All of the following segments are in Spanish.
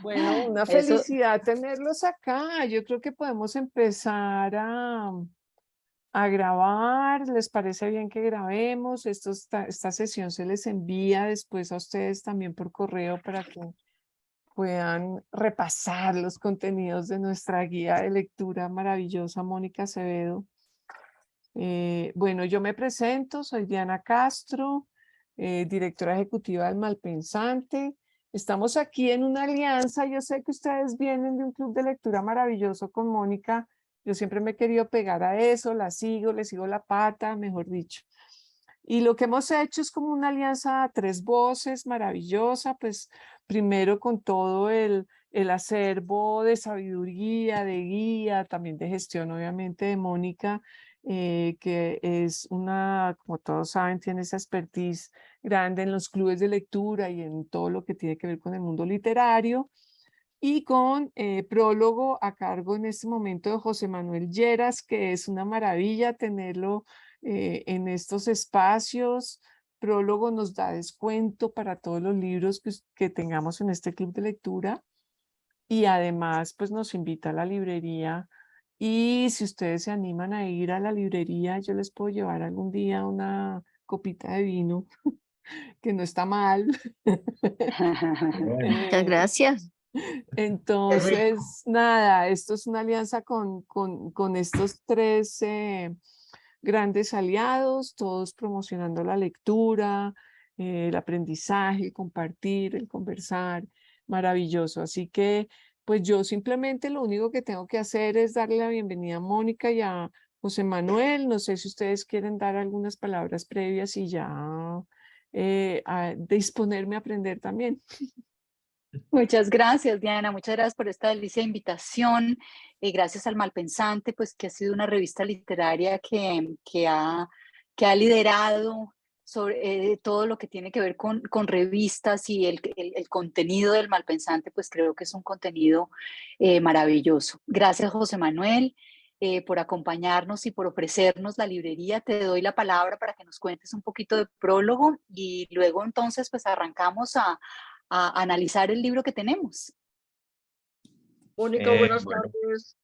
Bueno, una Eso, felicidad tenerlos acá. Yo creo que podemos empezar a grabar. ¿Les parece bien que grabemos? Esta sesión se les envía después a ustedes también por correo para que puedan repasar los contenidos de nuestra guía de lectura maravillosa, Mónica Acevedo. Bueno, yo me presento, soy Diana Castro, directora ejecutiva del Malpensante. Estamos aquí en una alianza. Yo sé que ustedes vienen de un club de lectura maravilloso con Mónica. Yo siempre me he querido pegar a eso, la sigo, le sigo la pata, mejor dicho. Y lo que hemos hecho es como una alianza a tres voces maravillosa, pues primero con todo el acervo de sabiduría, de guía, también de gestión, obviamente, de Mónica, que es una, como todos saben, tiene esa expertise grande en los clubes de lectura y en todo lo que tiene que ver con el mundo literario. Y con prólogo a cargo en este momento de José Manuel Lleras, que es una maravilla tenerlo en estos espacios. Prólogo nos da descuento para todos los libros que tengamos en este club de lectura y además pues nos invita a la librería. Y si ustedes se animan a ir a la librería, yo les puedo llevar algún día una copita de vino, que no está mal. Bueno, muchas Eh, gracias. qué rico. entonces, nada, esto es una alianza con estos tres grandes aliados, todos promocionando la lectura, el aprendizaje, el compartir, el conversar, maravilloso. Así que, pues yo simplemente lo único que tengo que hacer es darle la bienvenida a Mónica y a José Manuel. No sé si ustedes quieren dar algunas palabras previas y ya a disponerme a aprender también. Muchas gracias, Diana. Muchas gracias por esta delicia de invitación. Gracias al Malpensante, pues que ha sido una revista literaria que ha liderado sobre todo lo que tiene que ver con revistas y el contenido del Malpensante, pues creo que es un contenido maravilloso. Gracias, José Manuel, por acompañarnos y por ofrecernos la librería. Te doy la palabra para que nos cuentes un poquito de prólogo y luego entonces pues arrancamos a analizar el libro que tenemos. Mónica, buenas Bueno, tardes.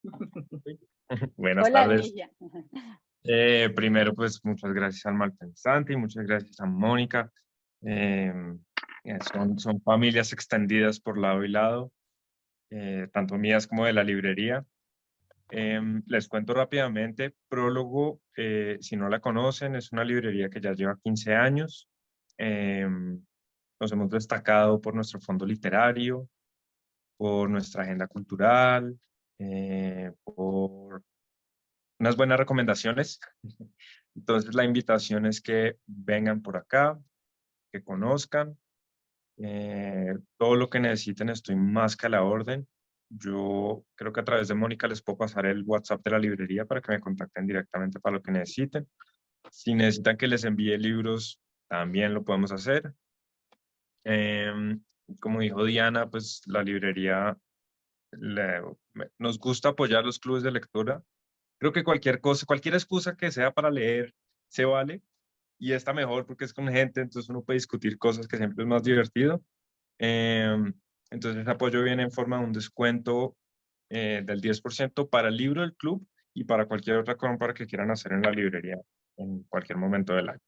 buenas Hola, tardes. Ligia. Primero, pues muchas gracias al Malpensante y muchas gracias a Mónica. Eh, son familias extendidas por lado y lado, tanto mías como de la librería. Les cuento rápidamente, Prólogo, si no la conocen, es una librería que ya lleva 15 años. Eh, Nos hemos destacado por nuestro fondo literario, por nuestra agenda cultural, por unas buenas recomendaciones. Entonces, la invitación es que vengan por acá, que conozcan. Todo lo que necesiten, estoy más que a la orden. Yo creo que a través de Mónica les puedo pasar el WhatsApp de la librería para que me contacten directamente para lo que necesiten. Si necesitan que les envíe libros, también lo podemos hacer. Em, Como dijo Diana, pues la librería nos gusta apoyar los clubes de lectura. Creo que cualquier cosa, cualquier excusa que sea para leer, se vale. Y está mejor porque es con gente, entonces uno puede discutir cosas que siempre es más divertido. Eh, entonces, ese apoyo viene en forma de un descuento del 10% para el libro del club y para cualquier otra compra que quieran hacer en la librería en cualquier momento del año.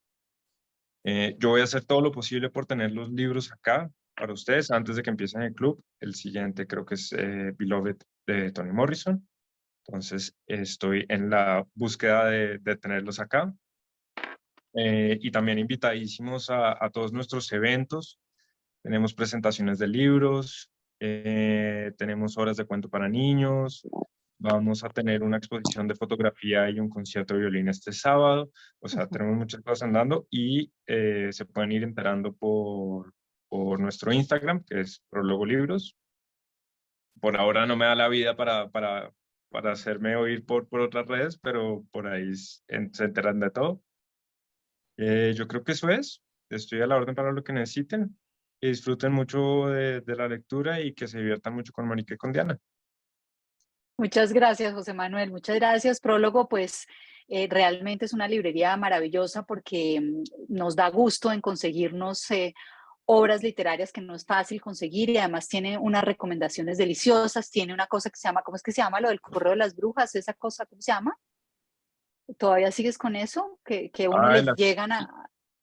Yo voy a hacer todo lo posible por tener los libros acá para ustedes antes de que empiecen el club. El siguiente creo que es Beloved de Toni Morrison. Entonces, estoy en la búsqueda de tenerlos acá. Y también invitadísimos a todos nuestros eventos. Tenemos presentaciones de libros, tenemos horas de cuento para niños, vamos a tener una exposición de fotografía y un concierto de violín este sábado. O sea, tenemos muchas cosas andando y se pueden ir enterando por nuestro Instagram, que es Prólogo Libros. Por ahora no me da la vida para hacerme oír por otras redes, pero por ahí se enteran de todo. Yo creo que eso es. Estoy a la orden para lo que necesiten. Que disfruten mucho de la lectura y que se diviertan mucho con Mónica y con Diana. Muchas gracias, José Manuel. Muchas gracias. Prólogo, pues realmente es una librería maravillosa porque nos da gusto en conseguirnos obras literarias que no es fácil conseguir y además tiene unas recomendaciones deliciosas, tiene una cosa que se llama, ¿cómo es que se llama? Lo del correo de las brujas, esa cosa, ¿cómo se llama? ¿Todavía sigues con eso? Que uno Ah, le llegan a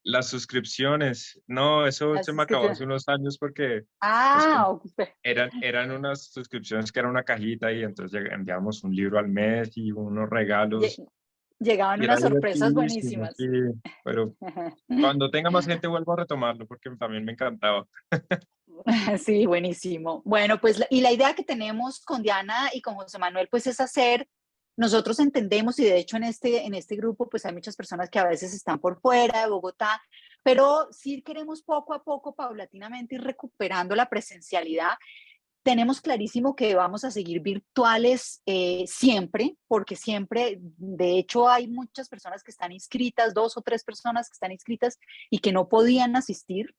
las suscripciones. No, eso las se me acabó hace suscripciones. unos años porque pues, Ah, eran unas suscripciones que era una cajita y entonces enviábamos un libro al mes y unos regalos llegaban y era unas sorpresas divertidísimo, buenísimas. sí, pero cuando tenga más gente vuelvo a retomarlo porque también me encantaba. Sí, buenísimo. Bueno, pues y la idea que tenemos con Diana y con José Manuel, pues es hacer, nosotros entendemos y de hecho en este grupo pues hay muchas personas que a veces están por fuera de Bogotá, pero sí queremos poco a poco, paulatinamente ir recuperando la presencialidad. Tenemos clarísimo que vamos a seguir virtuales siempre, porque siempre, de hecho, hay muchas personas que están inscritas, 2 o 3 personas que están inscritas y que no podían asistir.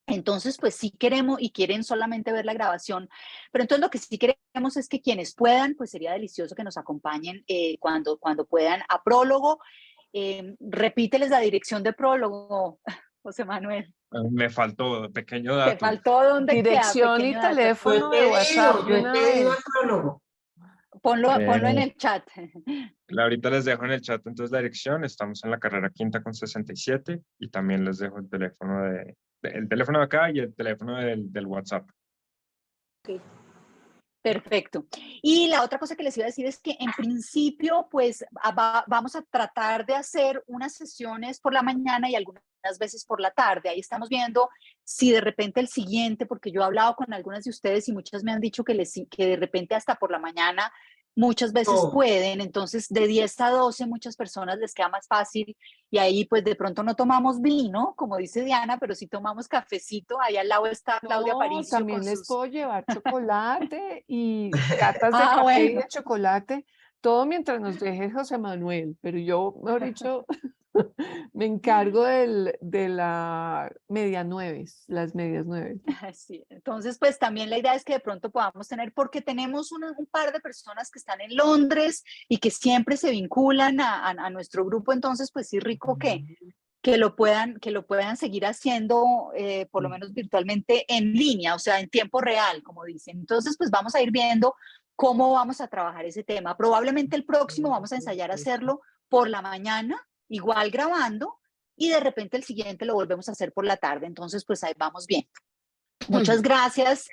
Entonces, pues sí queremos y quieren solamente ver la grabación, pero entonces lo que sí queremos es que quienes puedan, pues sería delicioso que nos acompañen cuando puedan a Prólogo. Repíteles la dirección de Prólogo, José Manuel. Me faltó pequeño Te dato. faltó dónde queda, Dirección y pequeño dato. teléfono de WhatsApp de Yo he una pedido el vez. prólogo. Ponlo en Eh, el chat. Ahorita les dejo en el chat entonces la dirección. Estamos en la carrera quinta con 67 y también les dejo el teléfono el teléfono de acá y el teléfono del WhatsApp. Okay. Perfecto. Y la otra cosa que les iba a decir es que en principio, pues vamos a tratar de hacer unas sesiones por la mañana y algunas veces por la tarde. Ahí estamos viendo si de repente el siguiente, porque yo he hablado con algunas de ustedes y muchas me han dicho que de repente hasta por la mañana muchas veces No. pueden. Entonces, de 10 a 12 muchas personas les queda más fácil y ahí pues de pronto no tomamos vino, como dice Diana, pero sí tomamos cafecito. Ahí al lado está Claudia No, Aparicio con también les sus... puedo llevar chocolate y catas de Ah, café y bueno. de chocolate, todo mientras nos deje José Manuel, pero yo, mejor dicho, me encargo de la media nueves, las medias nueve. Sí, entonces pues también la idea es que de pronto podamos tener, porque tenemos un par de personas que están en Londres y que siempre se vinculan a nuestro grupo, entonces pues sí rico que lo puedan seguir haciendo por lo menos virtualmente en línea, o sea, en tiempo real, como dicen. Entonces pues vamos a ir viendo cómo vamos a trabajar ese tema. Probablemente el próximo vamos a ensayar hacerlo por la mañana, igual grabando, y de repente el siguiente lo volvemos a hacer por la tarde. Entonces pues ahí vamos bien. Muchas gracias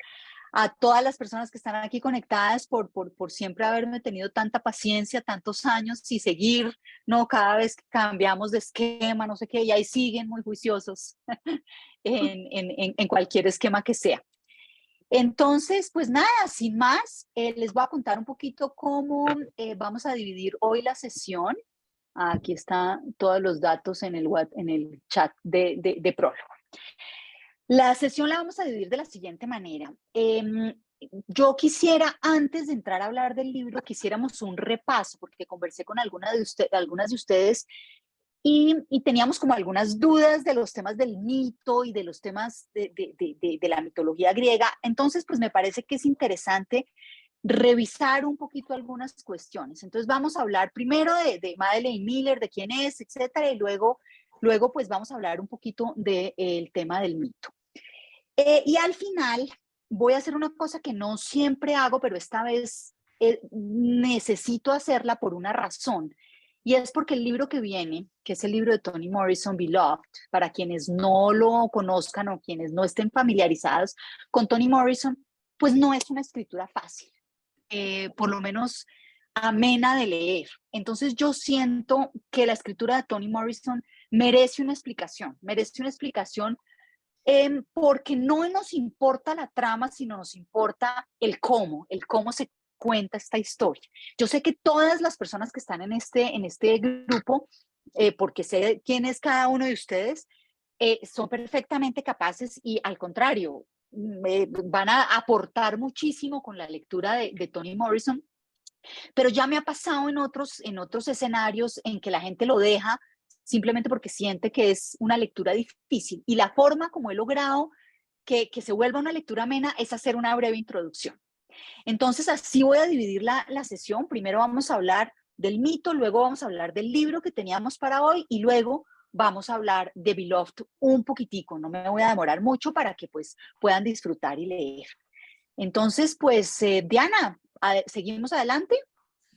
a todas las personas que están aquí conectadas por siempre haberme tenido tanta paciencia, tantos años y seguir, ¿no? Cada vez que cambiamos de esquema, no sé qué, y ahí siguen muy juiciosos en cualquier esquema que sea. Entonces, pues nada, sin más, les voy a contar un poquito cómo vamos a dividir hoy la sesión. Aquí están todos los datos en el chat de Prólogo. La sesión la vamos a dividir de la siguiente manera. Yo quisiera, antes de entrar a hablar del libro, quisiéramos un repaso, porque conversé con algunas de ustedes y teníamos como algunas dudas de los temas del mito y de los temas de la mitología griega. Entonces, pues me parece que es interesante revisar un poquito algunas cuestiones. Entonces, vamos a hablar primero de Madeleine Miller, de quién es, etcétera, y luego pues vamos a hablar un poquito del tema del mito. Y al final voy a hacer una cosa que no siempre hago, pero esta vez necesito hacerla por una razón. Y es porque el libro que viene, que es el libro de Toni Morrison, Beloved, para quienes no lo conozcan o quienes no estén familiarizados con Toni Morrison, pues no es una escritura fácil, por lo menos amena de leer. Entonces yo siento que la escritura de Toni Morrison merece una explicación porque no nos importa la trama, sino nos importa el cómo se cuenta esta historia. Yo sé que todas las personas que están en este grupo, porque sé quién es cada uno de ustedes, son perfectamente capaces y al contrario, van a aportar muchísimo con la lectura de Toni Morrison, pero ya me ha pasado en otros escenarios en que la gente lo deja simplemente porque siente que es una lectura difícil. Y la forma como he logrado que se vuelva una lectura amena es hacer una breve introducción. Entonces, así voy a dividir la sesión. Primero vamos a hablar del mito, luego vamos a hablar del libro que teníamos para hoy y luego vamos a hablar de Beloved un poquitico, no me voy a demorar mucho para que pues puedan disfrutar y leer. Entonces, pues, Diana, ¿seguimos adelante?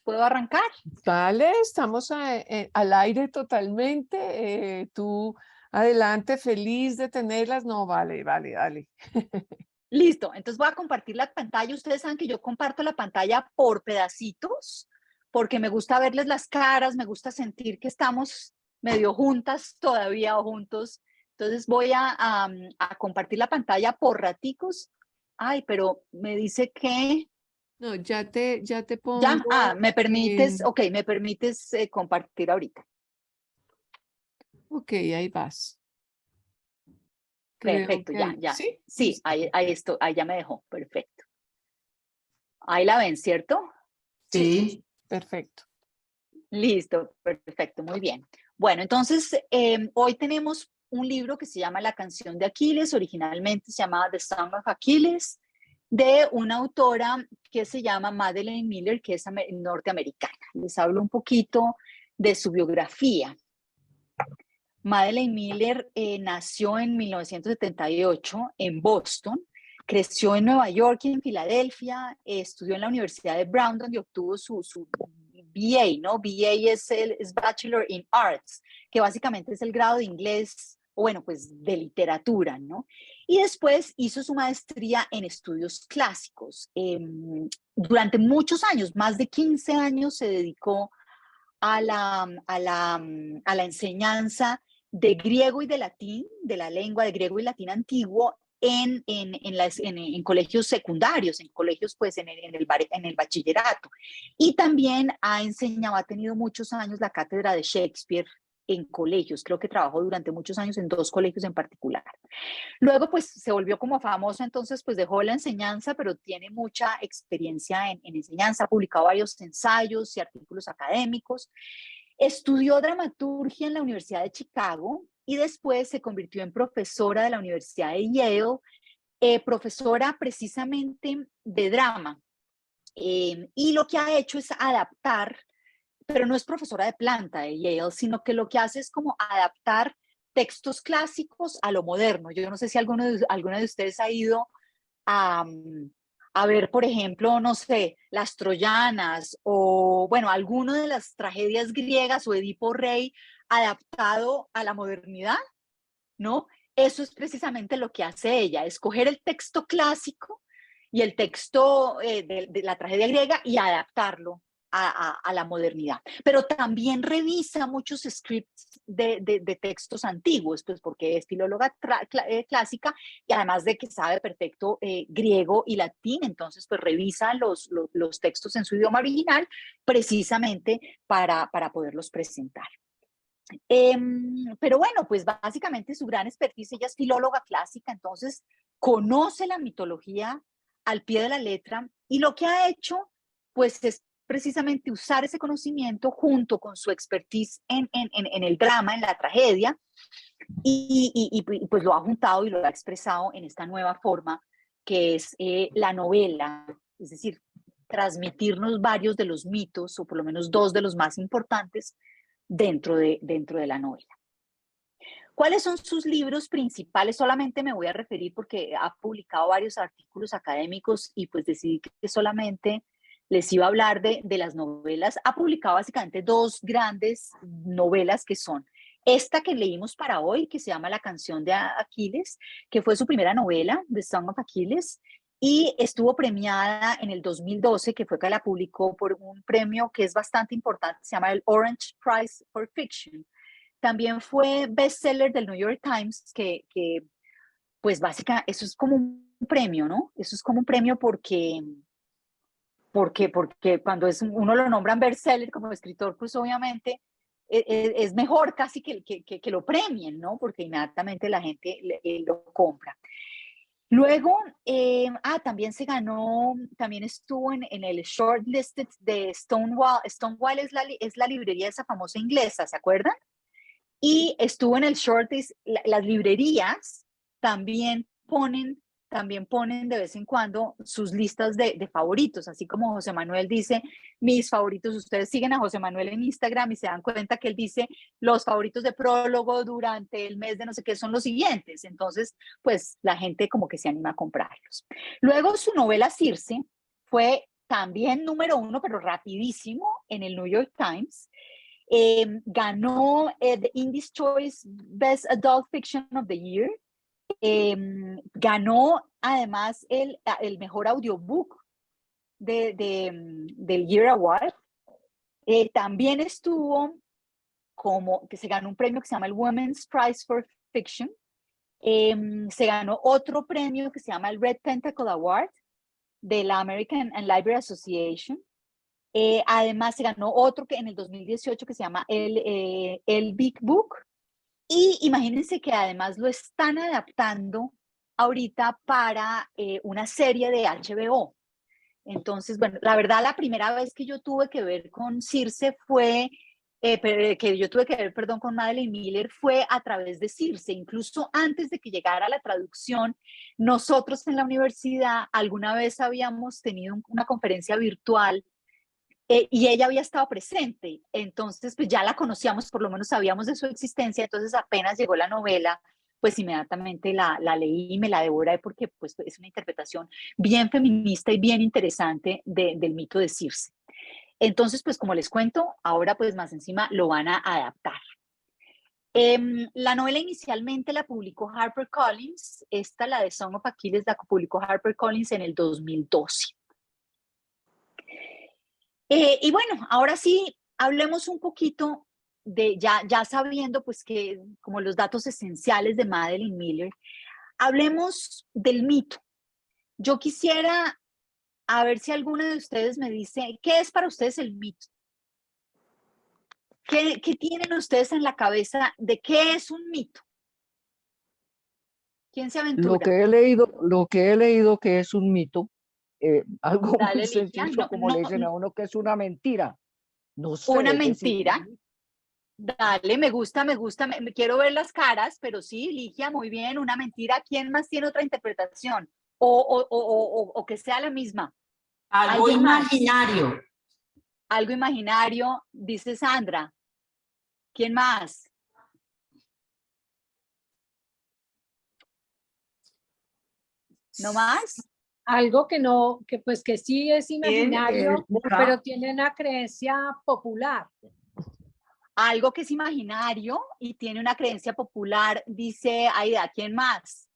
¿Puedo arrancar? Vale, estamos al aire totalmente. Tú adelante, feliz de tenerlas. No, vale, dale. Listo, entonces voy a compartir la pantalla. Ustedes saben que yo comparto la pantalla por pedacitos, porque me gusta verles las caras, me gusta sentir que estamos medio juntas todavía o juntos. Entonces voy a compartir la pantalla por raticos. Ay, pero me dice que... No, ya te ¿Ya? pongo. ¿Me permites? Ok, me permites compartir ahorita. Ok, ahí vas. Creo Perfecto, que ya. sí. Sí, Listo. ahí ya me dejó. Perfecto. Ahí la ven, ¿cierto? Sí. Perfecto. Listo, perfecto, muy bien. Bueno, entonces hoy tenemos un libro que se llama La canción de Aquiles, originalmente se llamaba The Song of Achilles, de una autora que se llama Madeline Miller, que es norteamericana. Les hablo un poquito de su biografía. Madeline Miller nació en 1978 en Boston, creció en Nueva York y en Filadelfia, estudió en la Universidad de Brown, donde obtuvo su BA, ¿no? BA es Bachelor in Arts, que básicamente es el grado de inglés, o bueno, pues de literatura, ¿no? Y después hizo su maestría en estudios clásicos. Durante muchos años, más de 15 años, se dedicó a la enseñanza de griego y de latín, de la lengua de griego y latín antiguo en colegios secundarios, en colegios pues en el bachillerato. Y también ha tenido muchos años la cátedra de Shakespeare en colegios. Creo que trabajó durante muchos años en 2 colegios en particular. Luego, pues se volvió como famosa, entonces pues dejó la enseñanza, pero tiene mucha experiencia en enseñanza, ha publicado varios ensayos y artículos académicos. Estudió dramaturgia en la Universidad de Chicago y después se convirtió en profesora de la Universidad de Yale, profesora precisamente de drama. Y lo que ha hecho es adaptar, pero no es profesora de planta de Yale, sino que lo que hace es como adaptar textos clásicos a lo moderno. Yo no sé si alguno de ustedes ha ido a, a ver, por ejemplo, no sé, las troyanas o, bueno, alguno de las tragedias griegas o Edipo Rey adaptado a la modernidad, ¿no? Eso es precisamente lo que hace ella, escoger el texto clásico y el texto de la tragedia griega y adaptarlo a la modernidad. Pero también revisa muchos scripts de textos antiguos, pues porque es filóloga clásica y además de que sabe perfecto griego y latín, entonces pues revisa los textos en su idioma original precisamente para poderlos presentar. Pero bueno, pues básicamente su gran expertise, ella es filóloga clásica, entonces conoce la mitología al pie de la letra y lo que ha hecho pues es precisamente usar ese conocimiento junto con su expertise en el drama, en la tragedia, y pues lo ha juntado y lo ha expresado en esta nueva forma que es la novela, es decir, transmitirnos varios de los mitos, o por lo menos 2 de los más importantes, dentro de la novela. ¿Cuáles son sus libros principales? Solamente me voy a referir porque ha publicado varios artículos académicos y pues decidí que solamente les iba a hablar de las novelas. Ha publicado básicamente 2 grandes novelas que son esta que leímos para hoy, que se llama La canción de Aquiles, que fue su primera novela, The Song of Achilles, y estuvo premiada en el 2012, que fue que la publicó por un premio que es bastante importante, se llama el Orange Prize for Fiction. También fue bestseller del New York Times, que pues básicamente, eso es como un premio, ¿no? Eso es como un premio porque cuando uno lo nombran bestseller como escritor, pues obviamente es mejor casi que lo premien, ¿no? Porque inmediatamente la gente lo compra. Luego, también también estuvo en el shortlisted de Stonewall. Stonewall es la librería esa famosa inglesa, ¿se acuerdan? Y estuvo en el shortlist. Las librerías también ponen también ponen de vez en cuando sus listas de favoritos, así como José Manuel dice, mis favoritos, ustedes siguen a José Manuel en Instagram y se dan cuenta que él dice, los favoritos de Prólogo durante el mes de no sé qué son los siguientes. Entonces, pues la gente como que se anima a comprarlos. Luego su novela Circe fue también número 1, pero rapidísimo, en el New York Times. Ganó the Indie's Choice Best Adult Fiction of the Year. Ganó además el mejor audiobook del Year Award. También estuvo que se ganó un premio que se llama el Women's Prize for Fiction. Se ganó otro premio que se llama el Red Pentacle Award de la American Library Association. Además se ganó otro que en el 2018 que se llama el Big Book. Y imagínense que además lo están adaptando ahorita para una serie de HBO. Entonces, bueno, la verdad la primera vez que yo tuve que ver con Circe fue, con Madeleine Miller fue a través de Circe. Incluso antes de que llegara la traducción, nosotros en la universidad alguna vez habíamos tenido una conferencia virtual y ella había estado presente, entonces pues ya la conocíamos, por lo menos sabíamos de su existencia, entonces apenas llegó la novela, pues inmediatamente la leí y me la devoré porque pues es una interpretación bien feminista y bien interesante del mito de Circe. Entonces pues como les cuento, ahora pues más encima lo van a adaptar. La novela inicialmente la publicó HarperCollins, la de Song of Achilles la publicó HarperCollins en el 2012. Y bueno, ahora sí, hablemos un poquito de, ya sabiendo pues que como los datos esenciales de Madeleine Miller, hablemos del mito. Yo quisiera a ver si alguno de ustedes me dice, ¿qué es para ustedes el mito? ¿Qué tienen ustedes en la cabeza de qué es un mito? ¿Quién se aventura? Lo que he leído que es un mito, algo Dale, muy Ligia. sencillo, como le dicen a uno que es una mentira. No sé. Una mentira. Dale, me gusta, me quiero ver las caras, pero sí, Ligia, muy bien, una mentira. ¿Quién más tiene otra interpretación? O que sea la misma. Algo imaginario. Algo imaginario, dice Sandra. ¿Quién más? ¿No más? Algo que no, que pues que sí es imaginario, pero tiene una creencia popular. Algo que es imaginario y tiene una creencia popular, dice Aida. ¿Quién más?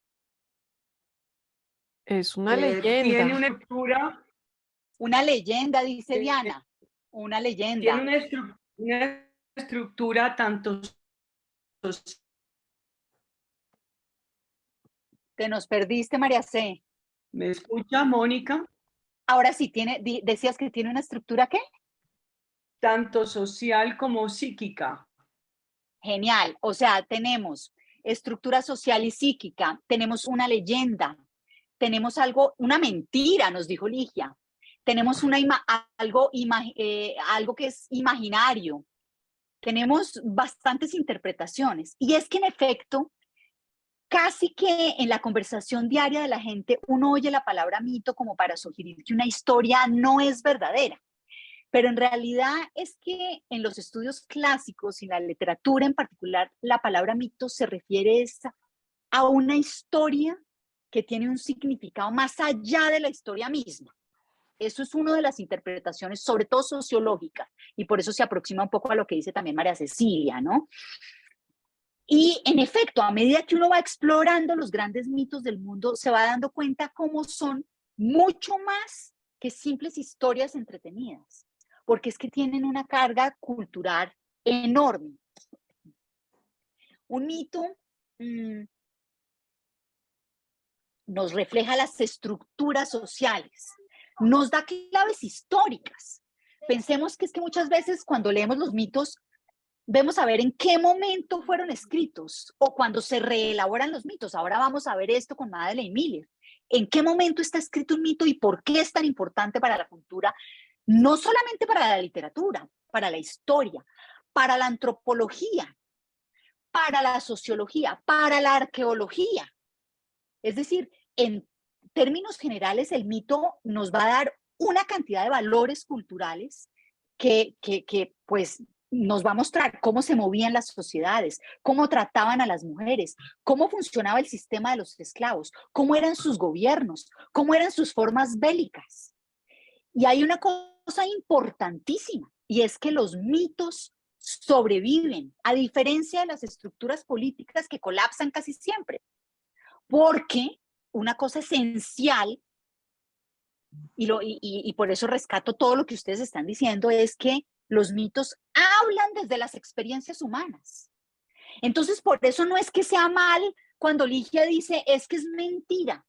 Es una leyenda. Tiene una estructura. Una leyenda, dice Diana. Una leyenda. Tiene una estructura tanto social. Te nos perdiste, María C. ¿Me escucha, Mónica? Ahora sí, decías que tiene una estructura, ¿qué? Tanto social como psíquica. Genial. O sea, tenemos estructura social y psíquica, tenemos una leyenda, tenemos una mentira, nos dijo Ligia, tenemos algo que es imaginario, tenemos bastantes interpretaciones. Y es que en efecto, casi que en la conversación diaria de la gente, uno oye la palabra mito como para sugerir que una historia no es verdadera. Pero en realidad es que en los estudios clásicos y la literatura en particular, la palabra mito se refiere a una historia que tiene un significado más allá de la historia misma. Eso es una de las interpretaciones, sobre todo sociológicas, y por eso se aproxima un poco a lo que dice también María Cecilia, ¿no? Y en efecto, a medida que uno va explorando los grandes mitos del mundo, se va dando cuenta cómo son mucho más que simples historias entretenidas, porque es que tienen una carga cultural enorme. Un mito nos refleja las estructuras sociales, nos da claves históricas. Pensemos que es que muchas veces cuando leemos los mitos, vemos a ver en qué momento fueron escritos o cuando se reelaboran los mitos. Ahora vamos a ver esto con Madeleine Miller. ¿En qué momento está escrito un mito y por qué es tan importante para la cultura? No solamente para la literatura, para la historia, para la antropología, para la sociología, para la arqueología. Es decir, en términos generales, el mito nos va a dar una cantidad de valores culturales que pues nos va a mostrar cómo se movían las sociedades, cómo trataban a las mujeres, cómo funcionaba el sistema de los esclavos, cómo eran sus gobiernos, cómo eran sus formas bélicas. Y hay una cosa importantísima, y es que los mitos sobreviven, a diferencia de las estructuras políticas que colapsan casi siempre. Porque una cosa esencial, y por eso rescato todo lo que ustedes están diciendo, es que los mitos hablan desde las experiencias humanas. Entonces, por eso no es que sea mal cuando Ligia dice, es que es mentira.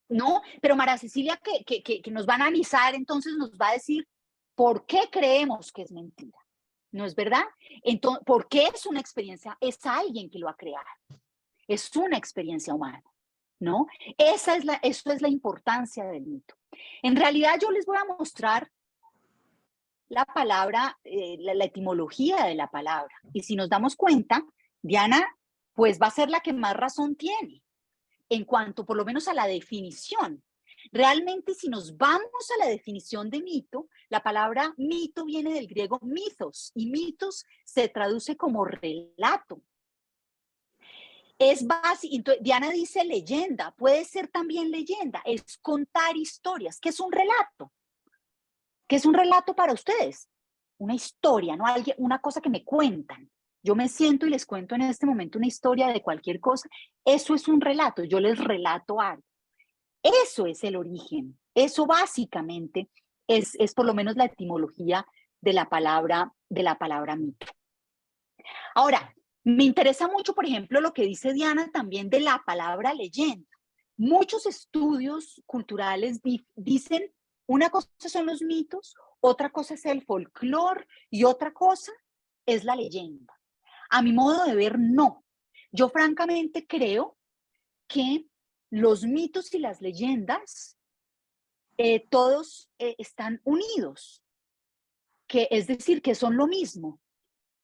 No, pero María Cecilia, que nos va a analizar, entonces nos va a decir por qué creemos que es mentira. ¿No es verdad? Entonces, ¿por qué es una experiencia? Es alguien que lo ha creado. Es una experiencia humana, ¿no? Eso es la importancia del mito. En realidad yo les voy a mostrar la palabra, la etimología de la palabra. Y si nos damos cuenta, Diana, pues va a ser la que más razón tiene en cuanto por lo menos a la definición. Realmente, si nos vamos a la definición de mito, la palabra mito viene del griego mythos, y mitos se traduce como relato. Es básico. Diana dice leyenda, puede ser también leyenda, es contar historias. ¿Qué es un relato? ¿Qué es un relato para ustedes? Una historia, ¿no? Una cosa que me cuentan. Yo me siento y les cuento en este momento una historia de cualquier cosa. Eso es un relato, yo les relato algo. Eso es el origen. Eso básicamente es por lo menos la etimología de la palabra mito. Ahora, me interesa mucho, por ejemplo, lo que dice Diana también de la palabra leyenda. Muchos estudios culturales dicen una cosa son los mitos, otra cosa es el folclore y otra cosa es la leyenda. A mi modo de ver, no. Yo francamente creo que los mitos y las leyendas todos están unidos, que es decir, que son lo mismo.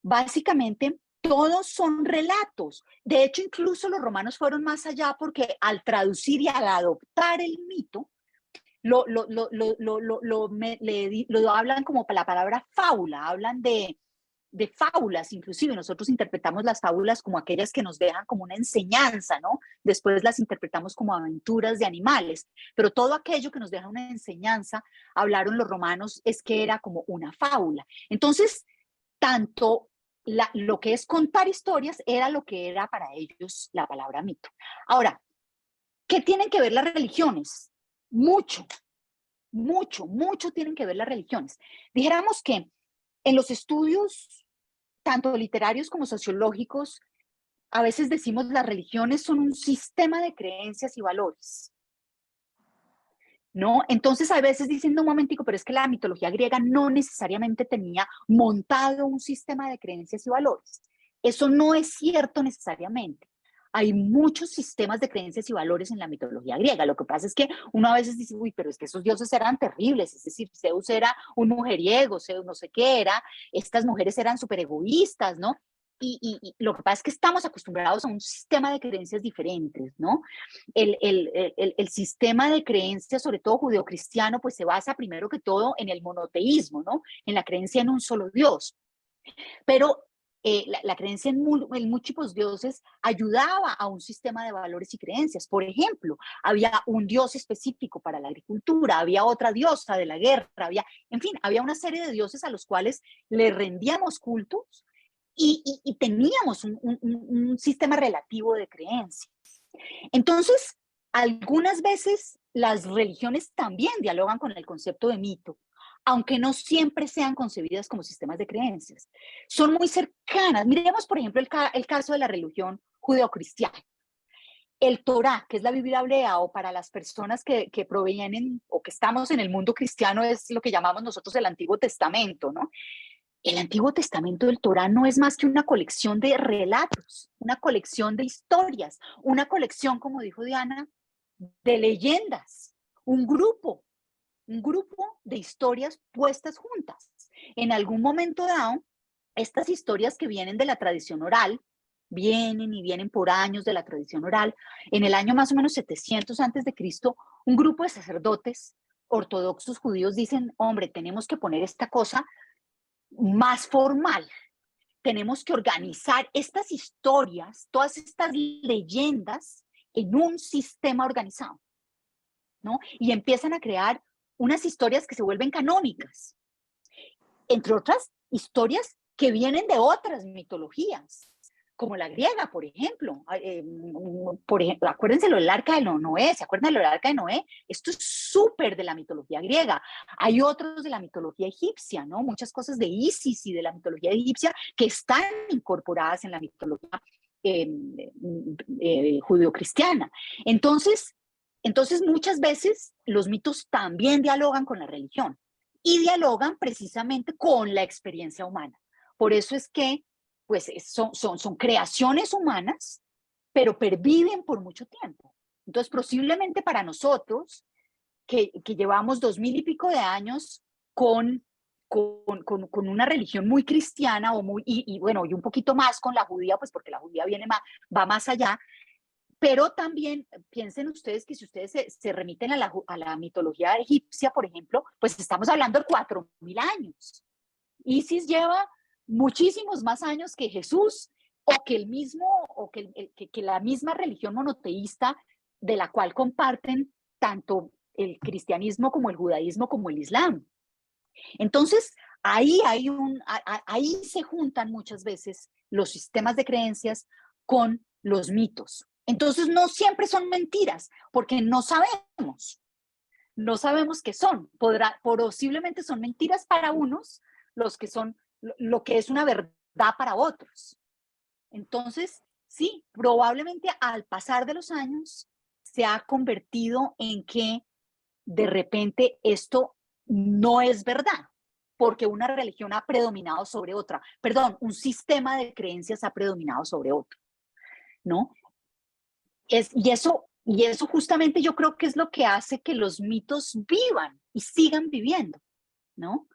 Básicamente, todos son relatos. De hecho, incluso los romanos fueron más allá porque al traducir y al adoptar el mito, lo hablan como la palabra fábula, hablan de fábulas, inclusive nosotros interpretamos las fábulas como aquellas que nos dejan como una enseñanza, ¿no? Después las interpretamos como aventuras de animales, pero todo aquello que nos deja una enseñanza, hablaron los romanos, es que era como una fábula. Entonces, tanto lo que es contar historias era lo que era para ellos la palabra mito. Ahora, ¿qué tienen que ver las religiones? Mucho tienen que ver las religiones. Dijéramos que en los estudios, tanto literarios como sociológicos, a veces decimos las religiones son un sistema de creencias y valores, ¿no? Entonces a veces dicen, no, un momentico, pero es que la mitología griega no necesariamente tenía montado un sistema de creencias y valores. Eso no es cierto necesariamente. Hay muchos sistemas de creencias y valores en la mitología griega. Lo que pasa es que uno a veces dice, uy, pero es que esos dioses eran terribles. Es decir, Zeus era un mujeriego, Zeus no sé qué era, estas mujeres eran súper egoístas, ¿no? Y lo que pasa es que estamos acostumbrados a un sistema de creencias diferentes, ¿no? El sistema de creencias, sobre todo judeocristiano, pues se basa primero que todo en el monoteísmo, ¿no? En la creencia en un solo Dios. Pero la creencia en múltiples dioses ayudaba a un sistema de valores y creencias. Por ejemplo, había un dios específico para la agricultura, había otra diosa de la guerra, en fin, había una serie de dioses a los cuales le rendíamos cultos y teníamos un sistema relativo de creencias. Entonces, algunas veces las religiones también dialogan con el concepto de mito, aunque no siempre sean concebidas como sistemas de creencias. Son muy cercanas. Miremos, por ejemplo, el caso de la religión judeocristiana. El Torá, que es la Biblia hebrea, o para las personas que provienen o que estamos en el mundo cristiano, es lo que llamamos nosotros el Antiguo Testamento, ¿no? El Antiguo Testamento del Torá no es más que una colección de relatos, una colección de historias, una colección, como dijo Diana, de leyendas, un grupo de historias puestas juntas. En algún momento dado, estas historias que vienen de la tradición oral, vienen y vienen por años de la tradición oral. En el año más o menos 700 antes de Cristo, un grupo de sacerdotes ortodoxos judíos dicen, hombre, tenemos que poner esta cosa más formal. Tenemos que organizar estas historias, todas estas leyendas en un sistema organizado, ¿no? Y empiezan a crear unas historias que se vuelven canónicas, entre otras historias que vienen de otras mitologías, como la griega, por ejemplo. Acuérdense lo del arca de Noé, ¿se acuerdan de lo del arca de Noé? Esto es súper de la mitología griega. Hay otros de la mitología egipcia, ¿no? Muchas cosas de Isis y de la mitología egipcia que están incorporadas en la mitología judeocristiana. Entonces, muchas veces los mitos también dialogan con la religión y dialogan precisamente con la experiencia humana. Por eso es que pues son creaciones humanas, pero perviven por mucho tiempo. Entonces, posiblemente para nosotros, que llevamos 2000 y pico de años con una religión muy cristiana y un poquito más con la judía, pues porque la judía va más allá, pero también piensen ustedes que si ustedes se remiten a la mitología egipcia, por ejemplo, pues estamos hablando de 4000 años. Isis lleva muchísimos más años que Jesús que la misma religión monoteísta de la cual comparten tanto el cristianismo como el judaísmo como el islam. Entonces, ahí se juntan muchas veces los sistemas de creencias con los mitos. Entonces, no siempre son mentiras, porque no sabemos qué son. Posiblemente son mentiras para unos, lo que es una verdad para otros. Entonces, sí, probablemente al pasar de los años se ha convertido en que de repente esto no es verdad, porque una religión ha predominado sobre otra. Perdón, un sistema de creencias ha predominado sobre otro, ¿no? Y eso justamente yo creo que es lo que hace que los mitos vivan y sigan viviendo, ¿no?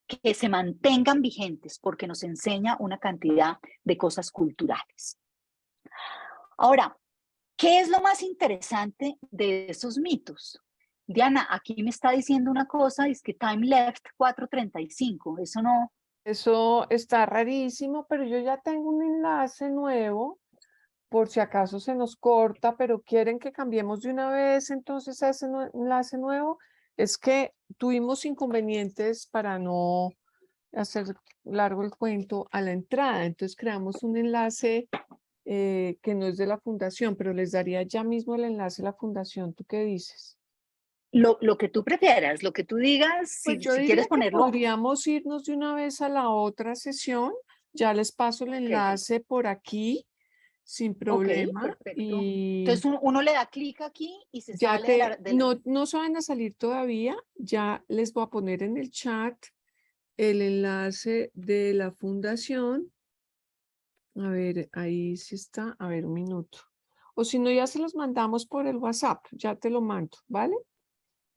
Que se mantengan vigentes porque nos enseña una cantidad de cosas culturales. Ahora, ¿qué es lo más interesante de esos mitos? Diana, aquí me está diciendo una cosa, es que time left 4:35, eso no... Eso está rarísimo, pero yo ya tengo un enlace nuevo, por si acaso se nos corta, pero quieren que cambiemos de una vez entonces a ese enlace nuevo. Es que tuvimos inconvenientes para no hacer largo el cuento a la entrada, entonces creamos un enlace que no es de la fundación, pero les daría ya mismo el enlace a la fundación. ¿Tú qué dices? Lo que tú prefieras, lo que tú digas, Pues yo si diría quieres que ponerlo. podríamos irnos de una vez a la otra sesión. Ya les paso el enlace por aquí sin problema. Perfecto. Y entonces uno le da clic aquí y se ya sale no se van a salir todavía. Ya les voy a poner en el chat el enlace de la fundación. A ver, ahí sí está. A ver, un minuto. O si no, ya se los mandamos por el WhatsApp. Ya te lo mando, ¿vale?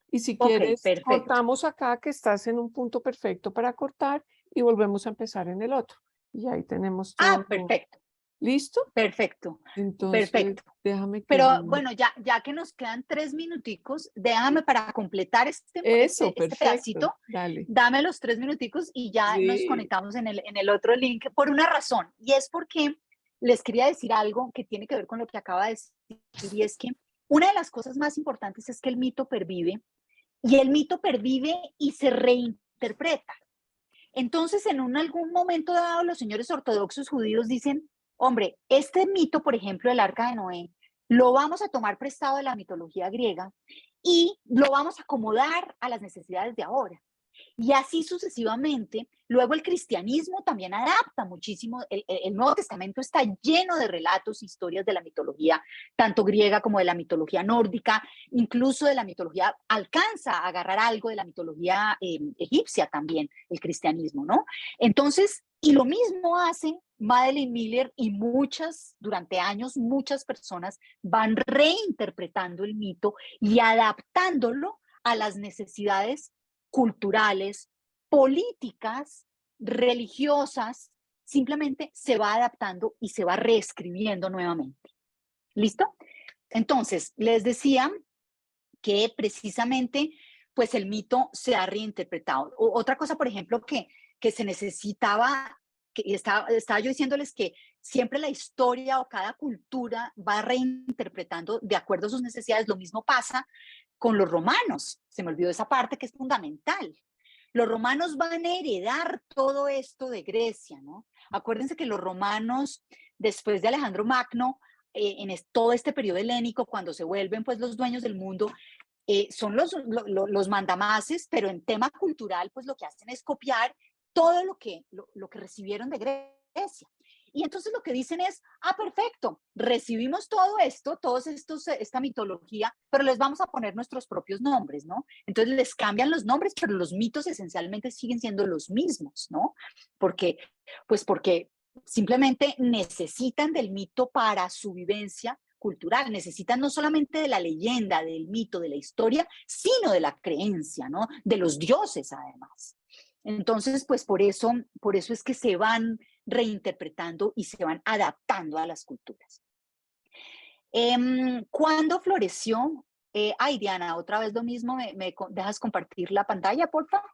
Y si quieres, perfecto. cortamos acá que estás en un punto perfecto para cortar y volvemos a empezar en el otro. Y ahí tenemos todo. Perfecto. ¿Listo? Perfecto. Entonces, Perfecto. déjame que... Pero bueno, ya que nos quedan 3 minuticos, déjame para completar este pedacito, dale. dame los 3 minuticos y ya nos conectamos en el otro link por una razón. Y es porque les quería decir algo que tiene que ver con lo que acaba de decir, y es que una de las cosas más importantes es que el mito pervive, y el mito pervive y se reinterpreta. Entonces, en algún momento dado, los señores ortodoxos judíos dicen, hombre, este mito, por ejemplo, del arca de Noé, lo vamos a tomar prestado de la mitología griega y lo vamos a acomodar a las necesidades de ahora. Y así sucesivamente. Luego el cristianismo también adapta muchísimo. El Nuevo Testamento está lleno de relatos, historias de la mitología, tanto griega como de la mitología nórdica, incluso de la mitología, alcanza a agarrar algo de la mitología egipcia también, el cristianismo, ¿no? Entonces, y lo mismo hace Madeline Miller y durante años, muchas personas van reinterpretando el mito y adaptándolo a las necesidades culturales, políticas, religiosas simplemente se va adaptando y se va reescribiendo nuevamente. ¿Listo? Entonces, les decía que precisamente pues el mito se ha reinterpretado. Otra cosa, por ejemplo, que se necesitaba, que estaba yo diciéndoles que siempre la historia o cada cultura va reinterpretando de acuerdo a sus necesidades. Lo mismo pasa con los romanos. Se me olvidó esa parte que es fundamental. Los romanos van a heredar todo esto de Grecia, ¿no? Acuérdense que los romanos, después de Alejandro Magno, todo este periodo helénico, cuando se vuelven pues los dueños del mundo, son los mandamases, pero en tema cultural, pues lo que hacen es copiar todo lo que recibieron de Grecia. Y entonces lo que dicen es, perfecto, recibimos todo esto, esta mitología, pero les vamos a poner nuestros propios nombres, ¿no? Entonces les cambian los nombres, pero los mitos esencialmente siguen siendo los mismos, ¿no? Porque simplemente necesitan del mito para su vivencia cultural, necesitan no solamente de la leyenda, del mito, de la historia, sino de la creencia, ¿no? De los dioses, además. Entonces, pues por eso es que se van reinterpretando y se van adaptando a las culturas. ¿Cuándo floreció? Diana, otra vez lo mismo, ¿me dejas compartir la pantalla, por favor?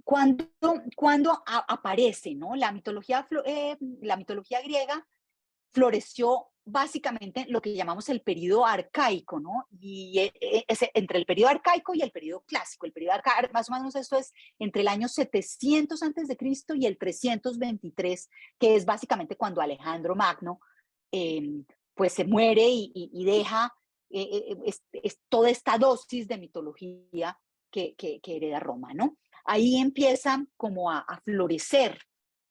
¿Cuándo aparece, ¿no? La mitología griega floreció básicamente lo que llamamos el periodo arcaico, ¿no? Y es entre el periodo arcaico y el periodo clásico. El periodo arcaico, más o menos esto es entre el año 700 antes de Cristo y el 323, que es básicamente cuando Alejandro Magno pues se muere y deja toda esta dosis de mitología que hereda Roma, ¿no? Ahí empieza como a florecer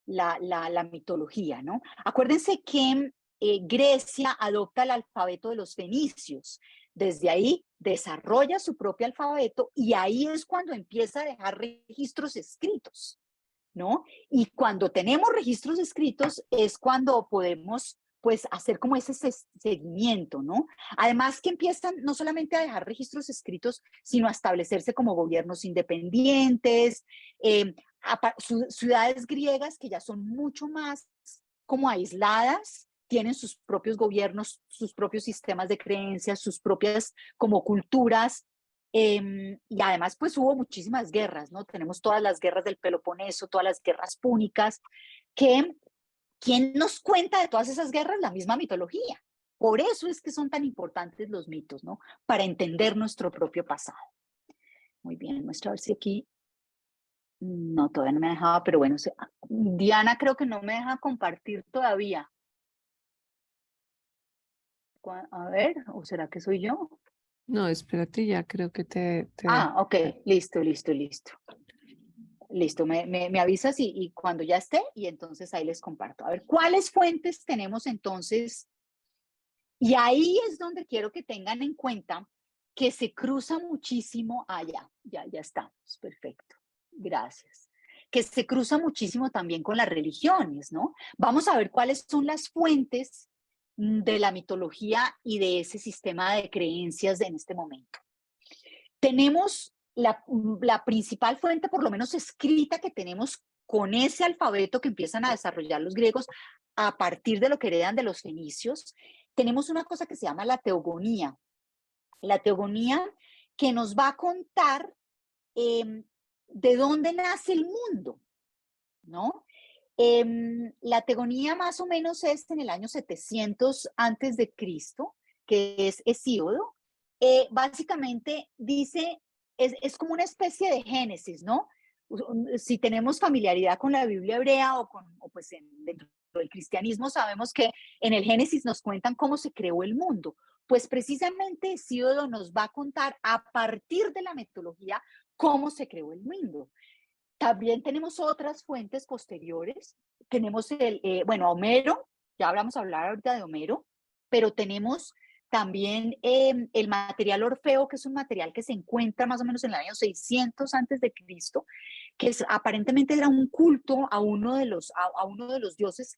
la mitología, ¿no? Acuérdense que Grecia adopta el alfabeto de los fenicios. Desde ahí desarrolla su propio alfabeto y ahí es cuando empieza a dejar registros escritos, ¿no? Y cuando tenemos registros escritos es cuando podemos pues hacer como ese seguimiento, ¿no? Además que empiezan no solamente a dejar registros escritos, sino a establecerse como gobiernos independientes, ciudades griegas que ya son mucho más como aisladas, tienen sus propios gobiernos, sus propios sistemas de creencias, sus propias como culturas, y además pues hubo muchísimas guerras, ¿no? Tenemos todas las guerras del Peloponeso, todas las guerras púnicas, que ¿quién nos cuenta de todas esas guerras? La misma mitología. Por eso es que son tan importantes los mitos, ¿no? Para entender nuestro propio pasado. Muy bien, muestra a ver si aquí... No, todavía no me dejaba, pero bueno, Diana creo que no me deja compartir todavía. A ver, ¿o será que soy yo? No, espérate, ya creo que te... Ok, listo. Listo, me avisas y cuando ya esté, y entonces ahí les comparto. A ver, ¿cuáles fuentes tenemos entonces? Y ahí es donde quiero que tengan en cuenta que se cruza muchísimo. Ya estamos, perfecto. Gracias. Que se cruza muchísimo también con las religiones, ¿no? Vamos a ver cuáles son las fuentes de la mitología y de ese sistema de creencias en este momento. Tenemos la principal fuente, por lo menos escrita, que tenemos con ese alfabeto que empiezan a desarrollar los griegos a partir de lo que heredan de los fenicios. Tenemos una cosa que se llama la teogonía. La teogonía que nos va a contar de dónde nace el mundo, ¿no? La teogonía más o menos es en el año 700 antes de Cristo, que es Hesíodo. Básicamente dice, es como una especie de Génesis, ¿no? Si tenemos familiaridad con la Biblia hebrea o pues dentro del cristianismo, sabemos que en el Génesis nos cuentan cómo se creó el mundo. Pues precisamente Hesíodo nos va a contar a partir de la mitología cómo se creó el mundo. También tenemos otras fuentes posteriores. Tenemos Homero, ya vamos a hablar ahorita de Homero, pero tenemos también el material Orfeo, que es un material que se encuentra más o menos en el año 600 antes de Cristo, que aparentemente era un culto a uno de los dioses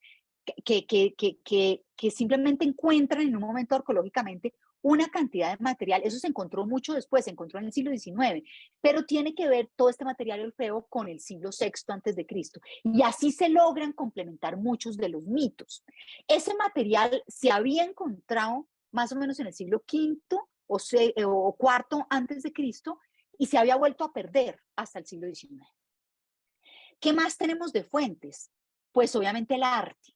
que simplemente encuentran en un momento arqueológicamente una cantidad de material. Eso se encontró mucho después, se encontró en el siglo XIX, pero tiene que ver todo este material orfeo con el siglo VI antes de Cristo. Y así se logran complementar muchos de los mitos. Ese material se había encontrado más o menos en el siglo V o IV antes de Cristo y se había vuelto a perder hasta el siglo XIX. ¿Qué más tenemos de fuentes? Pues obviamente el arte.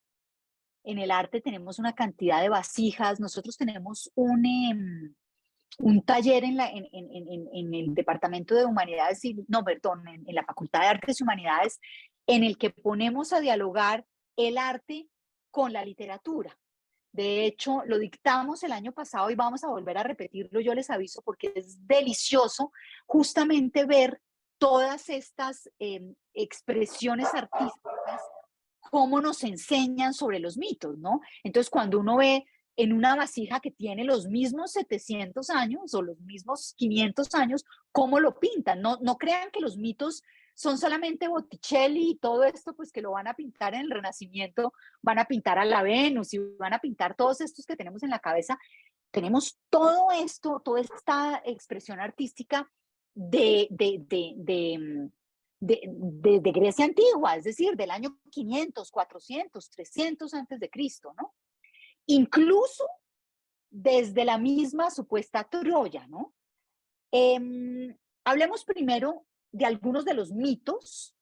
En el arte tenemos una cantidad de vasijas. Nosotros tenemos un taller en el Departamento de Humanidades, en la Facultad de Artes y Humanidades, en el que ponemos a dialogar el arte con la literatura. De hecho, lo dictamos el año pasado y vamos a volver a repetirlo, yo les aviso, porque es delicioso justamente ver todas estas expresiones artísticas, cómo nos enseñan sobre los mitos, ¿no? Entonces, cuando uno ve en una vasija que tiene los mismos 700 años o los mismos 500 años, cómo lo pintan. No crean que los mitos son solamente Botticelli y todo esto, pues que lo van a pintar en el Renacimiento, van a pintar a la Venus y van a pintar todos estos que tenemos en la cabeza. Tenemos todo esto, toda esta expresión artística de Grecia antigua, es decir, del año 500, 400, 300 antes de Cristo, ¿no? Incluso desde la misma supuesta Troya, ¿no? Hablemos primero de algunos de los mitos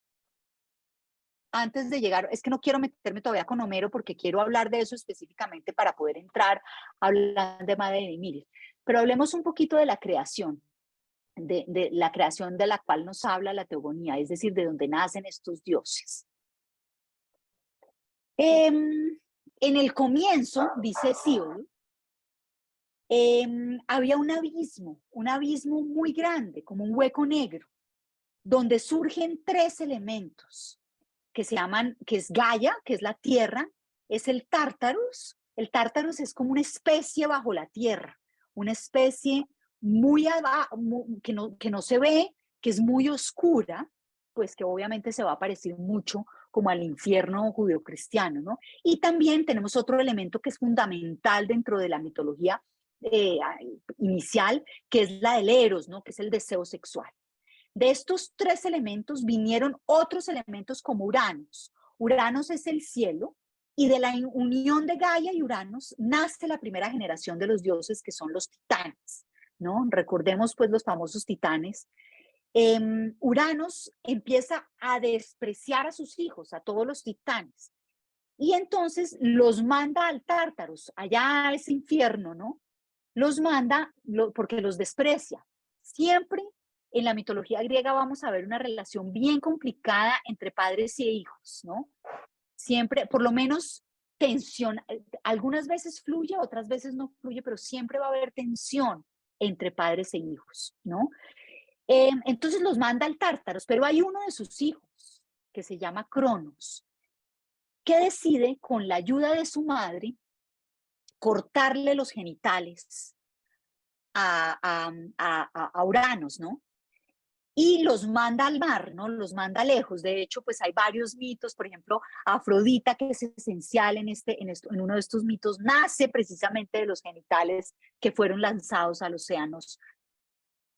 antes de llegar. Es que no quiero meterme todavía con Homero porque quiero hablar de eso específicamente para poder entrar a hablar de Madre de Emilia. Pero hablemos un poquito de la creación. De la creación de la cual nos habla la teogonía, es decir, de donde nacen estos dioses. En el comienzo, dice Hesíodo, había un abismo muy grande, como un hueco negro, donde surgen tres elementos que es Gaia, que es la tierra, es el Tártaros. El Tártaros es como una especie bajo la tierra, una especie que no se ve, que es muy oscura, pues que obviamente se va a parecer mucho como al infierno judeocristiano, ¿no? Y también tenemos otro elemento que es fundamental dentro de la mitología inicial, que es la del Eros, ¿no? Que es el deseo sexual. De estos tres elementos vinieron otros elementos como Uranos. Uranos es el cielo, y de la unión de Gaia y Uranos nace la primera generación de los dioses, que son los titanes, ¿no? Recordemos pues los famosos titanes. Uranos empieza a despreciar a sus hijos, a todos los titanes, y entonces los manda al Tártaros, allá a ese infierno, ¿no? Los manda porque los desprecia. Siempre en la mitología griega vamos a ver una relación bien complicada entre padres y hijos, ¿no? Siempre, por lo menos tensión, algunas veces fluye, otras veces no fluye, pero siempre va a haber tensión entre padres e hijos, ¿no? Entonces los manda al Tártaros, pero hay uno de sus hijos que se llama Cronos, que decide con la ayuda de su madre cortarle los genitales a Uranos, ¿no? Y los manda al mar, ¿no? Los manda lejos. De hecho, pues hay varios mitos, por ejemplo, Afrodita, que es esencial en uno de estos mitos, nace precisamente de los genitales que fueron lanzados a los océanos.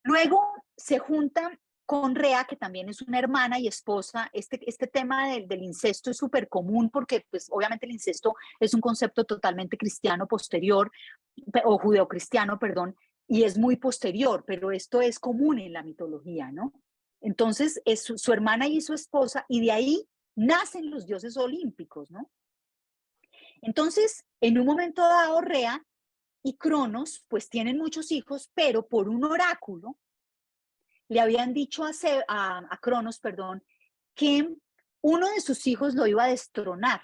Luego se junta con Rea, que también es una hermana y esposa. Este tema del incesto es súper común porque, pues, obviamente el incesto es un concepto totalmente cristiano posterior, o judeocristiano, perdón, y es muy posterior, pero esto es común en la mitología, ¿no? Entonces, es su hermana y su esposa, y de ahí nacen los dioses olímpicos, ¿no? Entonces, en un momento dado, Rea y Cronos, pues tienen muchos hijos, pero por un oráculo, le habían dicho a Cronos, perdón, que uno de sus hijos lo iba a destronar,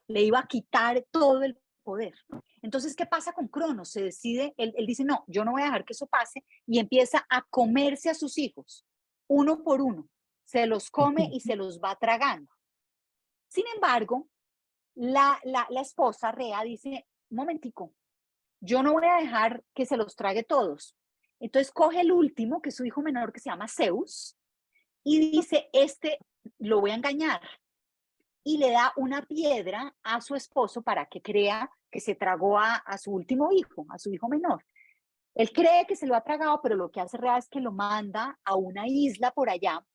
le iba a quitar todo el poder. Entonces, ¿qué pasa con Cronos? Se decide, él dice, no, yo no voy a dejar que eso pase, y empieza a comerse a sus hijos, uno por uno, se los come y se los va tragando. Sin embargo, la esposa Rea dice, un momentico, yo no voy a dejar que se los trague todos. Entonces coge el último, que es su hijo menor, que se llama Zeus, y dice, lo voy a engañar. Y le da una piedra a su esposo para que crea que se tragó a su último hijo, a su hijo menor. Él cree que se lo ha tragado, pero lo que hace real es que lo manda a una isla por allá,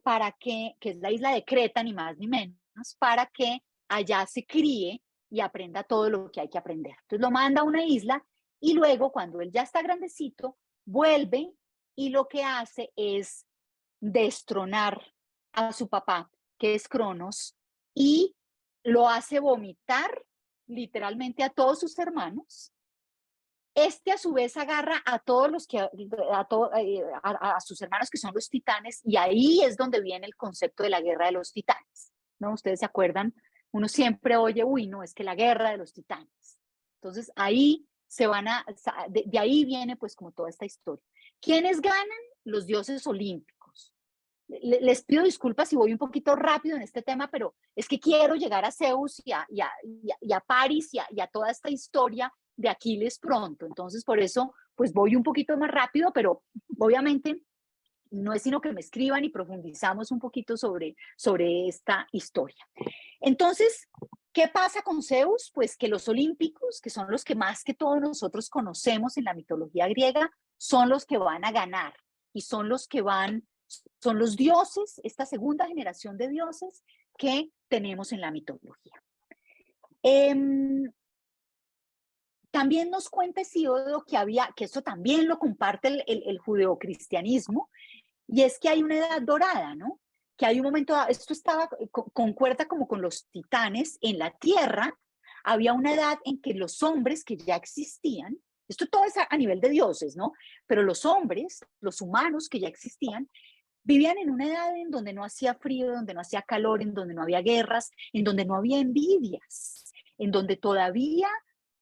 para que es la isla de Creta, ni más ni menos, para que allá se críe y aprenda todo lo que hay que aprender. Entonces lo manda a una isla y luego, cuando él ya está grandecito, vuelve y lo que hace es destronar a su papá, que es Cronos, y lo hace vomitar literalmente a todos sus hermanos. Este a su vez agarra a todos los que, a sus hermanos que son los titanes, y ahí es donde viene el concepto de la guerra de los titanes, ¿no? Ustedes se acuerdan, uno siempre oye, uy, no, es que la guerra de los titanes. Entonces ahí se van de ahí viene pues como toda esta historia. ¿Quiénes ganan? Los dioses olímpicos. Les pido disculpas si voy un poquito rápido en este tema, pero es que quiero llegar a Zeus y a Paris y a toda esta historia de Aquiles pronto. Entonces, por eso, pues voy un poquito más rápido, pero obviamente no es sino que me escriban y profundizamos un poquito sobre esta historia. Entonces, ¿qué pasa con Zeus? Pues que los olímpicos, que son los que más que todos nosotros conocemos en la mitología griega, son los que van a ganar y son los que son los dioses, esta segunda generación de dioses que tenemos en la mitología. También nos cuenta Hesíodo que esto también lo comparte el judeocristianismo, y es que hay una edad dorada, ¿no? Que hay un momento, esto concuerda como con los titanes en la tierra, había una edad en que los hombres que ya existían, esto todo es a nivel de dioses, ¿no? Pero los hombres, los humanos que ya existían, vivían en una edad en donde no hacía frío, donde no hacía calor, en donde no había guerras, en donde no había envidias, en donde todavía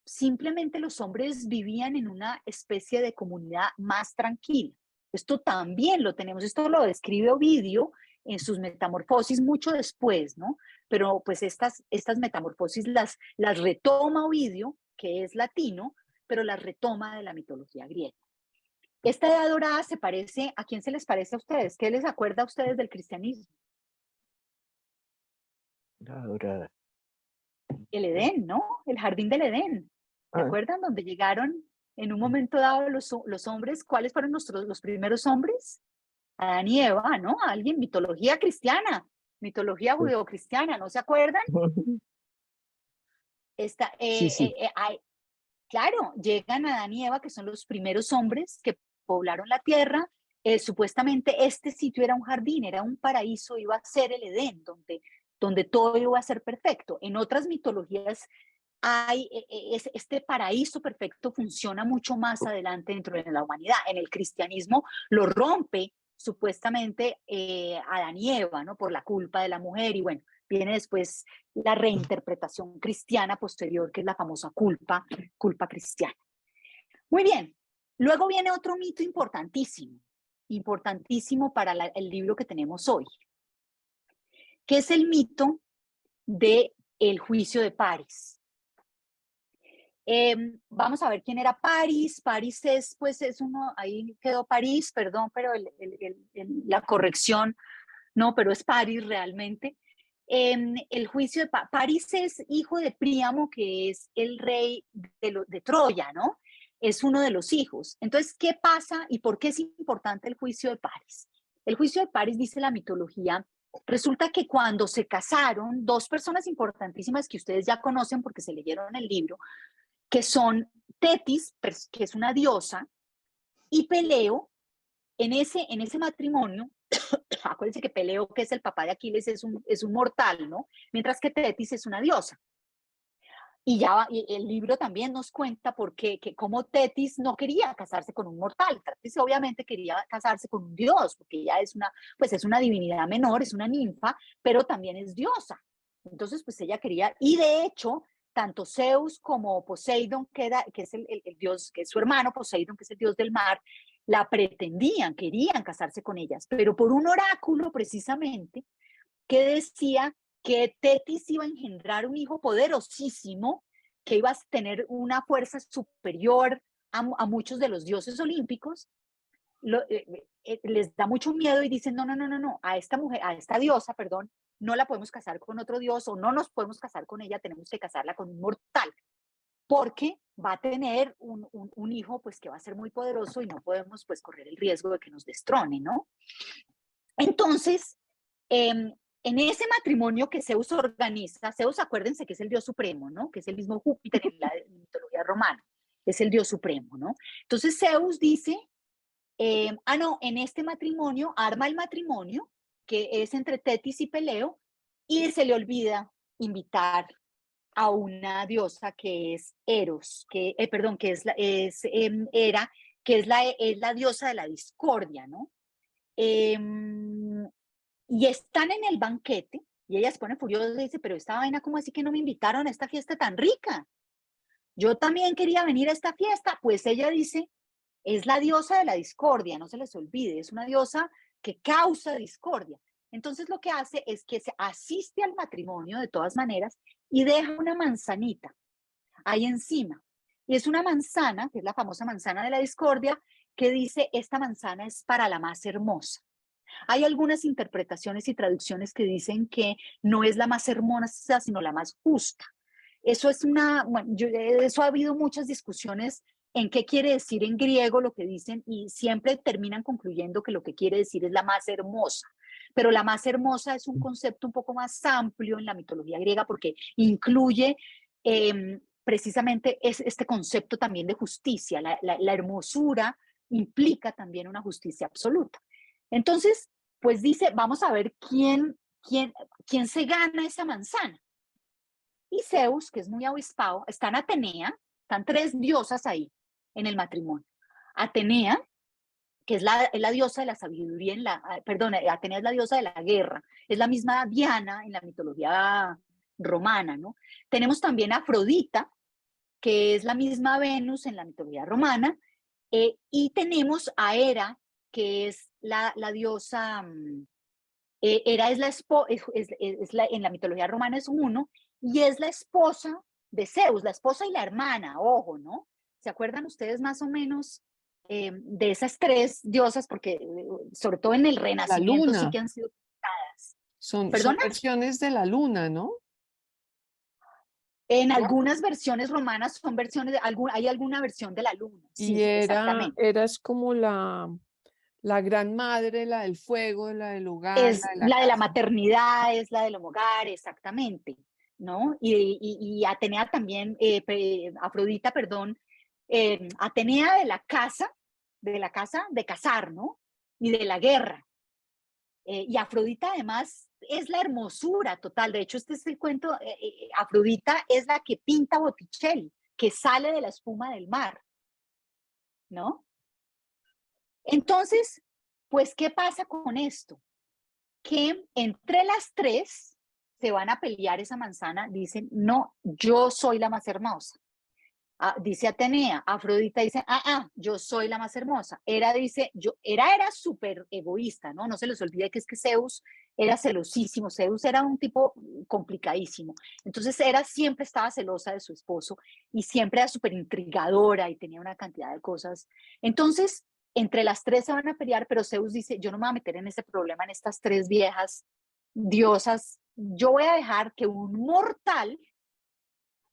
simplemente los hombres vivían en una especie de comunidad más tranquila. Esto también lo tenemos, esto lo describe Ovidio en sus Metamorfosis mucho después, ¿no? Pero pues estas metamorfosis las retoma Ovidio, que es latino, pero las retoma de la mitología griega. Esta edad dorada se parece, ¿a quién se les parece a ustedes? ¿Qué les acuerda a ustedes del cristianismo? La dorada. El Edén, ¿no? El jardín del Edén. ¿Se acuerdan? Donde llegaron en un momento dado los hombres. ¿Cuáles fueron los primeros hombres? Adán y Eva, ¿no? Alguien, mitología cristiana, mitología judeocristiana, ¿no se acuerdan? Sí. Claro, llegan Adán y Eva, que son los primeros hombres que poblaron la tierra. Supuestamente este sitio era un jardín, era un paraíso, iba a ser el Edén, donde todo iba a ser perfecto. En otras mitologías este paraíso perfecto funciona mucho más adelante dentro de la humanidad. En el cristianismo lo rompe supuestamente Adán y Eva, ¿no? Por la culpa de la mujer, y bueno, viene después la reinterpretación cristiana posterior, que es la famosa culpa cristiana. Muy bien, luego viene otro mito importantísimo para el libro que tenemos hoy, que es el mito del juicio de Paris. Vamos a ver quién era Paris. Paris es uno, ahí quedó París, perdón, pero la corrección, no, pero es Paris realmente. El juicio de Paris es hijo de Príamo, que es el rey de Troya, ¿no? Es uno de los hijos. Entonces, ¿qué pasa y por qué es importante el juicio de Paris? El juicio de Paris, dice la mitología, resulta que cuando se casaron, dos personas importantísimas que ustedes ya conocen porque se leyeron el libro, que son Tetis, que es una diosa, y Peleo. En ese matrimonio, acuérdense que Peleo, que es el papá de Aquiles, es un mortal, ¿no? Mientras que Tetis es una diosa. Y el libro también nos cuenta cómo Tetis no quería casarse con un mortal. Tetis obviamente quería casarse con un dios, porque ella es una divinidad menor, es una ninfa, pero también es diosa. Entonces, pues ella quería, y de hecho, tanto Zeus como Poseidón, que es el dios, que es su hermano Poseidón, que es el dios del mar, la pretendían, querían casarse con ellas, pero por un oráculo precisamente que decía que Tetis iba a engendrar un hijo poderosísimo, que iba a tener una fuerza superior a muchos de los dioses olímpicos. Les da mucho miedo y dicen, no, a esta diosa, no la podemos casar con otro dios o no nos podemos casar con ella, tenemos que casarla con un mortal, porque va a tener un hijo pues que va a ser muy poderoso y no podemos pues correr el riesgo de que nos destrone, ¿no? Entonces, en ese matrimonio que Zeus organiza, Zeus, acuérdense que es el dios supremo, ¿no? Que es el mismo Júpiter en la mitología romana, es el dios supremo, ¿no? Entonces Zeus dice, no, en este matrimonio, arma el matrimonio, que es entre Tetis y Peleo, y se le olvida invitar a una diosa que es Eros, perdón, que es Hera, que es la diosa de la discordia, ¿no? Y están en el banquete, y ella se pone furiosa y dice, pero esta vaina, ¿cómo así que no me invitaron a esta fiesta tan rica? Yo también quería venir a esta fiesta. Pues ella dice, es la diosa de la discordia, no se les olvide, es una diosa que causa discordia. Entonces lo que hace es que se asiste al matrimonio de todas maneras y deja una manzanita ahí encima. Y es una manzana, que es la famosa manzana de la discordia, que dice, esta manzana es para la más hermosa. Hay algunas interpretaciones y traducciones que dicen que no es la más hermosa, sino la más justa. Eso es eso ha habido muchas discusiones en qué quiere decir en griego lo que dicen y siempre terminan concluyendo que lo que quiere decir es la más hermosa. Pero la más hermosa es un concepto un poco más amplio en la mitología griega porque incluye precisamente este concepto también de justicia. La hermosura implica también una justicia absoluta. Entonces, pues dice, vamos a ver quién se gana esa manzana. Y Zeus, que es muy avispado, está en Atenea, están 3 diosas ahí en el matrimonio. Atenea, que es la diosa de la sabiduría, Atenea es la diosa de la guerra, es la misma Diana en la mitología romana, ¿no? Tenemos también a Afrodita, que es la misma Venus en la mitología romana, y tenemos a Hera, que es la diosa, Hera es la esposa, en la mitología romana es uno, y es la esposa de Zeus, la esposa y la hermana, ojo, ¿no? ¿Se acuerdan ustedes más o menos de esas 3 diosas? Porque sobre todo en el Renacimiento sí que han sido pintadas. Son ¿Perdona? versiones de la luna, ¿no? En algunas versiones romanas son versiones, hay alguna versión de la luna. Sí, Y exactamente. Hera es como la gran madre, la del fuego, la del hogar, Es la de la la de la casa. maternidad, es la del hogar, exactamente, ¿no? Y Atenea también, Afrodita, perdón, Atenea de la casa de cazar, ¿no? Y de la guerra. Y Afrodita además es la hermosura total. De hecho, este es el cuento, Afrodita es la que pinta Botticelli, que sale de la espuma del mar, ¿no? Entonces, pues, ¿qué pasa con esto? Que entre las 3 se van a pelear esa manzana, dicen, no, yo soy la más hermosa. Dice Atenea, Afrodita dice, yo soy la más hermosa. Hera dice, era súper egoísta, ¿no? No se les olvide que es que Zeus era celosísimo, Zeus era un tipo complicadísimo. Entonces Hera siempre estaba celosa de su esposo y siempre era súper intrigadora y tenía una cantidad de cosas. Entonces, entre las 3 se van a pelear, pero Zeus dice, yo no me voy a meter en ese problema, en estas 3 viejas diosas. Yo voy a dejar que un mortal,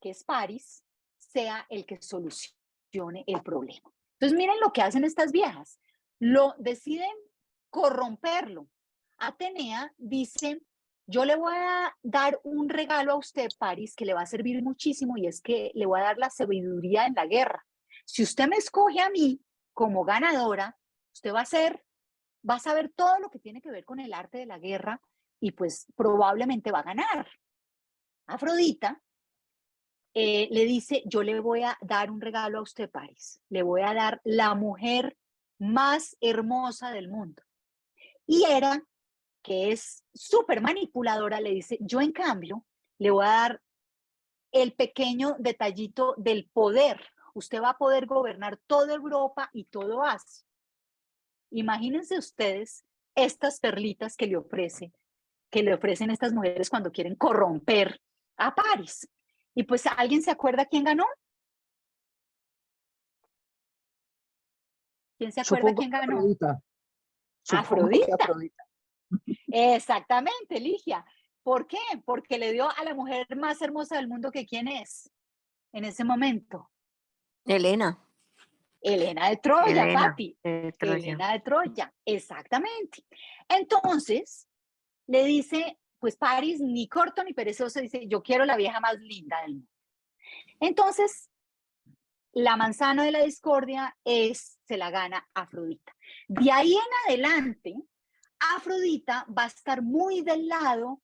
que es Paris, sea el que solucione el problema. Entonces miren lo que hacen estas viejas. Deciden corromperlo. Atenea dice, yo le voy a dar un regalo a usted, Paris, que le va a servir muchísimo y es que le voy a dar la sabiduría en la guerra. Si usted me escoge a mí como ganadora, usted va a saber todo lo que tiene que ver con el arte de la guerra y pues probablemente va a ganar. Afrodita le dice, yo le voy a dar un regalo a usted, Paris. Le voy a dar la mujer más hermosa del mundo. Y Hera, que es súper manipuladora, le dice, yo en cambio le voy a dar el pequeño detallito del poder. Usted va a poder gobernar toda Europa y todo Asia. Imagínense ustedes estas perlitas que le ofrecen estas mujeres cuando quieren corromper a Paris. Y pues, ¿alguien se acuerda quién ganó? ¿Quién se acuerda quién ganó? Afrodita. Afrodita. Exactamente, Ligia. ¿Por qué? Porque le dio a la mujer más hermosa del mundo, que ¿quién es en ese momento? Helena. Helena de Troya, Helena papi. de Troya. Helena de Troya, exactamente. Entonces, le dice, pues París, ni corto ni perezoso, dice, yo quiero la vieja más linda del mundo. Entonces, la manzana de la discordia se la gana Afrodita. De ahí en adelante, Afrodita va a estar muy del lado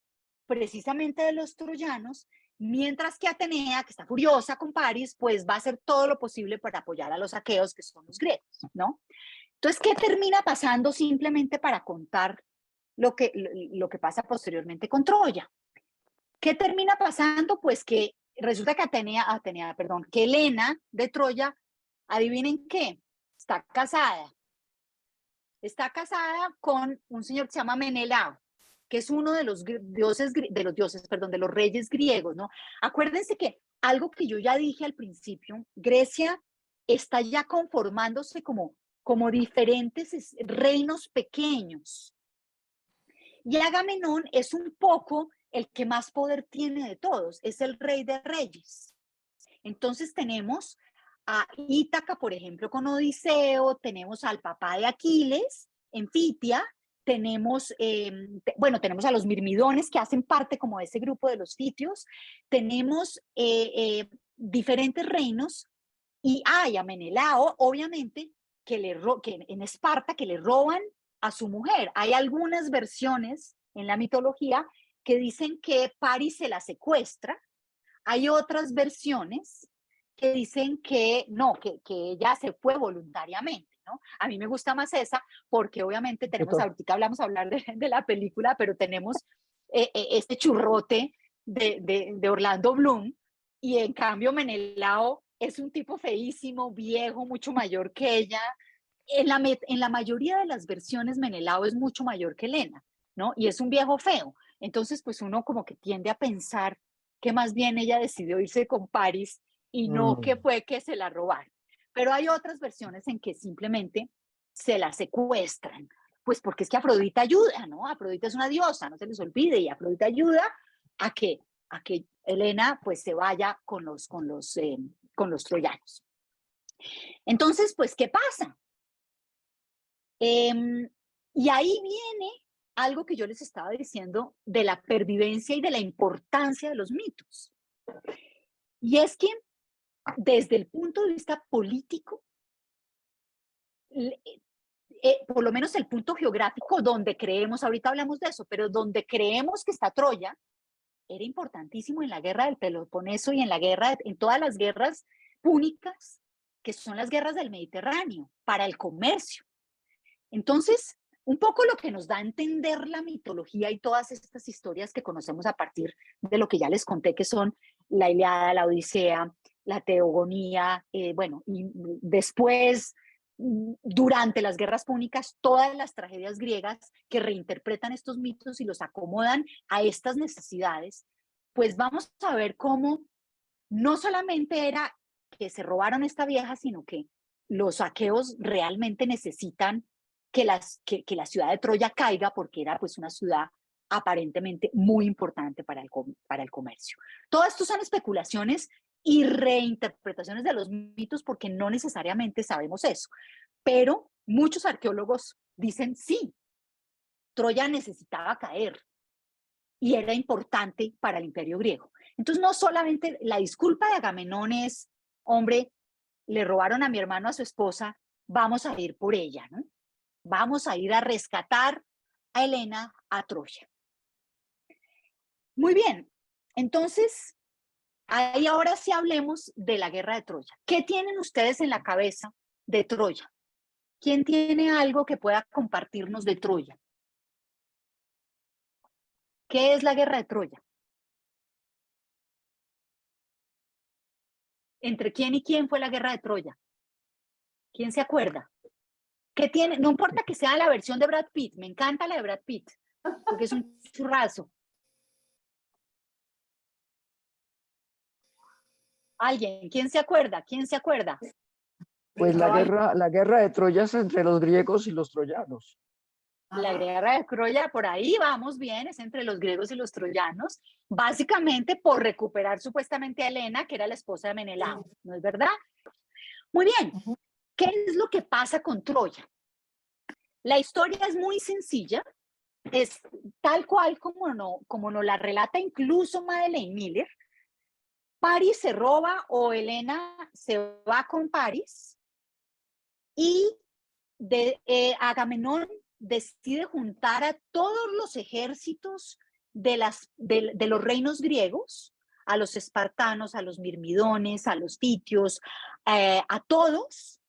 precisamente de los troyanos, mientras que Atenea, que está furiosa con París, pues va a hacer todo lo posible para apoyar a los aqueos, que son los griegos, ¿no? Entonces, ¿qué termina pasando? Simplemente para contar lo que pasa posteriormente con Troya. ¿Qué termina pasando? Pues que resulta que que Helena de Troya, adivinen qué, está casada con un señor que se llama Menelao, que es uno de los de los reyes griegos, ¿no? Acuérdense que algo que yo ya dije al principio, Grecia está ya conformándose como diferentes reinos pequeños. Y Agamenón es un poco el que más poder tiene de todos, es el rey de reyes. Entonces tenemos a Ítaca, por ejemplo, con Odiseo, tenemos al papá de Aquiles, Enfitia, tenemos a los mirmidones, que hacen parte como de ese grupo de los fitios, tenemos diferentes reinos, y hay a Menelao, obviamente, que en Esparta, que le roban a su mujer. Hay algunas versiones en la mitología que dicen que París se la secuestra. Hay otras versiones que dicen que no, que ella se fue voluntariamente, ¿no? A mí me gusta más esa, porque obviamente tenemos, ahorita vamos a hablar de la película, pero tenemos este churrote de Orlando Bloom, y en cambio Menelao es un tipo feísimo, viejo, mucho mayor que ella. En la mayoría de las versiones Menelao es mucho mayor que Helena, ¿no? Y es un viejo feo. Entonces, pues uno como que tiende a pensar que más bien ella decidió irse con París y no que fue que se la robaron. Pero hay otras versiones en que simplemente se la secuestran, pues porque es que Afrodita ayuda, ¿no? Afrodita es una diosa, no se les olvide, y Afrodita ayuda a que Helena pues se vaya con los troyanos. Entonces, pues, ¿qué pasa? Y ahí viene algo que yo les estaba diciendo de la pervivencia y de la importancia de los mitos. Y es que desde el punto de vista político, por lo menos el punto geográfico donde creemos, ahorita hablamos de eso, pero donde creemos que está Troya, era importantísimo en la guerra del Peloponeso y en todas las guerras púnicas, que son las guerras del Mediterráneo, para el comercio. Entonces, un poco lo que nos da a entender la mitología y todas estas historias que conocemos a partir de lo que ya les conté, que son la Ilíada, la Odisea, la Teogonía, y después, durante las guerras púnicas, todas las tragedias griegas que reinterpretan estos mitos y los acomodan a estas necesidades, pues vamos a ver cómo no solamente era que se robaron esta vieja, sino que los aqueos realmente necesitan que la ciudad de Troya caiga, porque era pues una ciudad aparentemente muy importante para el comercio. Todo esto son especulaciones y reinterpretaciones de los mitos, porque no necesariamente sabemos eso. Pero muchos arqueólogos dicen sí, Troya necesitaba caer y era importante para el imperio griego. Entonces, no solamente la disculpa de Agamenón es, hombre, le robaron a mi hermano a su esposa, vamos a ir por ella, ¿no? Vamos a ir a rescatar a Helena a Troya. Muy bien, entonces, ahí ahora sí hablemos de la guerra de Troya. ¿Qué tienen ustedes en la cabeza de Troya? ¿Quién tiene algo que pueda compartirnos de Troya? ¿Qué es la guerra de Troya? ¿Entre quién y quién fue la guerra de Troya? ¿Quién se acuerda? ¿Qué tiene? No importa que sea la versión de Brad Pitt, me encanta la de Brad Pitt, porque es un churrazo. ¿Alguien? ¿Quién se acuerda? ¿Quién se acuerda? Pues la guerra de Troya es entre los griegos y los troyanos. La guerra de Troya, por ahí vamos bien, es entre los griegos y los troyanos, básicamente por recuperar supuestamente a Helena, que era la esposa de Menelao, ¿no es verdad? Muy bien, ¿qué es lo que pasa con Troya? La historia es muy sencilla, es tal cual como nos la relata incluso Madeleine Miller. Paris se roba o Helena se va con Paris y Agamenón decide juntar a todos los ejércitos de los reinos griegos, a los espartanos, a los mirmidones, a los titios, a todos,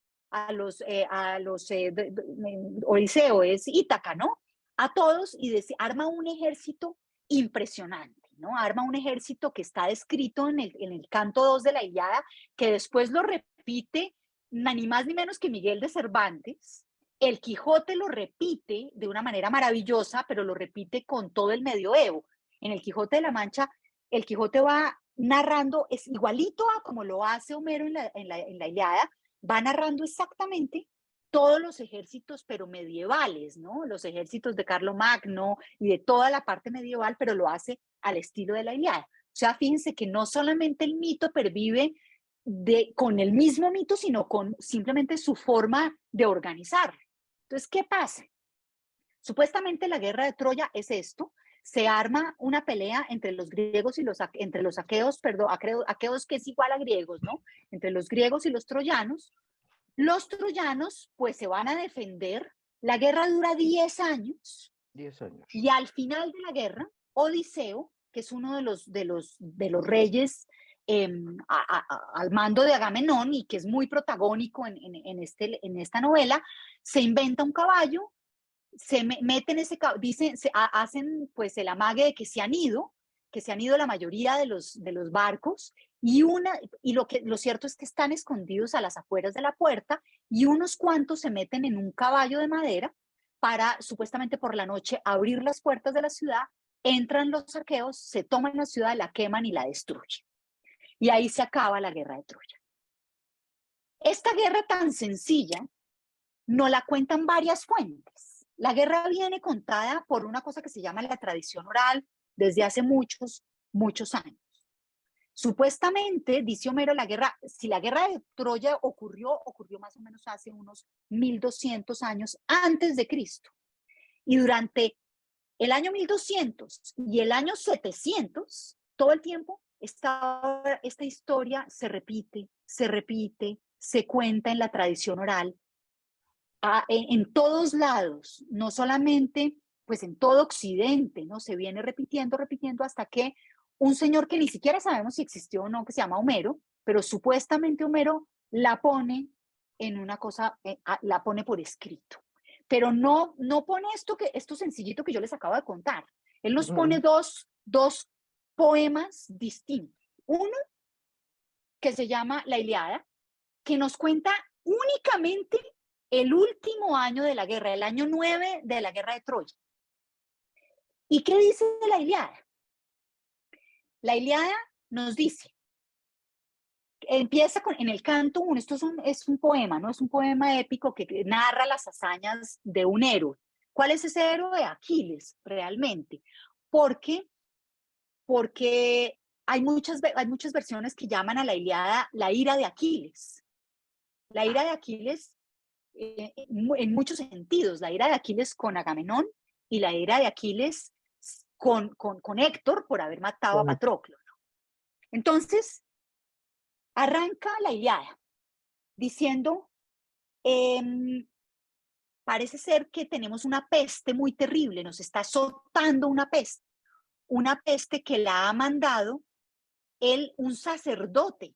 Odiseo es Ítaca, ¿no? A todos y arma un ejército impresionante, ¿no? Arma un ejército que está descrito en el canto 2 de la Ilíada, que después lo repite ni más ni menos que Miguel de Cervantes. El Quijote lo repite de una manera maravillosa, pero lo repite con todo el medioevo. En el Quijote de la Mancha, el Quijote va narrando, es igualito a como lo hace Homero en la Ilíada, va narrando exactamente todos los ejércitos, pero medievales, ¿no? Los ejércitos de Carlomagno y de toda la parte medieval, pero lo hace al estilo de la Ilíada. O sea, fíjense que no solamente el mito pervive con el mismo mito, sino con simplemente su forma de organizar. Entonces, ¿qué pasa? Supuestamente la guerra de Troya es esto, se arma una pelea entre los griegos y entre los aqueos, perdón, aqueos que es igual a griegos, ¿no? Entre los griegos y los troyanos. Los troyanos, pues, se van a defender. La guerra dura 10 años. 10 años. Y al final de la guerra, Odiseo, que es uno de los reyes al mando de Agamenón y que es muy protagónico en esta novela, se inventa un caballo, se mete en ese caballo, hacen pues el amague de que se han ido la mayoría de los barcos, y lo cierto es que están escondidos a las afueras de la puerta, y unos cuantos se meten en un caballo de madera para supuestamente por la noche abrir las puertas de la ciudad. Entran los aqueos, se toman la ciudad, la queman y la destruyen. Y ahí se acaba la guerra de Troya. Esta guerra tan sencilla no la cuentan varias fuentes. La guerra viene contada por una cosa que se llama la tradición oral desde hace muchos, muchos años. Supuestamente, dice Homero, si la guerra de Troya ocurrió más o menos hace unos 1200 años antes de Cristo. Y durante el año 1200 y el año 700, todo el tiempo, esta historia se repite, se cuenta en la tradición oral, en todos lados, no solamente pues en todo Occidente, ¿no? Se viene repitiendo hasta que un señor que ni siquiera sabemos si existió o no, que se llama Homero, pero supuestamente Homero la pone en una cosa, la pone por escrito. Pero no pone esto sencillito que yo les acabo de contar. Él nos pone dos poemas distintos. Uno que se llama La Ilíada, que nos cuenta únicamente el último año de la guerra, el año 9 de la guerra de Troya. ¿Y qué dice la Ilíada? La Ilíada nos dice, empieza en el canto 1, esto es un poema, ¿no? Es un poema épico que narra las hazañas de un héroe. ¿Cuál es ese héroe? Aquiles, realmente. Porque hay muchas versiones que llaman a la Ilíada la ira de Aquiles. La ira de Aquiles, en muchos sentidos, la ira de Aquiles con Agamenón y la ira de Aquiles con Héctor por haber matado a Patroclo. Entonces, arranca la Ilíada diciendo, parece ser que tenemos una peste muy terrible, nos está azotando una peste que la ha mandado un sacerdote.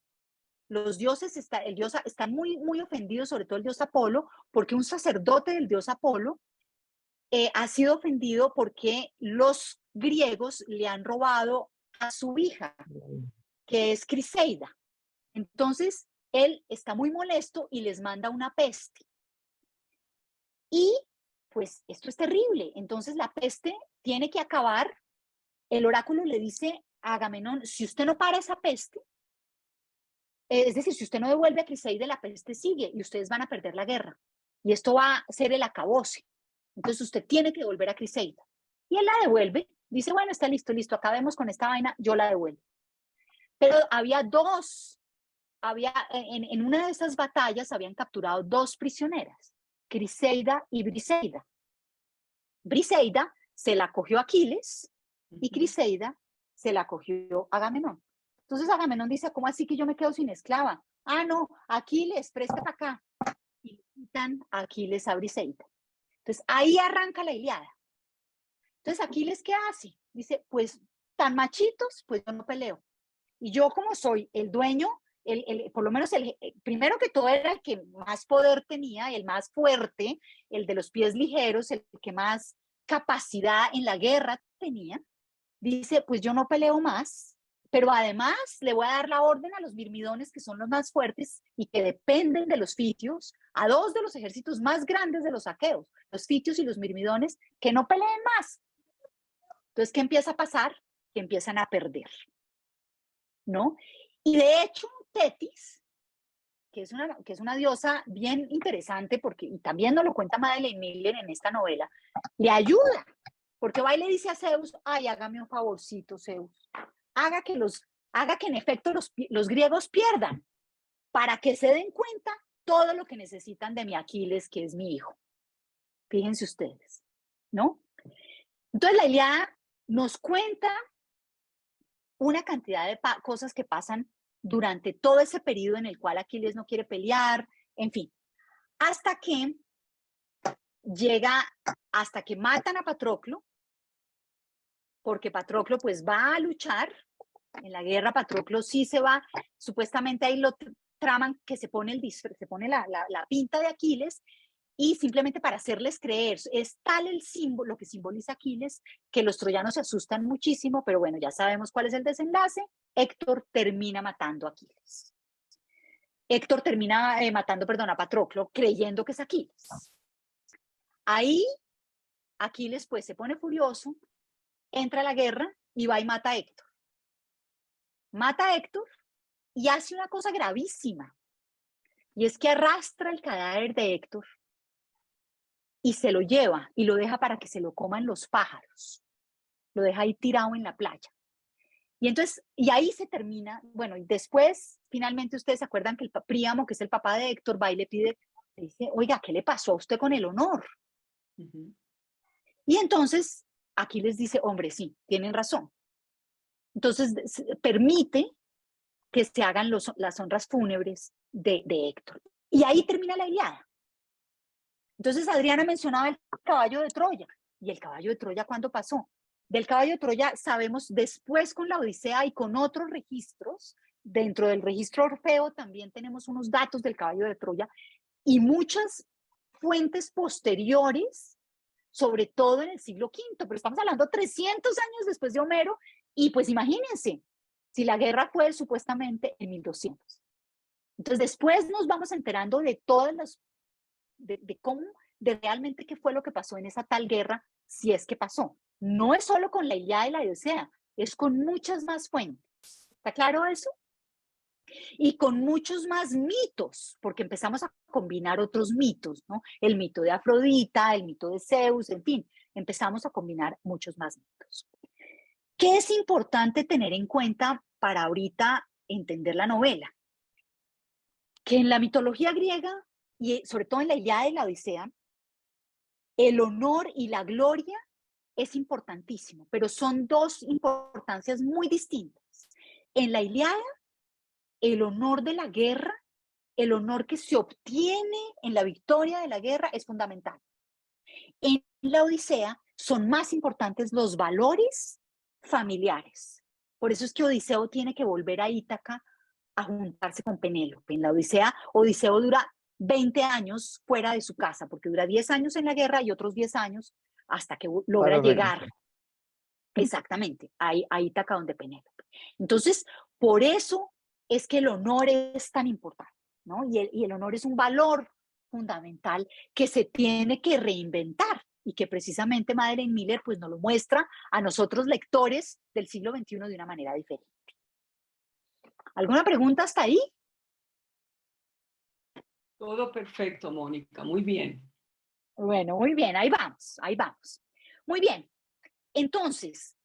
Los dioses están muy, muy ofendidos, sobre todo el dios Apolo, porque un sacerdote del dios Apolo ha sido ofendido porque los griegos le han robado a su hija, que es Criseida. Entonces, él está muy molesto y les manda una peste. Y pues esto es terrible. Entonces la peste tiene que acabar. El oráculo le dice a Agamenón, si usted no para esa peste, es decir, si usted no devuelve a Criseida, la peste sigue y ustedes van a perder la guerra. Y esto va a ser el acabose. Entonces usted tiene que devolver a Criseida. Y él la devuelve, dice, bueno, está listo, listo, acabemos con esta vaina, yo la devuelvo. Pero había en una de esas batallas habían capturado 2 prisioneras, Criseida y Briseida. Briseida se la cogió Aquiles y Criseida se la cogió Agamenón. Entonces Agamenón dice, ¿cómo así que yo me quedo sin esclava? Ah, no, Aquiles, préstate acá. Y le quitan a Aquiles a Briseida. Entonces ahí arranca la Ilíada. Entonces Aquiles, ¿qué hace? Dice, pues tan machitos, pues yo no peleo. Y yo como soy el dueño, por lo menos primero que todo era el que más poder tenía, el más fuerte, el de los pies ligeros, el que más capacidad en la guerra tenía, dice, pues yo no peleo más, pero además le voy a dar la orden a los mirmidones, que son los más fuertes y que dependen de los fitios, a 2 de los ejércitos más grandes de los aqueos, los fitios y los mirmidones, que no peleen más. Entonces, ¿qué empieza a pasar? Que empiezan a perder, ¿no? Y de hecho, Tetis, que es una diosa bien interesante, porque, y también nos lo cuenta Madeleine Miller en esta novela, le ayuda, porque va y le dice a Zeus, ay, hágame un favorcito, Zeus, haga que en efecto los griegos pierdan, para que se den cuenta todo lo que necesitan de mi Aquiles, que es mi hijo. Fíjense ustedes, ¿no? Entonces la Ilíada nos cuenta una cantidad de cosas que pasan durante todo ese periodo en el cual Aquiles no quiere pelear, en fin, hasta que matan a Patroclo, porque Patroclo pues va a luchar en la guerra. Patroclo sí se va, supuestamente ahí lo traman que se pone la pinta de Aquiles, y simplemente para hacerles creer, es tal el símbolo, lo que simboliza Aquiles, que los troyanos se asustan muchísimo, pero bueno, ya sabemos cuál es el desenlace. Héctor termina matando a Aquiles. Héctor termina matando, a Patroclo, creyendo que es Aquiles. Ahí Aquiles pues se pone furioso, entra a la guerra y va y mata a Héctor. Mata a Héctor y hace una cosa gravísima, y es que arrastra el cadáver de Héctor y se lo lleva y lo deja para que se lo coman los pájaros. Lo deja ahí tirado en la playa. Y entonces, y ahí se termina, bueno, y después, finalmente ustedes se acuerdan que el Príamo, que es el papá de Héctor, va y le dice, oiga, ¿qué le pasó a usted con el honor? Y entonces, aquí les dice, hombre, sí, tienen razón. Entonces, permite que se hagan las honras fúnebres de Héctor. Y ahí termina la Ilíada. Entonces Adriana mencionaba el caballo de Troya. ¿Y el caballo de Troya cuándo pasó? Del caballo de Troya sabemos después con la Odisea y con otros registros. Dentro del registro Orfeo también tenemos unos datos del caballo de Troya y muchas fuentes posteriores, sobre todo en el siglo V, pero estamos hablando 300 años después de Homero, y pues imagínense, si la guerra fue supuestamente en 1200. Entonces después nos vamos enterando de todas las de realmente qué fue lo que pasó en esa tal guerra, si es que pasó. No es solo con la Ilíada y la Odisea, es con muchas más fuentes. ¿Está claro eso? Y con muchos más mitos, porque empezamos a combinar otros mitos, ¿no? El mito de Afrodita, el mito de Zeus, en fin, empezamos a combinar muchos más mitos. ¿Qué es importante tener en cuenta para ahorita entender la novela? Que en la mitología griega, y sobre todo en la Ilíada y la Odisea, el honor y la gloria es importantísimo, pero son 2 importancias muy distintas. En la Ilíada, el honor de la guerra, el honor que se obtiene en la victoria de la guerra es fundamental. En la Odisea son más importantes los valores familiares. Por eso es que Odiseo tiene que volver a Ítaca a juntarse con Penélope. En la Odisea, Odiseo dura 20 años fuera de su casa, porque dura 10 años en la guerra y otros 10 años hasta que logra llegar exactamente a Ítaca donde Penélope. Entonces, por eso es que el honor es tan importante, ¿no? Y el honor es un valor fundamental que se tiene que reinventar y que precisamente Madeleine Miller pues nos lo muestra a nosotros lectores del siglo XXI de una manera diferente. ¿Alguna pregunta hasta ahí? Todo perfecto, Mónica, muy bien. Bueno, muy bien, ahí vamos, ahí vamos. Muy bien, entonces,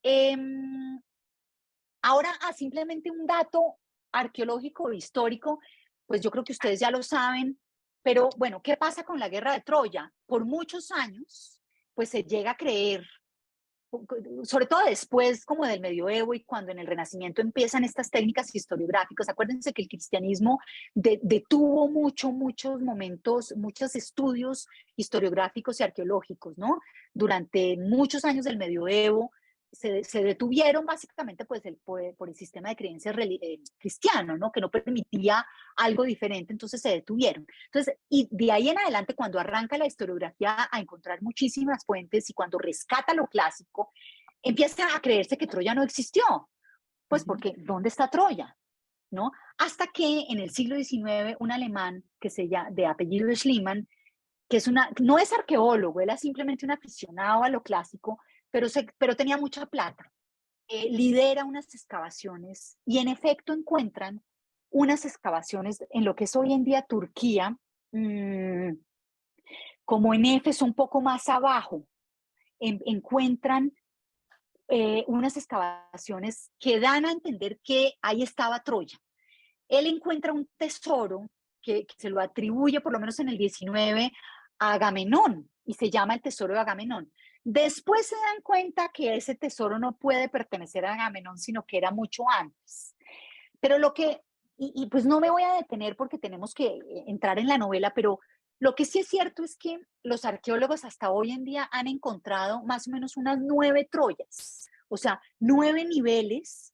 ahora simplemente un dato arqueológico o histórico, pues yo creo que ustedes ya lo saben, pero bueno, ¿qué pasa con la guerra de Troya? Por muchos años, pues se llega a creer, sobre todo después como del medioevo y cuando en el Renacimiento empiezan estas técnicas historiográficas. Acuérdense que el cristianismo detuvo muchos momentos, muchos estudios historiográficos y arqueológicos, ¿no? Durante muchos años del medioevo se detuvieron básicamente pues por el sistema de creencias cristiano, ¿no? Que no permitía algo diferente, entonces se detuvieron. Entonces, y de ahí en adelante, cuando arranca la historiografía a encontrar muchísimas fuentes y cuando rescata lo clásico, empieza a creerse que Troya no existió. Pues porque, ¿dónde está Troya? ¿No? Hasta que en el siglo XIX, un alemán que se llama, de apellido Schliemann, que no es arqueólogo, él es simplemente un aficionado a lo clásico, pero tenía mucha plata. Lidera unas excavaciones y en efecto encuentran unas excavaciones en lo que es hoy en día Turquía, como en Éfeso, un poco más abajo. Encuentran unas excavaciones que dan a entender que ahí estaba Troya. Él encuentra un tesoro que se lo atribuye, por lo menos en el 19, a Agamenón, y se llama el tesoro de Agamenón. Después se dan cuenta que ese tesoro no puede pertenecer a Agamenón, sino que era mucho antes. Pero y pues no me voy a detener porque tenemos que entrar en la novela, pero lo que sí es cierto es que los arqueólogos hasta hoy en día han encontrado más o menos unas 9 Troyas, o sea, 9 niveles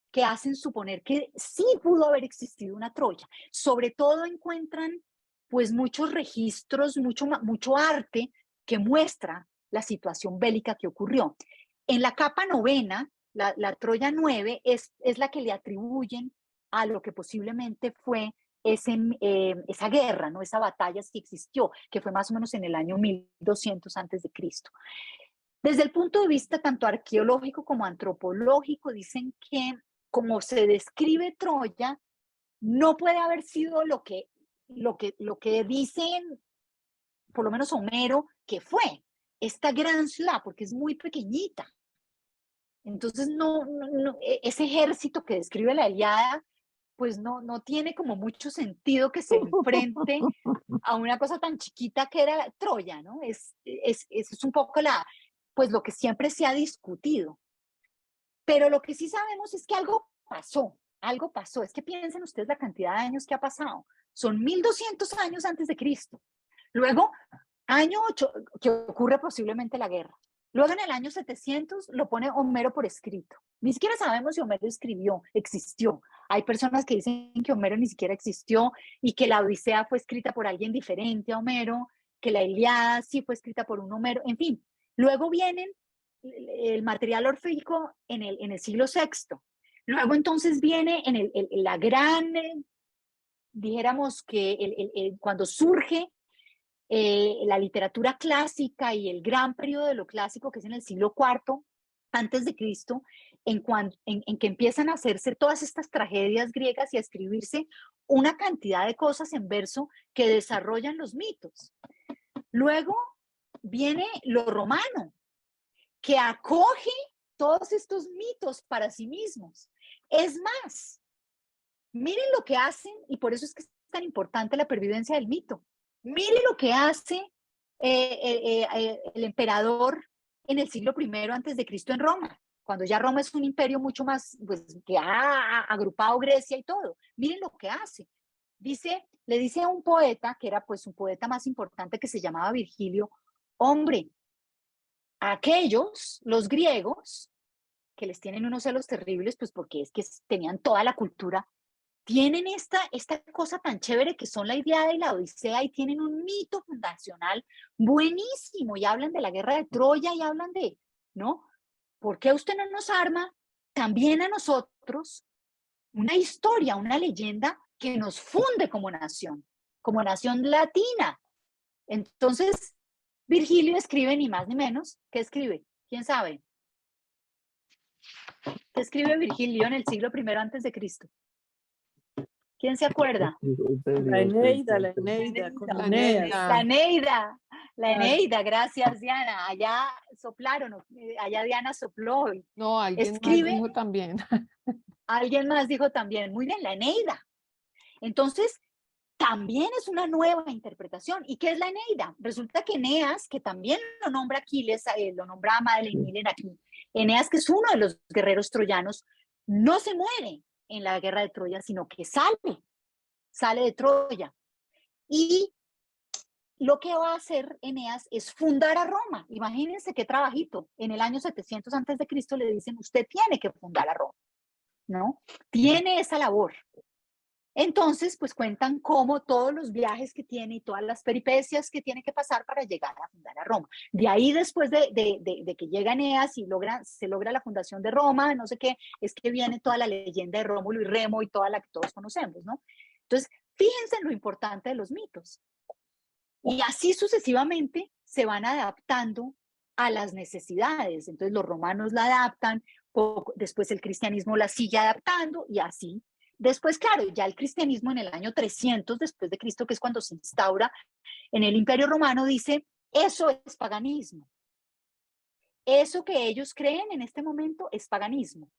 que hacen suponer que sí pudo haber existido una Troya. Sobre todo encuentran pues muchos registros, mucho arte que muestra la situación bélica que ocurrió. En la capa novena, la Troya 9 es la que le atribuyen a lo que posiblemente fue esa guerra, ¿no? Esa batalla que existió, que fue más o menos en el año 1200 antes de Cristo. Desde el punto de vista tanto arqueológico como antropológico, dicen que como se describe Troya, no puede haber sido lo que dicen, por lo menos Homero, que fue esta gran ciudad, porque es muy pequeñita. Entonces, ese ejército que describe la Ilíada, pues no tiene como mucho sentido que se enfrente a una cosa tan chiquita que era Troya, ¿no? Es un poco pues lo que siempre se ha discutido. Pero lo que sí sabemos es que algo pasó. Es que piensen ustedes la cantidad de años que ha pasado. Son 1200 años antes de Cristo. Luego, año 8, que ocurre posiblemente la guerra. Luego, en el año 700, lo pone Homero por escrito. Ni siquiera sabemos si Homero existió. Hay personas que dicen que Homero ni siquiera existió y que la Odisea fue escrita por alguien diferente a Homero, que la Ilíada sí fue escrita por un Homero, en fin. Luego vienen el material orfeico en el siglo VI. Luego entonces viene en la gran, dijéramos que cuando surge la literatura clásica y el gran periodo de lo clásico, que es en el siglo IV antes de Cristo, en que empiezan a hacerse todas estas tragedias griegas y a escribirse una cantidad de cosas en verso que desarrollan los mitos. Luego viene lo romano, que acoge todos estos mitos para sí mismos. Es más, miren lo que hacen, y por eso es que es tan importante la pervivencia del mito. Miren lo que hace el emperador en el siglo I antes de Cristo en Roma, cuando ya Roma es un imperio mucho más, pues, que ha agrupado Grecia y todo. Miren lo que hace. Le dice a un poeta, que era pues un poeta más importante, que se llamaba Virgilio: hombre, aquellos, los griegos, que les tienen unos celos terribles, pues porque es que tenían toda la cultura, tienen esta cosa tan chévere que son la Ilíada y la Odisea, y tienen un mito fundacional buenísimo, y hablan de la guerra de Troya y hablan ¿no? ¿Por qué usted no nos arma también a nosotros una historia, una leyenda que nos funde como nación latina? Entonces, Virgilio escribe ni más ni menos. ¿Qué escribe? ¿Quién sabe? ¿Qué escribe Virgilio en el siglo I antes de Cristo? ¿Quién se acuerda? La Eneida. La Eneida, gracias Diana. Allá soplaron, allá Diana sopló. No, alguien más Escribe, dijo también. alguien más dijo también, muy bien, la Eneida. Entonces, también es una nueva interpretación. ¿Y qué es la Eneida? Resulta que Eneas, que también lo nombra Aquiles, lo nombra Madeleine Miller aquí, Eneas, que es uno de los guerreros troyanos, no se muere en la guerra de Troya, sino que sale de Troya. Y lo que va a hacer Eneas es fundar a Roma. Imagínense qué trabajito. En el año 700 antes de Cristo le dicen, usted tiene que fundar a Roma, ¿no? Tiene esa labor. Entonces, pues cuentan cómo todos los viajes que tiene y todas las peripecias que tiene que pasar para llegar a fundar a Roma. De ahí, después de que llega Eneas y se logra la fundación de Roma, no sé qué, es que viene toda la leyenda de Rómulo y Remo y toda la que todos conocemos, ¿no? Entonces, fíjense en lo importante de los mitos. Y así sucesivamente se van adaptando a las necesidades. Entonces, los romanos la adaptan, después el cristianismo la sigue adaptando y así. Después, claro, ya el cristianismo en el año 300 después de Cristo, que es cuando se instaura en el Imperio Romano, dice, eso es paganismo. Eso que ellos creen en este momento es paganismo.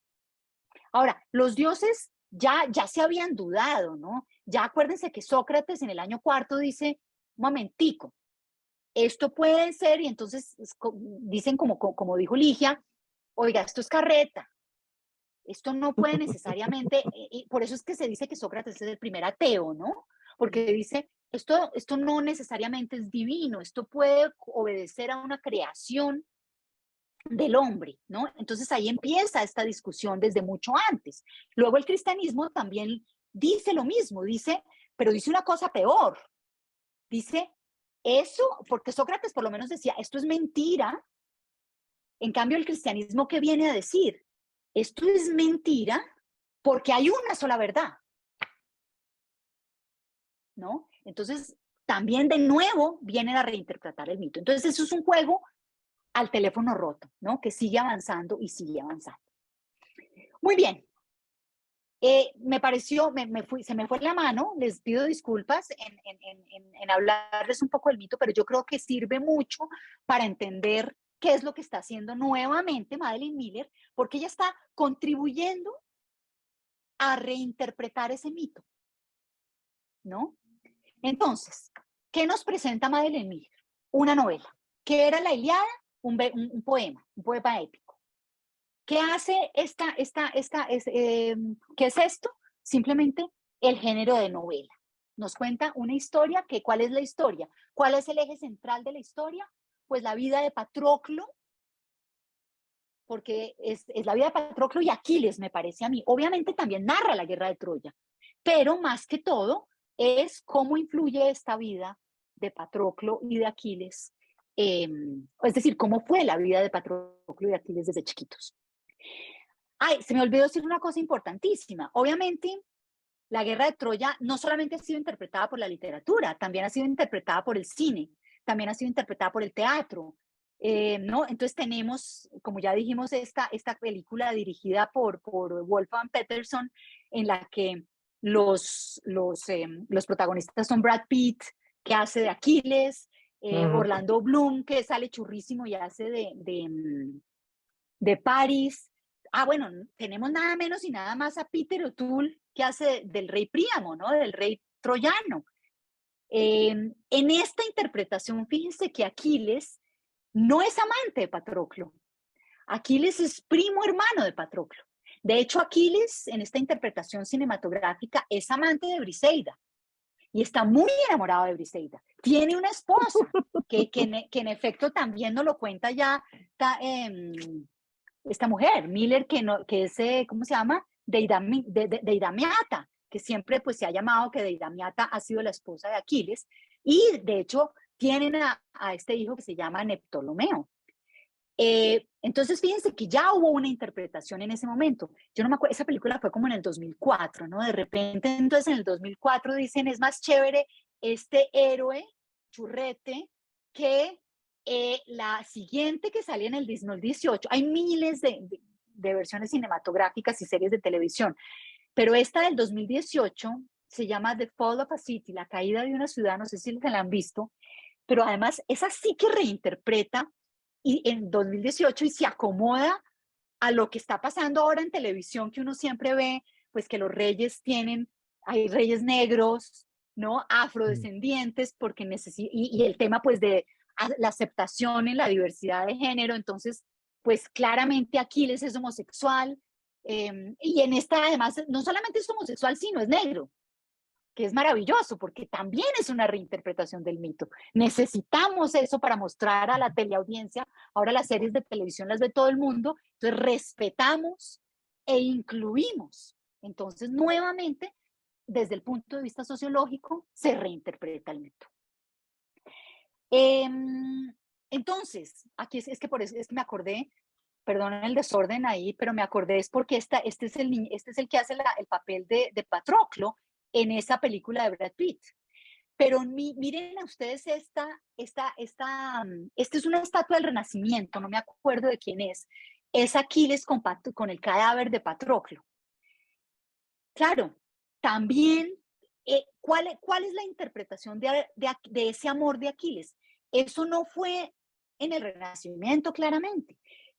Ahora, los dioses ya se habían dudado, ¿no? Ya acuérdense que Sócrates en el año 4 dice, un momentico, esto puede ser, y entonces dicen como dijo Ligia, oiga, esto es carreta. Esto no puede necesariamente, y por eso es que se dice que Sócrates es el primer ateo, ¿no? Porque dice, esto no necesariamente es divino, esto puede obedecer a una creación del hombre, ¿no? Entonces ahí empieza esta discusión desde mucho antes. Luego el cristianismo también dice lo mismo, pero dice una cosa peor. Dice, eso, porque Sócrates por lo menos decía, esto es mentira. En cambio, el cristianismo, ¿qué viene a decir? Esto es mentira porque hay una sola verdad, ¿no? Entonces, también de nuevo vienen a reinterpretar el mito. Entonces, eso es un juego al teléfono roto, ¿no? Que sigue avanzando y sigue avanzando. Muy bien. Me pareció, se me fue la mano, les pido disculpas en hablarles un poco del mito, pero yo creo que sirve mucho para entender qué es lo que está haciendo nuevamente Madeleine Miller, porque ella está contribuyendo a reinterpretar ese mito, ¿no? Entonces, ¿qué nos presenta Madeleine Miller? Una novela. ¿Qué era la Ilíada? Un poema épico. ¿Qué hace qué es esto? Simplemente el género de novela. Nos cuenta una historia, ¿cuál es la historia? ¿Cuál es el eje central de la historia? Pues la vida de Patroclo, porque es la vida de Patroclo y Aquiles, me parece a mí. Obviamente también narra la guerra de Troya, pero más que todo es cómo influye esta vida de Patroclo y de Aquiles, es decir, cómo fue la vida de Patroclo y de Aquiles desde chiquitos. Ay, se me olvidó decir una cosa importantísima. Obviamente, la guerra de Troya no solamente ha sido interpretada por la literatura, también ha sido interpretada por el cine, también ha sido interpretada por el teatro, ¿no? Entonces tenemos, como ya dijimos, esta película dirigida por Wolfgang Peterson, en la que los protagonistas son Brad Pitt, que hace de Aquiles, Orlando Bloom, que sale churrísimo y hace de Paris. Bueno, tenemos nada menos y nada más a Peter O'Toole, que hace del rey Príamo, ¿no? Del rey troyano. En esta interpretación, fíjense que Aquiles no es amante de Patroclo. Aquiles es primo hermano de Patroclo. De hecho, Aquiles, en esta interpretación cinematográfica, es amante de Briseida y está muy enamorado de Briseida. Tiene una esposa que en efecto también nos lo cuenta ya esta mujer, Miller, que es, ¿cómo se llama? Deidamiata, que siempre pues se ha llamado que Deidamiata ha sido la esposa de Aquiles, y de hecho tienen a este hijo que se llama Neptolomeo. Entonces fíjense que ya hubo una interpretación en ese momento. Yo no me acuerdo, esa película fue como en el 2004, ¿no? De repente entonces en el 2004 dicen, es más chévere este héroe churrete que la siguiente que salió en el 2018. Hay miles de versiones cinematográficas y series de televisión, pero esta del 2018 se llama The Fall of a City, la caída de una ciudad, no sé si la han visto, pero además esa sí que reinterpreta y en 2018 y se acomoda a lo que está pasando ahora en televisión, que uno siempre ve, pues que los reyes tienen, hay reyes negros, ¿no? Afrodescendientes, porque y el tema pues de la aceptación en la diversidad de género, entonces, pues claramente Aquiles es homosexual, y en esta además no solamente es homosexual, sino es negro, que es maravilloso, porque también es una reinterpretación del mito. Necesitamos eso para mostrar a la teleaudiencia. Ahora las series de televisión las ve todo el mundo, entonces respetamos e incluimos. Entonces, nuevamente, desde el punto de vista sociológico, se reinterpreta el mito. Entonces, aquí es que por eso es que me acordé, perdón el desorden ahí, pero me acordé es porque este es el que hace el papel de Patroclo en esa película de Brad Pitt. Pero miren a ustedes esta es una estatua del Renacimiento, no me acuerdo de quién es Aquiles con el cadáver de Patroclo. Claro, también, ¿cuál es la interpretación de ese amor de Aquiles? Eso no fue en el Renacimiento, claramente.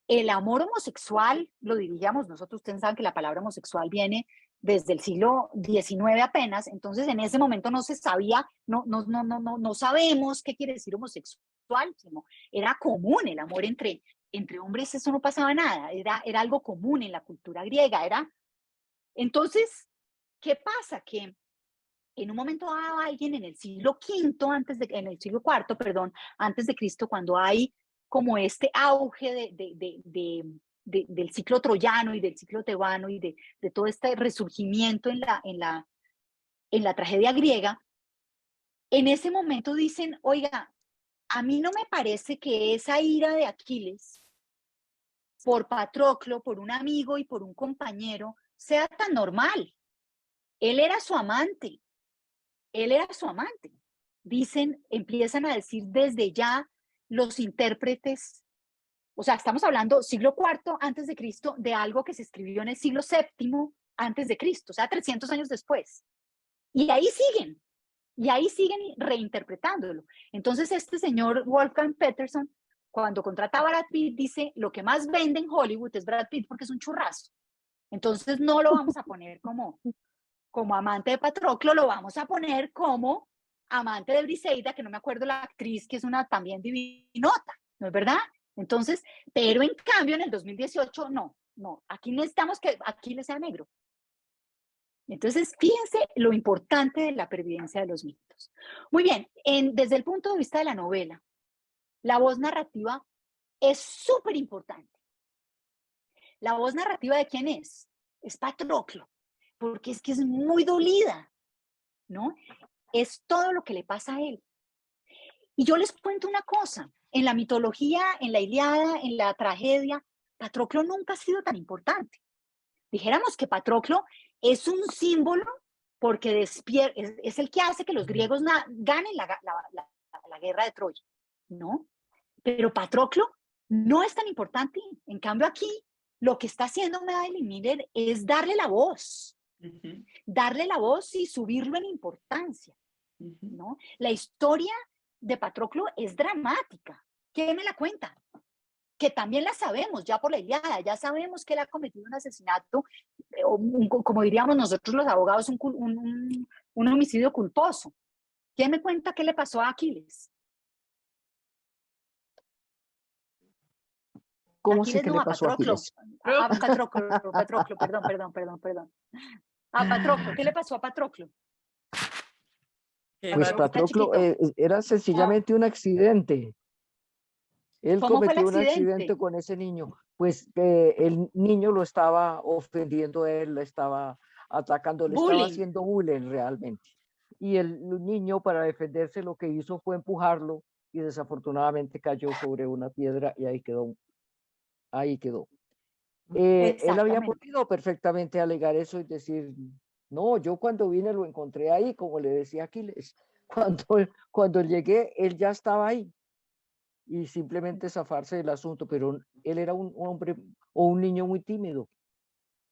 El amor homosexual, lo diríamos nosotros, ustedes saben que la palabra homosexual viene desde el siglo XIX apenas, entonces en ese momento no se sabía, no sabemos qué quiere decir homosexual, sino era común el amor entre hombres, eso no pasaba nada, era algo común en la cultura griega, entonces, ¿qué pasa? Que en un momento dado alguien en el siglo V, en el siglo IV, perdón, antes de Cristo, cuando hay como este auge del ciclo troyano y del ciclo tebano y de todo este resurgimiento en la tragedia griega, en ese momento dicen, oiga, a mí no me parece que esa ira de Aquiles por Patroclo, por un amigo y por un compañero, sea tan normal. Él era su amante. Dicen, empiezan a decir desde ya los intérpretes, o sea, estamos hablando siglo IV antes de Cristo, de algo que se escribió en el siglo VII antes de Cristo, o sea, 300 años después. Y ahí siguen reinterpretándolo. Entonces, este señor Wolfgang Peterson, cuando contrata a Brad Pitt, dice, lo que más vende en Hollywood es Brad Pitt porque es un churrazo. Entonces, no lo vamos a poner como amante de Patroclo, lo vamos a poner como amante de Briseida, que no me acuerdo la actriz, que es una también divinota, ¿no es verdad? Entonces, pero en cambio en el 2018, no, aquí necesitamos que Aquiles sea negro. Entonces, fíjense lo importante de la pervivencia de los mitos. Muy bien, desde el punto de vista de la novela, la voz narrativa es súper importante. ¿La voz narrativa de quién es? Es Patroclo, porque es que es muy dolida, ¿no? Es todo lo que le pasa a él. Y yo les cuento una cosa, en la mitología, en la Ilíada, en la tragedia, Patroclo nunca ha sido tan importante. Dijéramos que Patroclo es un símbolo porque es el que hace que los griegos ganen la guerra de Troya, ¿no? Pero Patroclo no es tan importante. En cambio aquí, lo que está haciendo Madeline Miller es darle la voz y subirlo en importancia, ¿no? La historia de Patroclo es dramática. ¿Quién me la cuenta? Que también la sabemos ya por la Ilíada, ya sabemos que él ha cometido un asesinato, como diríamos nosotros los abogados, un homicidio culposo. ¿Quién me cuenta qué le pasó a Aquiles? ¿Cómo Aquiles sé que no, le a pasó a Patroclo. Aquiles? A Patroclo, perdón. A Patroclo, ¿qué le pasó a Patroclo? Pues Patroclo era sencillamente un accidente. Él ¿Cómo fue el cometió un accidente accidente? con ese niño. Pues el niño lo estaba ofendiendo a él, lo estaba atacando, le estaba Bullying. haciendo bullying realmente. Y el niño, para defenderse, lo que hizo fue empujarlo y desafortunadamente cayó sobre una piedra y ahí quedó. Él había Exactamente. podido perfectamente alegar eso y decir, no, yo cuando vine lo encontré ahí, como le decía Aquiles. Cuando llegué, él ya estaba ahí. Y simplemente zafarse del asunto, pero él era un hombre o un niño muy tímido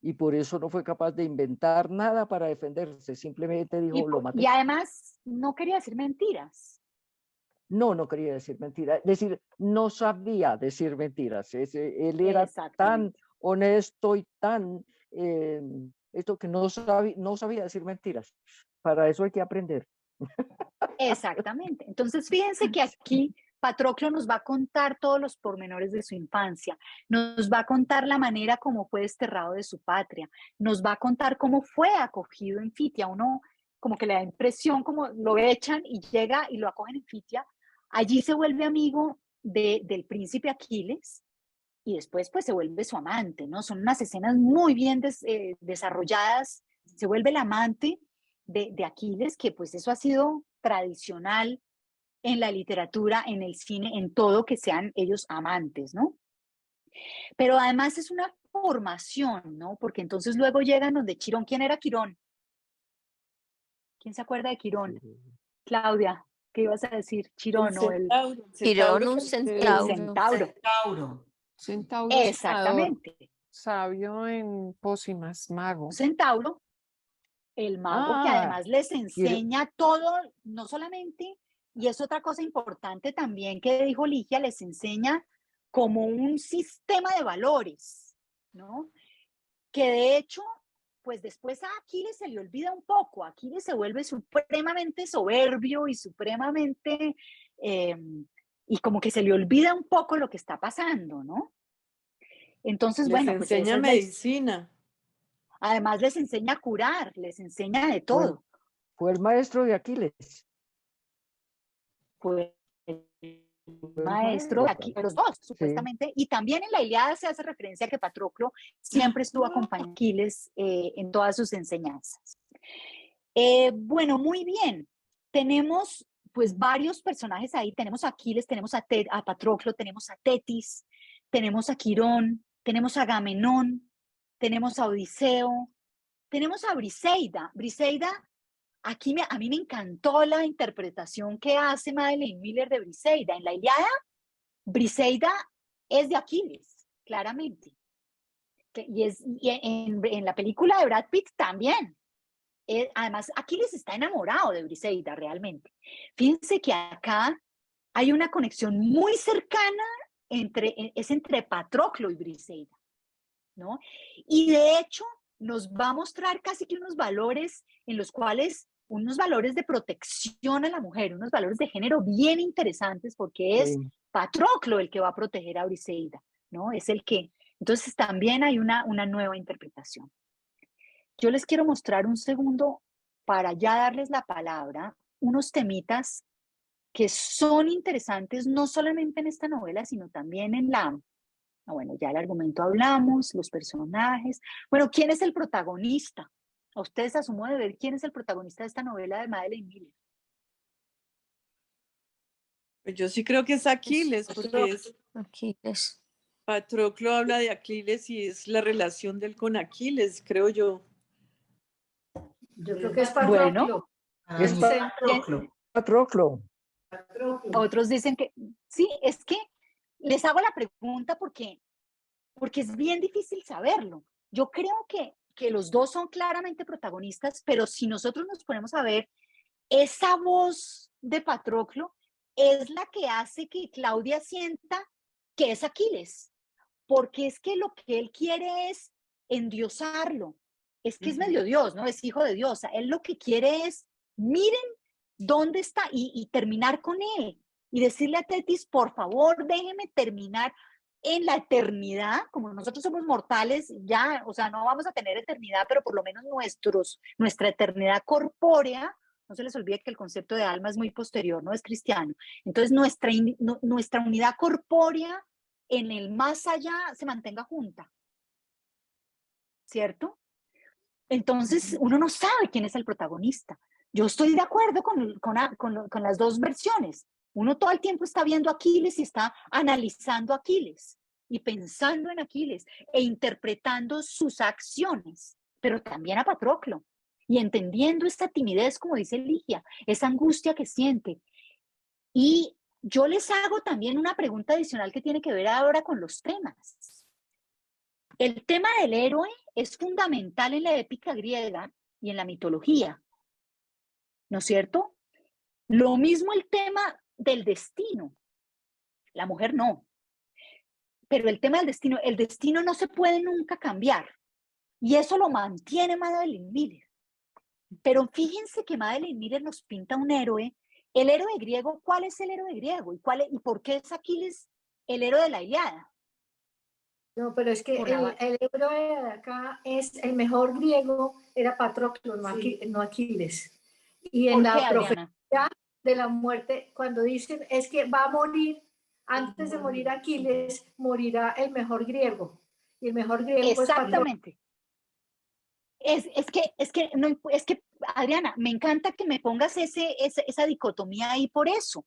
y por eso no fue capaz de inventar nada para defenderse, simplemente dijo, lo maté. Y además no quería decir mentiras. No, no quería decir mentiras. Es decir, no sabía decir mentiras. Él era tan Exactamente. honesto y tan esto que no sabía decir mentiras. Para eso hay que aprender. Exactamente. Entonces, fíjense que aquí Patroclo nos va a contar todos los pormenores de su infancia, nos va a contar la manera como fue desterrado de su patria, nos va a contar cómo fue acogido en Fitia. Uno como que le da impresión como lo echan y llega y lo acogen en Fitia. Allí se vuelve amigo del príncipe Aquiles y después pues se vuelve su amante, ¿no? Son unas escenas muy bien desarrolladas. Se vuelve el amante de Aquiles, que pues eso ha sido tradicional en la literatura, en el cine, en todo, que sean ellos amantes, ¿no? Pero además es una formación, ¿no? Porque entonces luego llegan donde Quirón. ¿Quién era Quirón? ¿Quién se acuerda de Quirón? Claudia, ¿qué ibas a decir? Quirón o el Quirón, un centauro. centauro. Centauro soñador, Exactamente. sabio en pócimas, mago. Un centauro, el mago que además les enseña todo, no solamente, y es otra cosa importante también que dijo Ligia, les enseña como un sistema de valores, ¿no? Que de hecho, pues después a Aquiles se le olvida un poco. Aquiles se vuelve supremamente soberbio y supremamente, y como que se le olvida un poco lo que está pasando, ¿no? Entonces, bueno, pues enseña medicina. Además les enseña a curar, les enseña de todo. Fue el maestro de Aquiles. Fue el maestro de Aquiles, los dos, supuestamente. Sí. Y también en la Ilíada se hace referencia a que Patroclo siempre estuvo acompañando a Aquiles en todas sus enseñanzas. Bueno, muy bien. Tenemos pues varios personajes ahí. Tenemos a Aquiles, tenemos a Patroclo, tenemos a Tetis, tenemos a Quirón, tenemos a Agamenón, tenemos a Odiseo, tenemos a Briseida. Briseida, aquí a mí me encantó la interpretación que hace Madeleine Miller de Briseida. En la Ilíada, Briseida es de Aquiles, claramente. Y en la película de Brad Pitt también. Además, Aquiles está enamorado de Briseida realmente. Fíjense que acá hay una conexión muy cercana entre Patroclo y Briseida, ¿no? Y de hecho nos va a mostrar casi que unos valores en los cuales, unos valores de protección a la mujer, unos valores de género bien interesantes, porque es Patroclo el que va a proteger a Briseida, ¿no? Es el que, entonces también hay una nueva interpretación. Yo les quiero mostrar un segundo para ya darles la palabra, unos temitas que son interesantes no solamente en esta novela, sino también en la, bueno, ya el argumento hablamos, los personajes. Bueno, ¿quién es el protagonista? A ustedes a su modo de ver, ¿quién es el protagonista de esta novela de Madeleine Miller? Pues yo sí creo que es Aquiles, porque es Aquiles. Patroclo habla de Aquiles y es la relación de él con Aquiles, creo yo. Yo creo que es Patroclo. Bueno, es Patroclo. Otros dicen que sí, es que les hago la pregunta porque es bien difícil saberlo. Yo creo que los dos son claramente protagonistas, pero si nosotros nos ponemos a ver, esa voz de Patroclo es la que hace que Claudia sienta que es Aquiles, porque es que lo que él quiere es endiosarlo. Es que es medio Dios, ¿no? Es hijo de Dios. Él lo que quiere es, miren dónde está y terminar con él. Y decirle a Tetis, por favor, déjeme terminar en la eternidad. Como nosotros somos mortales, ya, o sea, no vamos a tener eternidad, pero por lo menos nuestra eternidad corpórea, no se les olvide que el concepto de alma es muy posterior, no es cristiano. Entonces, nuestra unidad corpórea en el más allá se mantenga junta. ¿Cierto? Entonces, uno no sabe quién es el protagonista. Yo estoy de acuerdo con las dos versiones. Uno todo el tiempo está viendo a Aquiles y está analizando a Aquiles y pensando en Aquiles e interpretando sus acciones, pero también a Patroclo y entendiendo esta timidez, como dice Ligia, esa angustia que siente. Y yo les hago también una pregunta adicional que tiene que ver ahora con los temas. El tema del héroe es fundamental en la épica griega y en la mitología, ¿no es cierto? Lo mismo el tema del destino. La mujer no. Pero el tema del destino, el destino no se puede nunca cambiar. Y eso lo mantiene Madeleine Miller. Pero fíjense que Madeleine Miller nos pinta un héroe. El héroe griego, ¿cuál es el héroe griego? ¿Y por qué es Aquiles el héroe de la Ilíada? No, pero es que el héroe de acá es el mejor griego, era Patroclo, no Aquiles. Y en la profecía de la muerte, cuando dicen es que va a morir, antes de morir Aquiles, morirá el mejor griego. Y el mejor griego exactamente. Es que, Adriana, me encanta que me pongas esa dicotomía ahí por eso.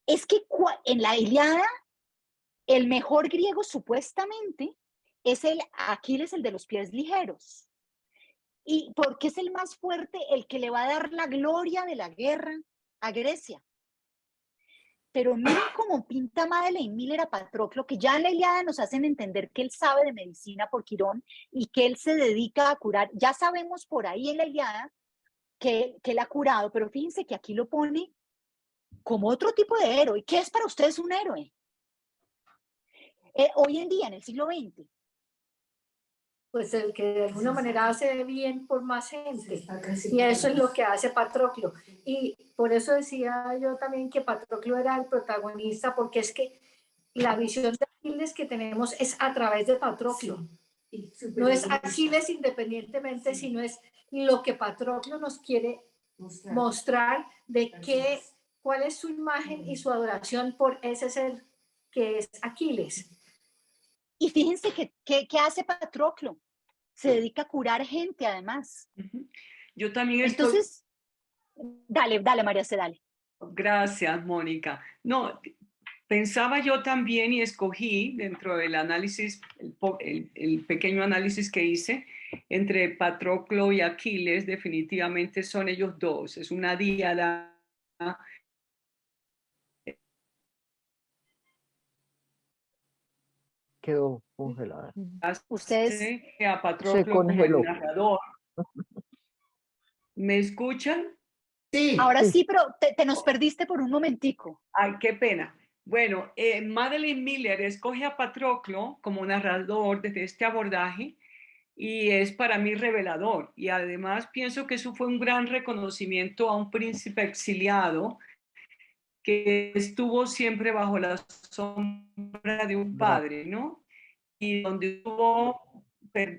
Es que en la Ilíada, el mejor griego supuestamente es el Aquiles, el de los pies ligeros. ¿Y porque es el más fuerte, el que le va a dar la gloria de la guerra a Grecia? Pero miren cómo pinta Madeleine Miller a Patroclo, que ya en la Ilíada nos hacen entender que él sabe de medicina por Quirón y que él se dedica a curar. Ya sabemos por ahí en la Ilíada que él ha curado, pero fíjense que aquí lo pone como otro tipo de héroe. ¿Qué es para ustedes un héroe? Hoy en día, en el siglo XX. Pues el que de alguna manera hace bien por más gente. Y eso es lo que hace Patroclo. Y por eso decía yo también que Patroclo era el protagonista, porque es que la visión de Aquiles que tenemos es a través de Patroclo. No es Aquiles independientemente, sino es lo que Patroclo nos quiere mostrar de cuál es su imagen y su adoración por ese ser que es Aquiles. Y fíjense ¿qué hace Patroclo? Se dedica a curar gente, además. Yo también estoy... Entonces, dale, María C, dale. Gracias, Mónica. No, pensaba yo también y escogí dentro del análisis, el pequeño análisis que hice, entre Patroclo y Aquiles, definitivamente son ellos dos. Es una díada. Quedó congelada. Ustedes a Patroclo se congeló. como el narrador. ¿Me escuchan? Sí. Ahora sí, pero te nos perdiste por un momentico. Ay, qué pena. Bueno, Madeleine Miller escoge a Patroclo como narrador desde este abordaje y es para mí revelador. Y además pienso que eso fue un gran reconocimiento a un príncipe exiliado que estuvo siempre bajo la sombra de un padre, ¿no? Y donde estuvo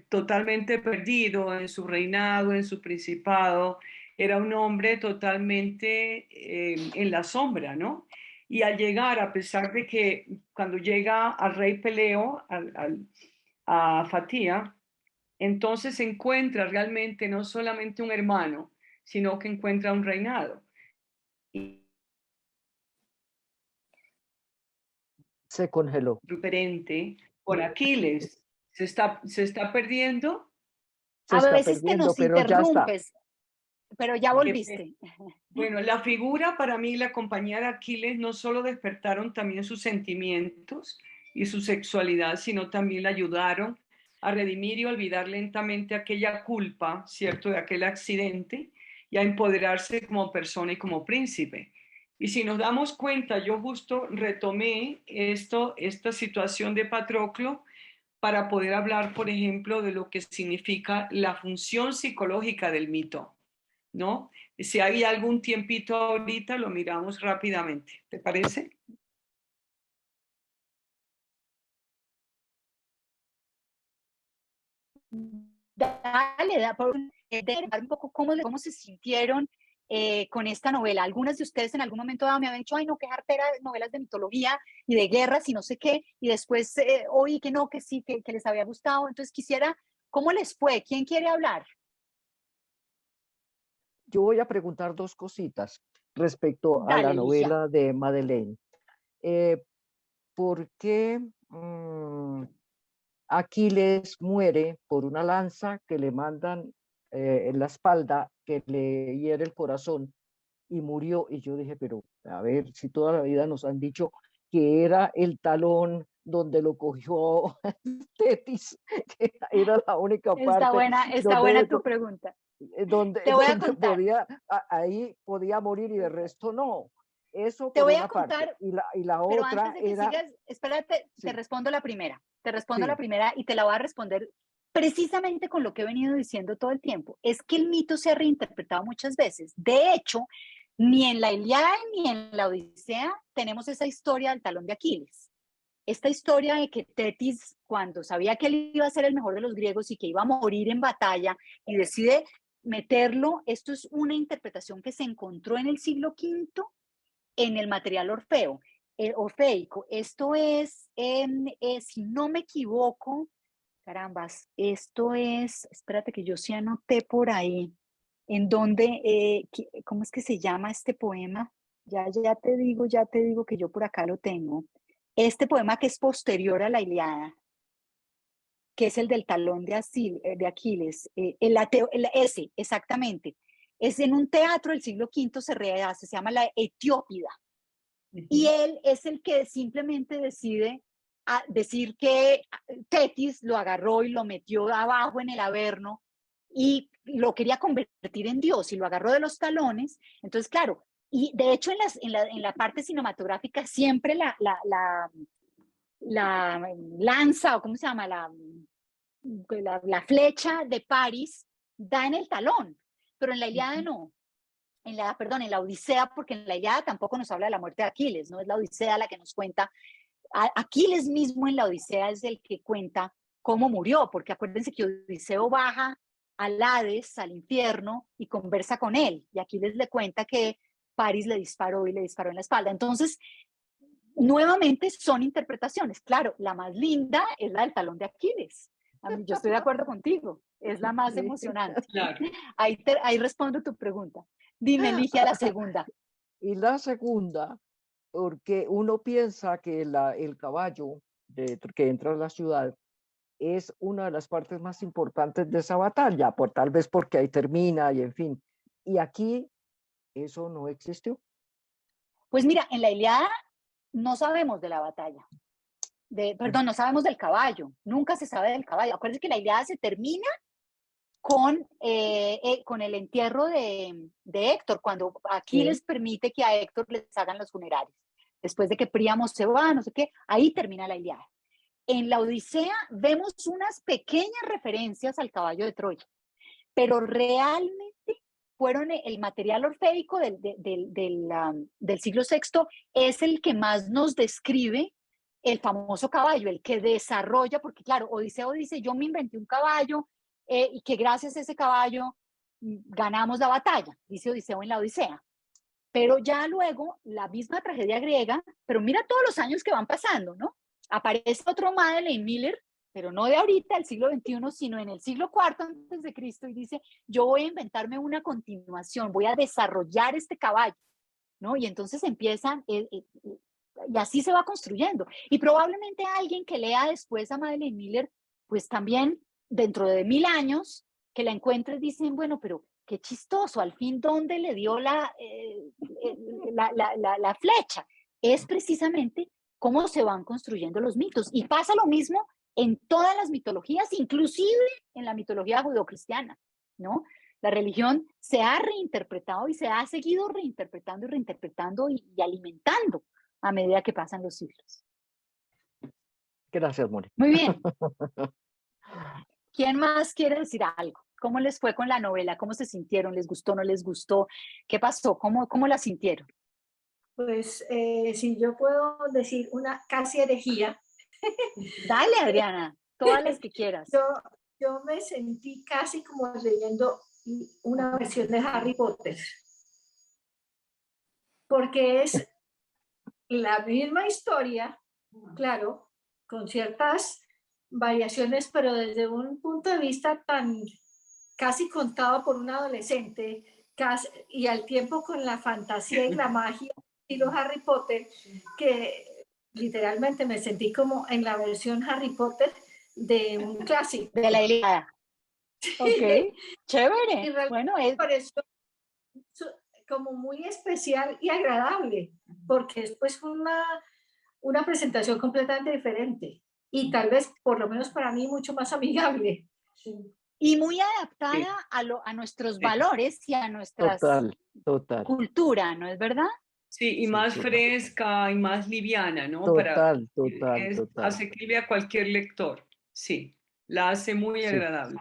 totalmente perdido en su reinado, en su principado, era un hombre totalmente en la sombra, ¿no? Y al llegar, a pesar de que cuando llega al rey Peleo, a Fatía, entonces encuentra realmente no solamente un hermano, sino que encuentra un reinado. Y se congeló. Diferente con Aquiles. ¿Se está perdiendo? A veces te nos interrumpes, pero ya volviste. Bueno, la figura para mí, la compañía de Aquiles, no solo despertaron también sus sentimientos y su sexualidad, sino también le ayudaron a redimir y olvidar lentamente aquella culpa, ¿cierto?, de aquel accidente y a empoderarse como persona y como príncipe. Y si nos damos cuenta, yo justo retomé esta situación de Patroclo para poder hablar, por ejemplo, de lo que significa la función psicológica del mito, ¿no? Si hay algún tiempito ahorita, lo miramos rápidamente. ¿Te parece? Dale, un poco cómo se sintieron con esta novela. Algunas de ustedes en algún momento me habían dicho, ay, no, qué jartera de novelas de mitología y de guerras y no sé qué, y después oí que no, que sí, que les había gustado. Entonces quisiera, ¿cómo les fue? ¿Quién quiere hablar? Yo voy a preguntar dos cositas respecto a la novela de Madeleine. ¿Por qué Aquiles muere por una lanza que le mandan en la espalda, que le hiere el corazón y murió? Y yo dije, pero a ver, si toda la vida nos han dicho que era el talón donde lo cogió Tetis, que era la única parte. Está buena tu pregunta. Donde podía, ahí podía morir y de resto no. Eso Te por voy a una parte. contar, Y la pero otra antes de que era, sigas, espérate, sí, te respondo la primera. Te respondo sí, la primera y te la voy a responder precisamente con lo que he venido diciendo todo el tiempo. Es que el mito se ha reinterpretado muchas veces. De hecho, ni en la Ilíada ni en la Odisea tenemos esa historia del talón de Aquiles. Esta historia de que Tetis, cuando sabía que él iba a ser el mejor de los griegos y que iba a morir en batalla, y decide meterlo, esto es una interpretación que se encontró en el siglo V en el material orfeico. Esto es, si no me equivoco, carambas, esto es, espérate que yo sí anoté por ahí, en donde, ¿cómo es que se llama este poema? Ya te digo que yo por acá lo tengo. Este poema que es posterior a la Ilíada, que es el del talón de Aquiles, ese, exactamente. Es en un teatro del siglo V, se rehace, se llama la Etiópida. Y él es el que simplemente decide decir que Tetis lo agarró y lo metió abajo en el Averno y lo quería convertir en Dios y lo agarró de los talones. Entonces, claro, y de hecho en la parte cinematográfica siempre la lanza, o cómo se llama, la flecha de París da en el talón, pero en la Ilíada no. En la Odisea, porque en la Ilíada tampoco nos habla de la muerte de Aquiles, no es la Odisea la que nos cuenta. Aquiles mismo en la Odisea es el que cuenta cómo murió, porque acuérdense que Odiseo baja al Hades, al infierno, y conversa con él, y Aquiles le cuenta que París le disparó y le disparó en la espalda. Entonces, nuevamente son interpretaciones. Claro, la más linda es la del talón de Aquiles. Yo estoy de acuerdo contigo, es la más emocionante. Claro. Ahí respondo tu pregunta. Dime, Ligia, la segunda. y la segunda, porque uno piensa que el caballo que entra a la ciudad es una de las partes más importantes de esa batalla, tal vez porque ahí termina y en fin. Y aquí eso no existió. Pues mira, en la Ilíada no sabemos de la batalla. Perdón, no sabemos del caballo. Nunca se sabe del caballo. Acuérdense que la Ilíada se termina con el entierro de Héctor, cuando Aquiles permite que a Héctor les hagan los funerales. Después de que Príamo se va, no sé qué, ahí termina la Ilíada. En la Odisea vemos unas pequeñas referencias al caballo de Troya, pero realmente fueron el material orfeico del siglo VI, es el que más nos describe el famoso caballo, el que desarrolla, porque claro, Odiseo dice, yo me inventé un caballo y que gracias a ese caballo ganamos la batalla, dice Odiseo en la Odisea. Pero ya luego, la misma tragedia griega, pero mira todos los años que van pasando, ¿no? Aparece otro Madeleine Miller, pero no de ahorita, del siglo XXI, sino en el siglo IV antes de Cristo, y dice, yo voy a inventarme una continuación, voy a desarrollar este caballo, ¿no? Y entonces empiezan, y así se va construyendo. Y probablemente alguien que lea después a Madeleine Miller, pues también dentro de 1000 años, que la encuentre, dicen, bueno, pero qué chistoso, al fin, ¿dónde le dio la flecha? Es precisamente cómo se van construyendo los mitos. Y pasa lo mismo en todas las mitologías, inclusive en la mitología judeocristiana, ¿no? La religión se ha reinterpretado y se ha seguido reinterpretando y reinterpretando y alimentando a medida que pasan los siglos. Gracias, Moni. Muy bien. ¿Quién más quiere decir algo? ¿Cómo les fue con la novela? ¿Cómo se sintieron? ¿Les gustó? ¿No les gustó? ¿Qué pasó? ¿Cómo la sintieron? Pues si yo puedo decir una casi herejía. Dale, Adriana, todas las que quieras. Yo me sentí casi como leyendo una versión de Harry Potter, porque es la misma historia, claro, con ciertas variaciones, pero desde un punto de vista tan casi contado por un adolescente, y al tiempo con la fantasía y la magia estilo Harry Potter, que literalmente me sentí como en la versión Harry Potter de un clásico. De la Ilíada. Ok, chévere. Bueno, es pareció como muy especial y agradable, porque es pues una presentación completamente diferente y tal vez, por lo menos para mí, mucho más amigable. Y muy adaptada a nuestros valores y a nuestra cultura, ¿no es verdad? Sí, y Sí, más sí. fresca y más liviana, ¿no? Total, total, Es total. asequible a cualquier lector. Sí, la hace muy Sí. agradable.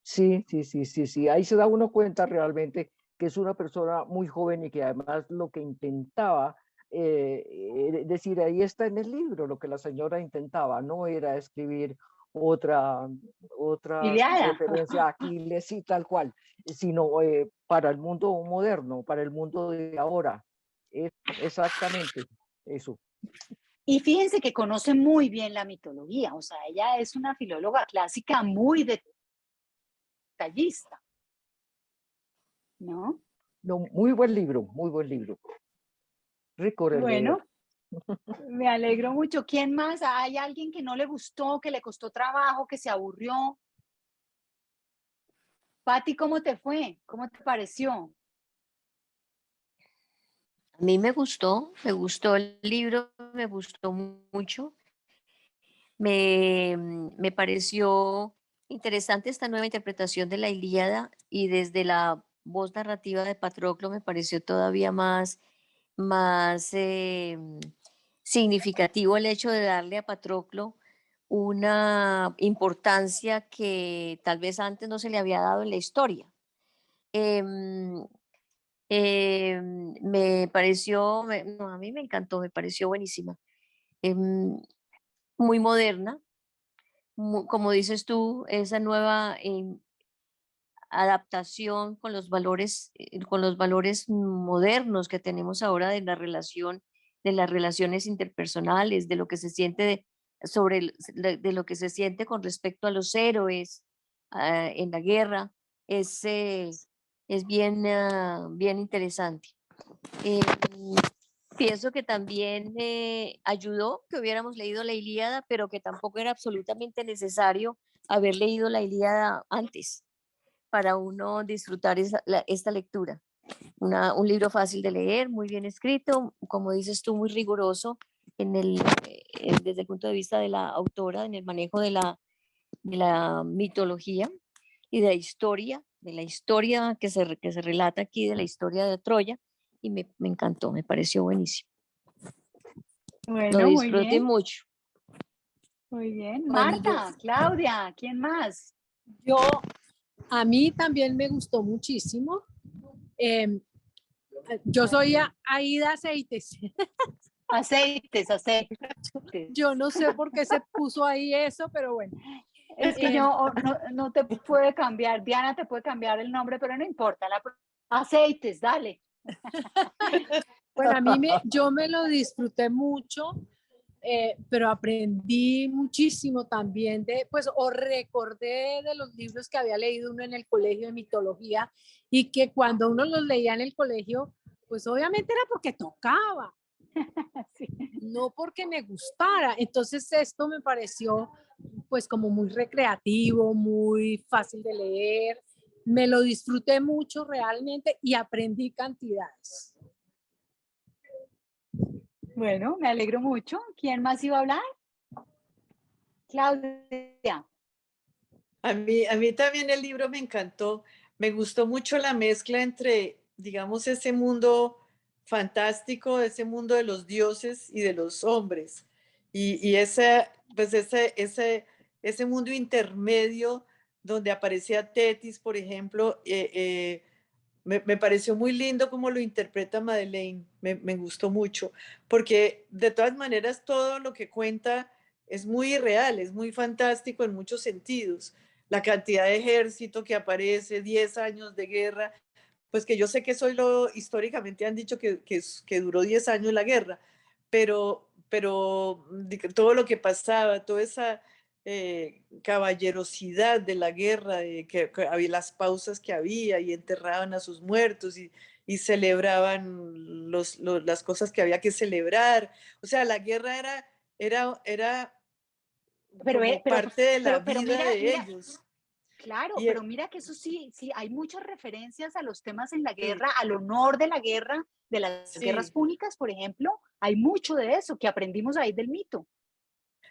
Sí, sí, sí, sí, sí. Ahí se da uno cuenta realmente que es una persona muy joven y que además lo que intentaba, decir, ahí está en el libro, lo que la señora intentaba, no era escribir otra Iliada. referencia a Aquiles y tal cual, sino para el mundo moderno, para el mundo de ahora. Exactamente eso. Y fíjense que conoce muy bien la mitología, o sea, ella es una filóloga clásica muy detallista, ¿no? No, muy buen libro, muy buen libro. Rico de leer. Bueno, me alegro mucho. ¿Quién más? ¿Hay alguien que no le gustó, que le costó trabajo, que se aburrió? Pati, ¿cómo te fue? ¿Cómo te pareció? A mí me gustó el libro, me gustó mucho. Me pareció interesante esta nueva interpretación de la Ilíada y desde la voz narrativa de Patroclo me pareció todavía más significativo el hecho de darle a Patroclo una importancia que tal vez antes no se le había dado en la historia. Em, Me pareció, no, a mí me encantó, me pareció buenísima. Em, Muy moderna, como dices tú, esa nueva adaptación con los valores modernos que tenemos ahora de la relación, de las relaciones interpersonales, de lo que se siente de lo que se siente con respecto a los héroes en la guerra, es, eh, es bien, bien interesante. Em, Pienso que también ayudó que hubiéramos leído la Ilíada, pero que tampoco era absolutamente necesario haber leído la Ilíada antes para uno disfrutar esta lectura. Un libro fácil de leer, muy bien escrito, como dices tú, muy riguroso desde el punto de vista de la autora, en el manejo de la mitología y de la historia que se relata aquí, de la historia de Troya, y me encantó, me pareció buenísimo. Lo Bueno, muy disfruté bien, mucho. muy bien. Bueno, Marta, Claudia, ¿quién más? a mí también me gustó muchísimo. Yo soy Aida Aceites. Aceites, aceites. Yo no sé por qué se puso ahí eso, pero bueno. Es que yo no te puede cambiar, Diana te puede cambiar el nombre, pero no importa. Aceites, dale. Bueno, yo me lo disfruté mucho, pero aprendí muchísimo también o recordé de los libros que había leído uno en el colegio de mitología y que cuando uno los leía en el colegio, pues obviamente era porque tocaba, Sí. no porque me gustara. Entonces esto me pareció pues como muy recreativo, muy fácil de leer. Me lo disfruté mucho realmente y aprendí cantidades. Bueno, me alegro mucho. ¿Quién más iba a hablar? Claudia. A mí también el libro me encantó. Me gustó mucho la mezcla entre, digamos, ese mundo fantástico, ese mundo de los dioses y de los hombres. Y pues ese mundo intermedio donde aparecía Tetis, por ejemplo, me pareció muy lindo como lo interpreta Madeleine. Me gustó mucho, porque de todas maneras todo lo que cuenta es muy irreal, es muy fantástico en muchos sentidos. La cantidad de ejército que aparece, 10 años de guerra, pues que yo sé que eso históricamente han dicho que duró 10 años la guerra, pero todo lo que pasaba, toda esa caballerosidad de la guerra, que había las pausas que había y enterraban a sus muertos y celebraban las cosas que había que celebrar. O sea, la guerra era como parte de la pero vida de ellos. Claro, Y, pero mira que eso sí, hay muchas referencias a los temas en la sí, guerra, al honor de la guerra, de las guerras sí, púnicas, por ejemplo. Hay mucho de eso que aprendimos ahí del mito.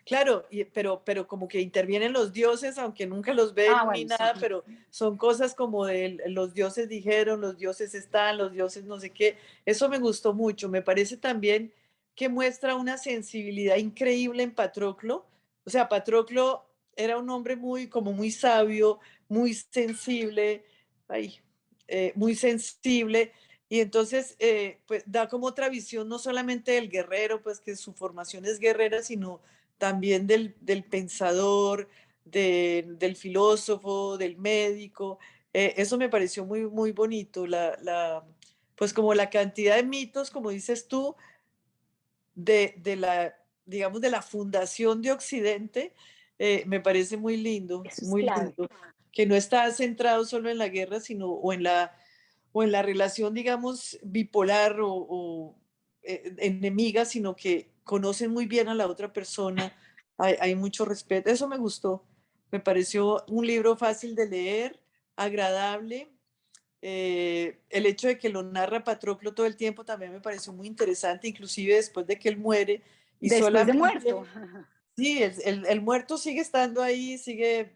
Claro, pero como que intervienen los dioses, aunque nunca los ven ni Bueno, sí. nada, pero son cosas como de los dioses dijeron, los dioses están, los dioses no sé qué. Eso me gustó mucho. Me parece también que muestra una sensibilidad increíble en Patroclo. O sea, Patroclo era un hombre como muy sabio, muy sensible, ay, muy sensible. Y entonces, pues da como otra visión, no solamente del guerrero, pues que su formación es guerrera, sino también del pensador, del filósofo, del médico. Eso me pareció muy, muy bonito, pues como la cantidad de mitos, como dices tú, digamos, de la fundación de Occidente, me parece Eso es muy clave. lindo, que no está centrado solo en la guerra, sino o en la relación, digamos, bipolar o enemiga, sino que conocen muy bien a la otra persona, hay mucho respeto. Eso me gustó, me pareció un libro fácil de leer, agradable. El hecho de que lo narra Patroclo todo el tiempo también me pareció muy interesante, inclusive después de que él muere y Después de solamente, muerto. sí, el muerto sigue estando ahí, sigue,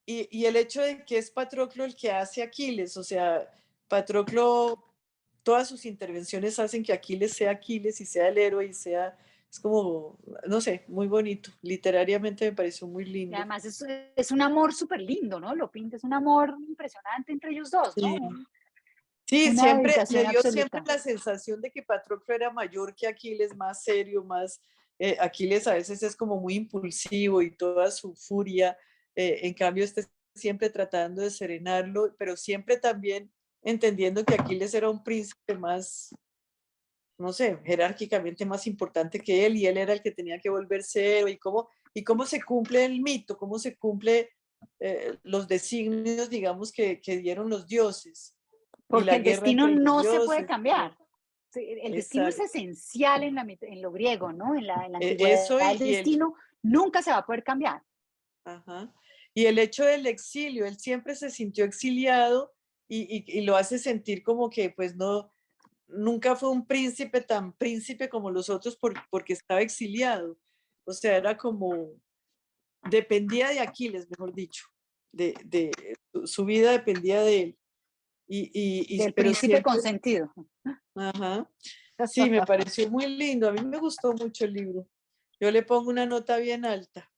y el hecho de que es Patroclo el que hace Aquiles, o sea, Patroclo, todas sus intervenciones hacen que Aquiles sea Aquiles y sea el héroe y sea, es como, no sé, muy bonito, literariamente me pareció muy Y lindo. además es un amor súper lindo, ¿no? Lo pinta, es un amor impresionante entre ellos dos, ¿no? Sí. Sí, Una siempre me dedicación dio siempre absoluta. la sensación de que Patroclo era mayor que Aquiles, más serio, más Aquiles a veces es como muy impulsivo y toda su furia, en cambio este siempre tratando de serenarlo, pero siempre también entendiendo que Aquiles era un príncipe más, no sé, jerárquicamente más importante que él y él era el que tenía que volverse héroe y cómo se cumple el mito, cómo se cumple los designios, digamos, que dieron los dioses y Porque la el guerra destino entre los no se puede dioses. cambiar. Sí, el destino es Exacto. esencial en lo griego, ¿no? En la antigüedad, Eso el destino nunca se va a poder cambiar. ajá. Y el hecho del exilio, él siempre se sintió exiliado y lo hace sentir como que pues no, nunca fue un príncipe tan príncipe como los otros porque estaba exiliado. O sea, era como, dependía de Aquiles, mejor dicho, de su vida dependía de él. Del Pero príncipe siempre, consentido. ajá, sí, me pareció muy lindo. A mí me gustó mucho el libro. Yo le pongo una nota bien alta.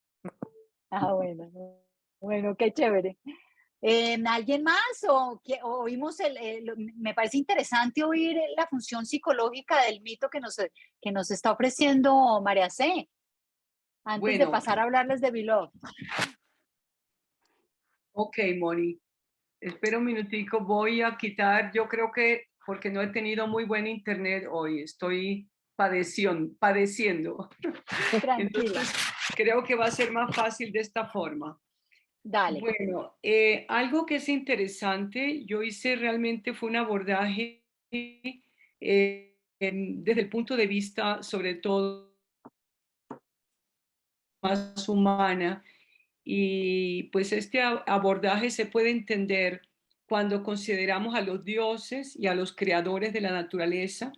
Ah, bueno. Bueno, qué chévere. ¿Alguien más? ¿O oímos me parece interesante oír la función psicológica del mito que nos está ofreciendo María C. Antes de Bueno, pasar a hablarles de Beloved. ok, Moni. Espera un minutico, voy a quitar, yo creo que porque no he tenido muy buen internet hoy, estoy padeciendo. Tranquila. Entonces, creo que va a ser más fácil de esta forma. Dale. Bueno, algo que es interesante, yo hice realmente fue un abordaje desde el punto de vista sobre todo más humana y pues este abordaje se puede entender cuando consideramos a los dioses y a los creadores de la naturaleza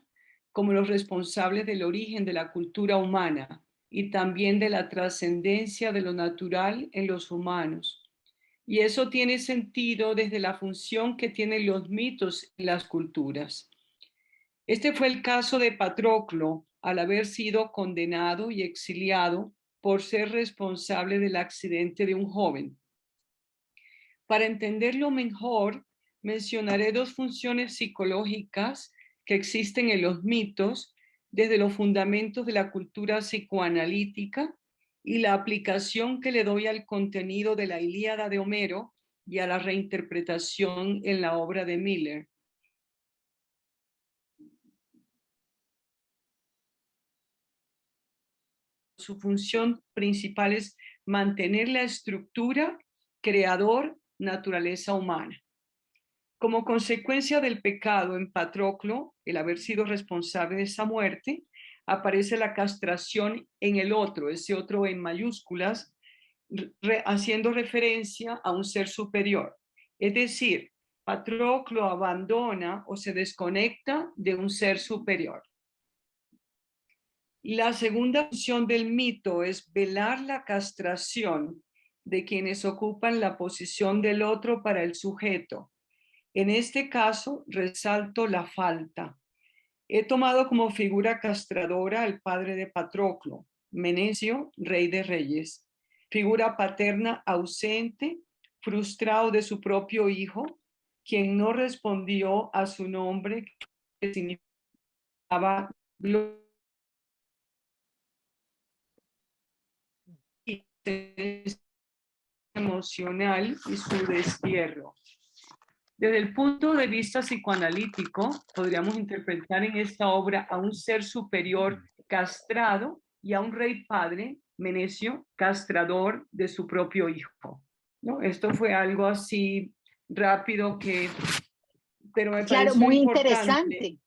como los responsables del origen de la cultura humana y también de la trascendencia de lo natural en los humanos. Y eso tiene sentido desde la función que tienen los mitos en las culturas. Este fue el caso de Patroclo, al haber sido condenado y exiliado por ser responsable del accidente de un joven. Para entenderlo mejor, mencionaré dos funciones psicológicas que existen en los mitos desde los fundamentos de la cultura psicoanalítica y la aplicación que le doy al contenido de la Ilíada de Homero y a la reinterpretación en la obra de Miller. Su función principal es mantener la estructura creador naturaleza humana. Como consecuencia del pecado en Patroclo, el haber sido responsable de esa muerte, aparece la castración en el otro, ese otro en mayúsculas, haciendo referencia a un ser superior. Es decir, Patroclo abandona o se desconecta de un ser superior. La segunda función del mito es velar la castración de quienes ocupan la posición del otro para el sujeto. En este caso, resalto la falta. He tomado como figura castradora al padre de Patroclo, Menestio, rey de reyes, figura paterna ausente, frustrado de su propio hijo, quien no respondió a su nombre, que significaba emocional y su destierro. Desde el punto de vista psicoanalítico, podríamos interpretar en esta obra a un ser superior castrado y a un rey padre, Menestio, castrador de su propio hijo, ¿no? Esto fue algo así rápido pero me Claro, pareció muy importante. interesante.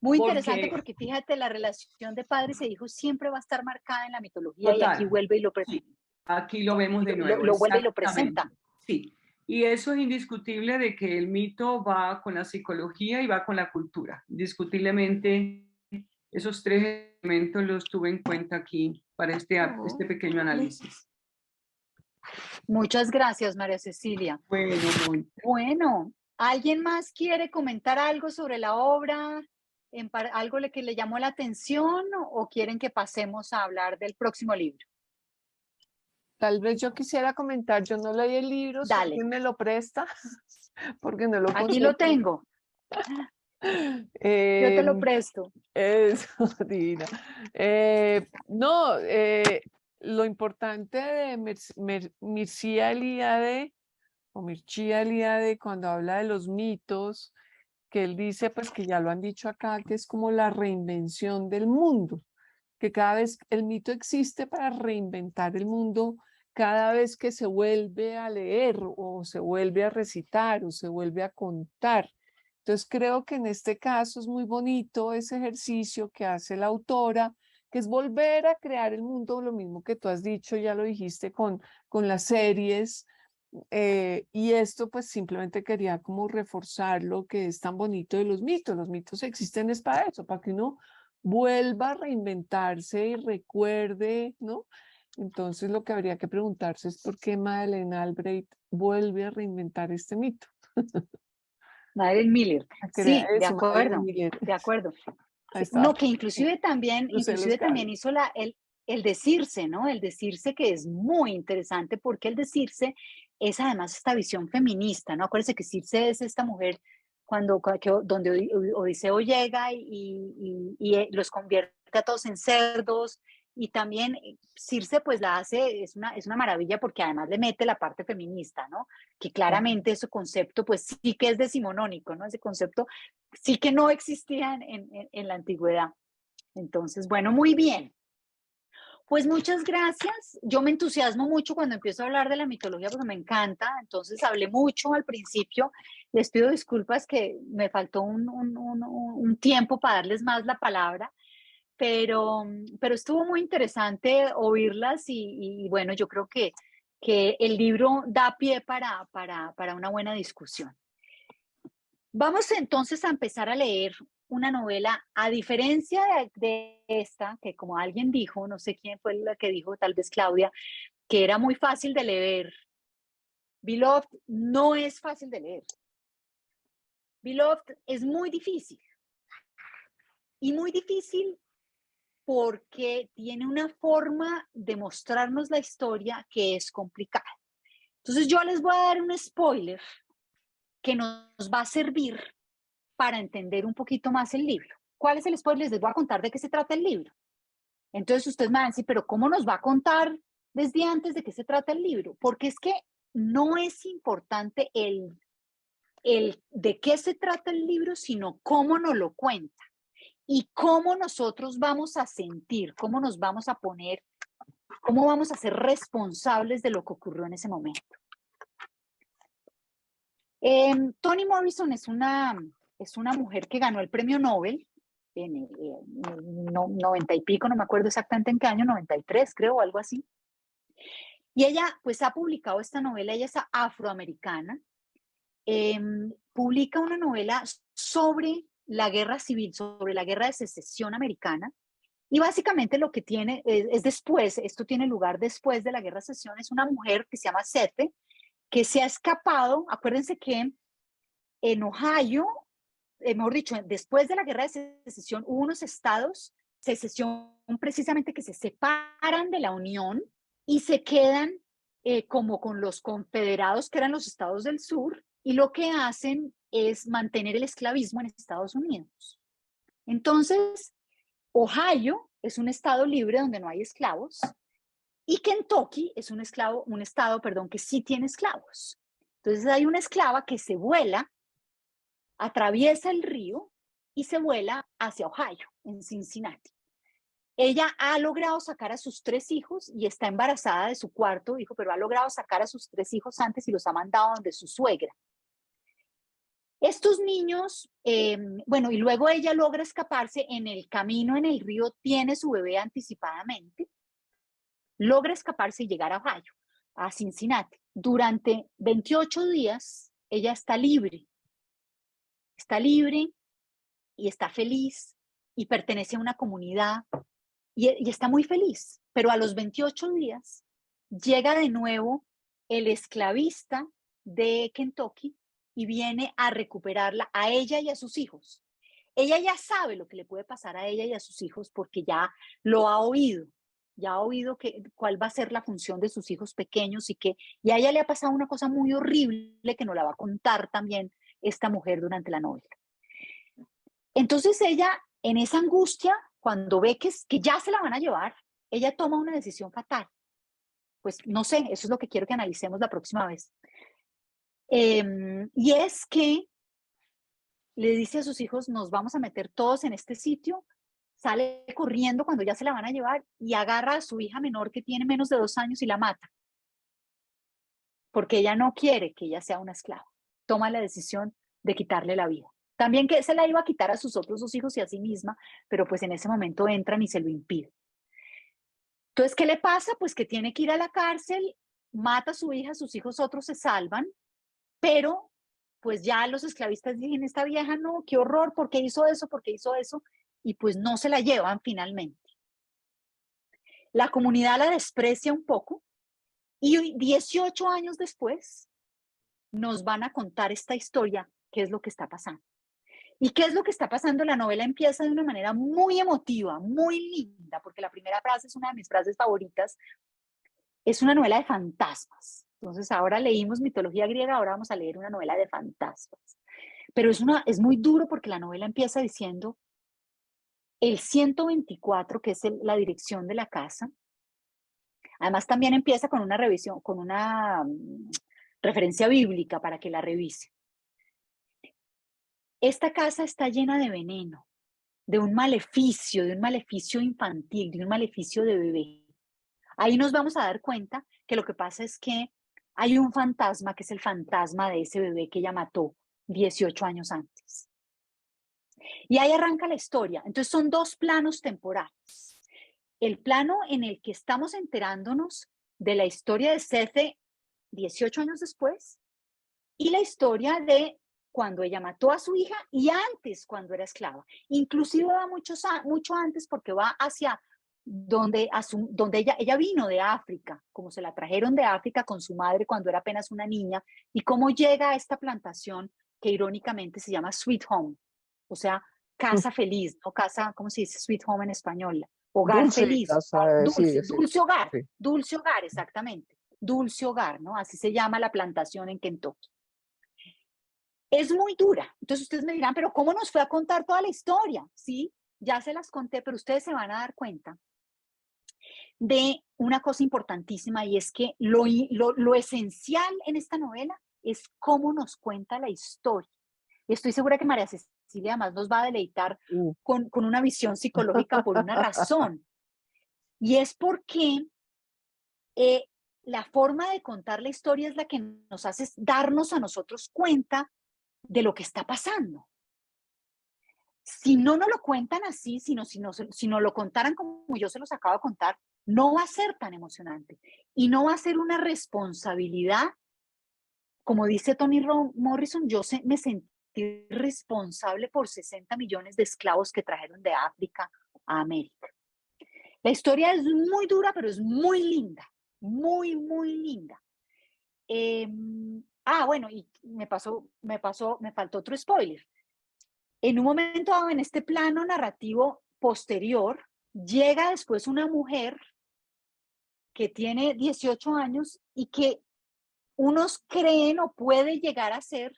Muy interesante porque fíjate, la relación de padres e hijos siempre va a estar marcada en la mitología. Total. Y aquí vuelve y lo presenta. Sí, aquí lo vemos de nuevo. Lo vuelve y lo presenta. Sí, y eso es indiscutible de que el mito va con la psicología y va con la cultura. Indiscutiblemente, esos tres elementos los tuve en cuenta aquí para este pequeño análisis. Muchas gracias, María Cecilia. Bueno, ¿alguien más quiere comentar algo sobre la obra? ¿Algo que le llamó la atención o quieren que pasemos a hablar del próximo libro? Tal vez yo quisiera comentar, yo no leí el libro, si alguien me lo presta, porque no lo conseguí. Aquí lo tengo. Yo te lo presto. Eso, divina. Lo importante de Mircea Eliade, o Mircea Eliade, cuando habla de los mitos, que él dice, pues que ya lo han dicho acá, que es como la reinvención del mundo, que cada vez el mito existe para reinventar el mundo cada vez que se vuelve a leer o se vuelve a recitar o se vuelve a contar. Entonces creo que en este caso es muy bonito ese ejercicio que hace la autora, que es volver a crear el mundo, lo mismo que tú has dicho, ya lo dijiste con las series, y esto pues simplemente quería como reforzar lo que es tan bonito de los mitos existen es para eso, para que uno vuelva a reinventarse y recuerde, ¿no? Entonces lo que habría que preguntarse es por qué Madeleine Albright vuelve a reinventar este mito. Madeleine Miller. Sí, de acuerdo, de acuerdo. No, que inclusive también hizo el decirse, ¿no? El decirse, que es muy interesante porque el decirse es además esta visión feminista, ¿no? Acuérdense que Circe es esta mujer donde Odiseo llega y los convierte a todos en cerdos. Y también Circe pues la hace, es una maravilla porque además le mete la parte feminista, ¿no? Que claramente ese concepto pues sí que es decimonónico, ¿no? Ese concepto sí que no existía en la antigüedad. Entonces, bueno, muy bien. Pues muchas gracias. Yo me entusiasmo mucho cuando empiezo a hablar de la mitología porque me encanta. Entonces hablé mucho al principio. Les pido disculpas que me faltó un tiempo para darles más la palabra. Pero estuvo muy interesante oírlas y bueno, yo creo que el libro da pie para una buena discusión. Vamos entonces a empezar a leer una novela, a diferencia de esta, que como alguien dijo, no sé quién fue la que dijo, tal vez Claudia, que era muy fácil de leer. Beloved no es fácil de leer. Beloved es muy difícil. Y muy difícil porque tiene una forma de mostrarnos la historia que es complicada. Entonces yo les voy a dar un spoiler que nos va a servir para entender un poquito más el libro. ¿Cuál es el spoiler? Les voy a contar de qué se trata el libro. Entonces ustedes me van a decir, pero ¿cómo nos va a contar desde antes de qué se trata el libro? Porque es que no es importante el de qué se trata el libro, sino cómo nos lo cuenta. Y cómo nosotros vamos a sentir, cómo nos vamos a poner, cómo vamos a ser responsables de lo que ocurrió en ese momento. Toni Morrison es una mujer que ganó el premio Nobel en el 90 y pico, no me acuerdo exactamente en qué año, 93 creo, o algo así. Y ella pues ha publicado esta novela, ella es afroamericana, publica una novela sobre la guerra civil, sobre la guerra de secesión americana, Y básicamente lo que tiene es después, esto tiene lugar después de la Guerra de Secesión, es una mujer que se llama Sete, que se ha escapado. Acuérdense que en Ohio, mejor dicho, después de la Guerra de Secesión, hubo unos estados, secesión precisamente, que se separan de la Unión y se quedan como con los confederados, que eran los estados del sur, y lo que hacen es mantener el esclavismo en Estados Unidos. Entonces, Ohio es un estado libre donde no hay esclavos, y Kentucky es un estado, que sí tiene esclavos. Entonces hay una esclava que se vuela, atraviesa el río y se vuela hacia Ohio, en Cincinnati. Ella ha logrado sacar a sus 3 hijos y está embarazada de su 4º hijo, pero ha logrado sacar a sus 3 hijos antes y los ha mandado donde su suegra. Estos niños, bueno, y luego ella logra escaparse en el camino, en el río, tiene su bebé anticipadamente, logra escaparse y llegar a Ohio, a Cincinnati. Durante 28 días, ella está libre y está feliz y pertenece a una comunidad y está muy feliz. Pero a los 28 días llega de nuevo el esclavista de Kentucky y viene a recuperarla a ella y a sus hijos. Ella ya sabe lo que le puede pasar a ella y a sus hijos porque ya lo ha oído. Ya ha oído cuál va a ser la función de sus hijos pequeños y a ella le ha pasado una cosa muy horrible que nos la va a contar también esta mujer durante la novela. Entonces ella, en esa angustia, cuando ve que ya se la van a llevar, ella toma una decisión fatal. Pues no sé, eso es lo que quiero que analicemos la próxima vez. Y es que le dice a sus hijos, nos vamos a meter todos en este sitio, sale corriendo cuando ya se la van a llevar y agarra a su hija menor que tiene menos de 2 años y la mata. Porque ella no quiere que ella sea una esclava. Toma la decisión de quitarle la vida. También que se la iba a quitar a sus otros 2 hijos y a sí misma, pero pues en ese momento entran y se lo impiden. Entonces, ¿qué le pasa? Pues que tiene que ir a la cárcel, mata a su hija, sus hijos otros se salvan, pero pues ya los esclavistas dicen, esta vieja no, qué horror, ¿por qué hizo eso? ¿Por qué hizo eso? Y pues no se la llevan finalmente. La comunidad la desprecia un poco y 18 años después nos van a contar esta historia, qué es lo que está pasando. ¿Y qué es lo que está pasando? La novela empieza de una manera muy emotiva, muy linda, porque la primera frase es una de mis frases favoritas. Es una novela de fantasmas. Entonces, ahora leímos mitología griega, ahora vamos a leer una novela de fantasmas. Pero es muy duro porque la novela empieza diciendo el 124, que es la dirección de la casa. Además, también empieza con una revisión, con una referencia bíblica para que la revise. Esta casa está llena de veneno, de un maleficio infantil, de un maleficio de bebé. Ahí nos vamos a dar cuenta que lo que pasa es que hay un fantasma que es el fantasma de ese bebé que ella mató 18 años antes. Y ahí arranca la historia. Entonces son 2 planos temporales. El plano en el que estamos enterándonos de la historia de Sete 18 años después y la historia de cuando ella mató a su hija y antes cuando era esclava. Inclusive va mucho antes porque va hacia donde ella vino de África, como se la trajeron de África con su madre cuando era apenas una niña, y cómo llega a esta plantación que irónicamente se llama Sweet Home, o sea, casa feliz, o casa, ¿cómo se dice Sweet Home en español? Hogar Dulce feliz, casa, sí, dulce hogar, sí. dulce hogar, exactamente, dulce hogar, ¿no? Así se llama la plantación en Kentucky. Es muy dura. Entonces ustedes me dirán, pero ¿cómo nos fue a contar toda la historia? Sí, ya se las conté, pero ustedes se van a dar cuenta de una cosa importantísima y es que lo esencial en esta novela es cómo nos cuenta la historia. Y estoy segura que María Cecilia además nos va a deleitar con una visión psicológica por una razón. Y es porque la forma de contar la historia es la que nos hace darnos a nosotros cuenta de lo que está pasando. Si no nos lo cuentan así, si no lo contaran como yo se los acabo de contar, no va a ser tan emocionante y no va a ser una responsabilidad. Como dice Toni Morrison, me sentí responsable por 60 millones de esclavos que trajeron de África a América. La historia es muy dura, pero es muy linda, muy, muy linda. Bueno, y me faltó otro spoiler. En un momento dado, en este plano narrativo posterior, llega después una mujer que tiene 18 años y que unos creen o puede llegar a ser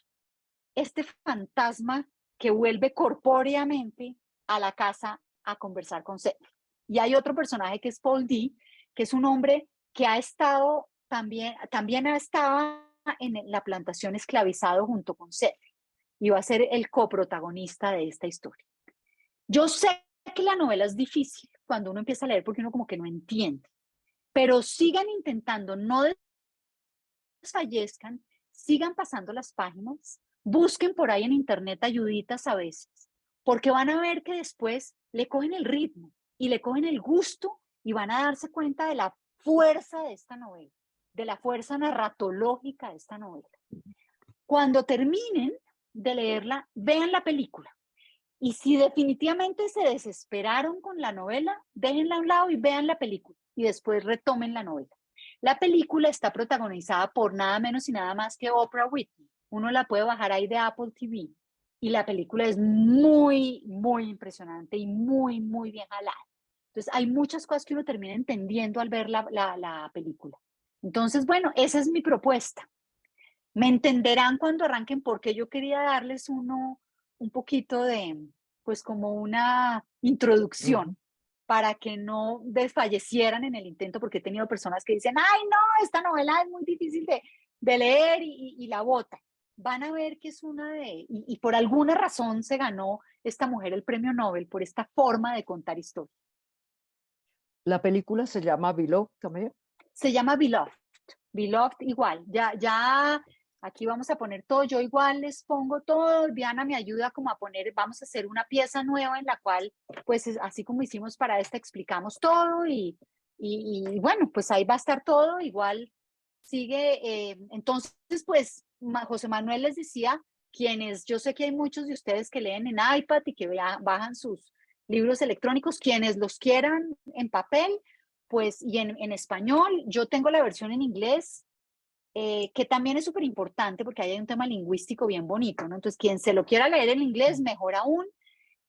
este fantasma que vuelve corpóreamente a la casa a conversar con Cedric. Y hay otro personaje que es Paul D, que es un hombre que ha estado también ha estado en la plantación esclavizado junto con Cedric y va a ser el coprotagonista de esta historia. Yo sé que la novela es difícil cuando uno empieza a leer porque uno como que no entiende, pero sigan intentando, no desfallezcan, sigan pasando las páginas, busquen por ahí en internet ayuditas a veces, porque van a ver que después le cogen el ritmo y le cogen el gusto y van a darse cuenta de la fuerza de esta novela, de la fuerza narratológica de esta novela. Cuando terminen de leerla, vean la película. Y si definitivamente se desesperaron con la novela, déjenla a un lado y vean la película y después retomen la novela. La película está protagonizada por nada menos y nada más que Oprah Winfrey. Uno la puede bajar ahí de Apple TV y la película es muy, muy impresionante y muy, muy bien jalada. Entonces hay muchas cosas que uno termina entendiendo al ver la película. Entonces, bueno, esa es mi propuesta. Me entenderán cuando arranquen porque yo quería darles un poquito de, pues como una introducción para que no desfallecieran en el intento, porque he tenido personas que dicen, ay no, esta novela es muy difícil de leer y la botan. Van a ver que es y por alguna razón se ganó esta mujer el premio Nobel por esta forma de contar historia. La película se llama Beloved también. Se llama Beloved. Beloved igual. Ya aquí vamos a poner todo. Yo igual les pongo todo. Diana me ayuda como a poner, vamos a hacer una pieza nueva en la cual, pues así como hicimos para esta, explicamos todo y bueno, pues ahí va a estar todo. Igual sigue. Entonces, pues José Manuel les decía, yo sé que hay muchos de ustedes que leen en iPad y que bajan sus libros electrónicos, quienes los quieran en papel, pues, y en español. Yo tengo la versión en inglés, que también es súper importante porque ahí hay un tema lingüístico bien bonito, ¿no? Entonces, quien se lo quiera leer en inglés, mejor aún.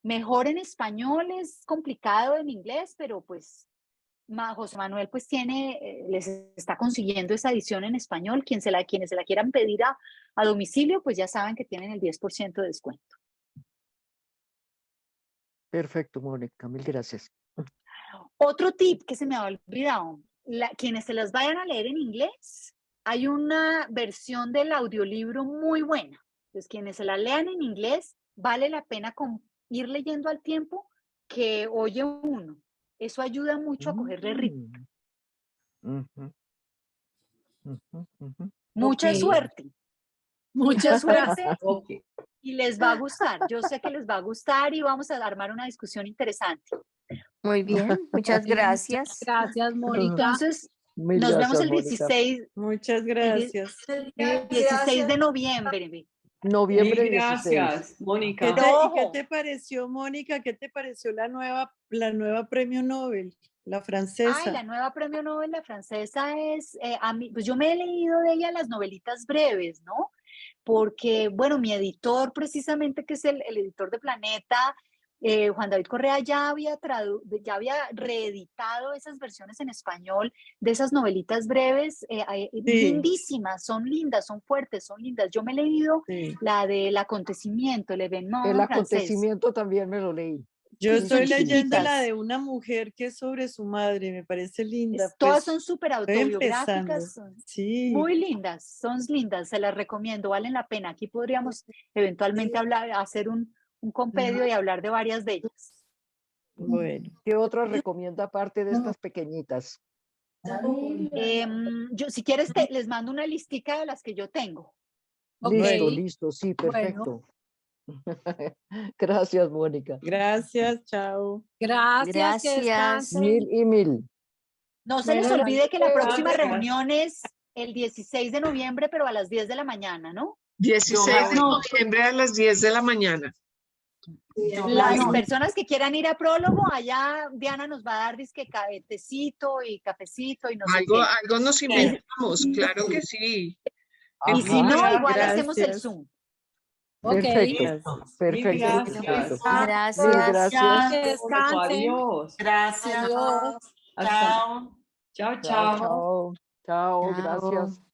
Mejor en español, es complicado en inglés, pero pues José Manuel pues les está consiguiendo esa edición en español. Quienes se la quieran pedir a domicilio, pues ya saben que tienen el 10% de descuento. Perfecto, Mónica, mil gracias. Otro tip que se me ha olvidado, quienes se las vayan a leer en inglés, hay una versión del audiolibro muy buena. Entonces, quienes se la lean en inglés, vale la pena ir leyendo al tiempo que oye uno. Eso ayuda mucho a cogerle ritmo. Mucha suerte. Mucha suerte. Y les va a gustar. Yo sé que les va a gustar y vamos a armar una discusión interesante. Muy bien, muchas gracias. Gracias, Mónica. Entonces, nos vemos el 16. Muchas gracias. El 16 de noviembre. Noviembre 16. Gracias, Mónica. ¿Y qué te pareció, Mónica? ¿Qué te pareció la nueva premio Nobel, la francesa? Ay, la nueva premio Nobel, la francesa es, pues yo me he leído de ella las novelitas breves, ¿no? Porque, bueno, mi editor precisamente, que es el editor de Planeta, Juan David Correa, ya había reeditado esas versiones en español de esas novelitas breves, lindísimas, son lindas, son fuertes, son lindas. Yo me he leído la del acontecimiento, el evénement El francés. acontecimiento también me lo leí. Yo estoy leyendo la de una mujer que es sobre su madre, me parece linda. Todas son súper autobiográficas, sí. Muy lindas, son lindas, se las recomiendo, valen la pena. Aquí podríamos eventualmente hacer un compendio y hablar de varias de ellas. Bueno. ¿Qué otras recomienda aparte de estas pequeñitas? Yo, si quieres, les mando una listica de las que yo tengo. Listo, sí, perfecto. Bueno. Gracias, Mónica. Gracias, chao. Gracias. Que descansen. Mil y mil. No se les olvide que la próxima reunión es el 16 de noviembre, pero a las 10 de la mañana, ¿no? 16 de noviembre a las 10 de la mañana. Las personas que quieran ir a prólogo, allá Diana nos va a dar disque tecito y cafecito y no sé qué. Algo nos inventamos, claro que sí. Y si no, Ajá. igual hacemos el Gracias. Zoom. Ok. Perfecto, perfecto. Gracias. Gracias. Mil gracias. Que descansen. Adiós. Gracias. Adiós. Chao. Chao, Chao, chao. chao. Chao, Chao. gracias.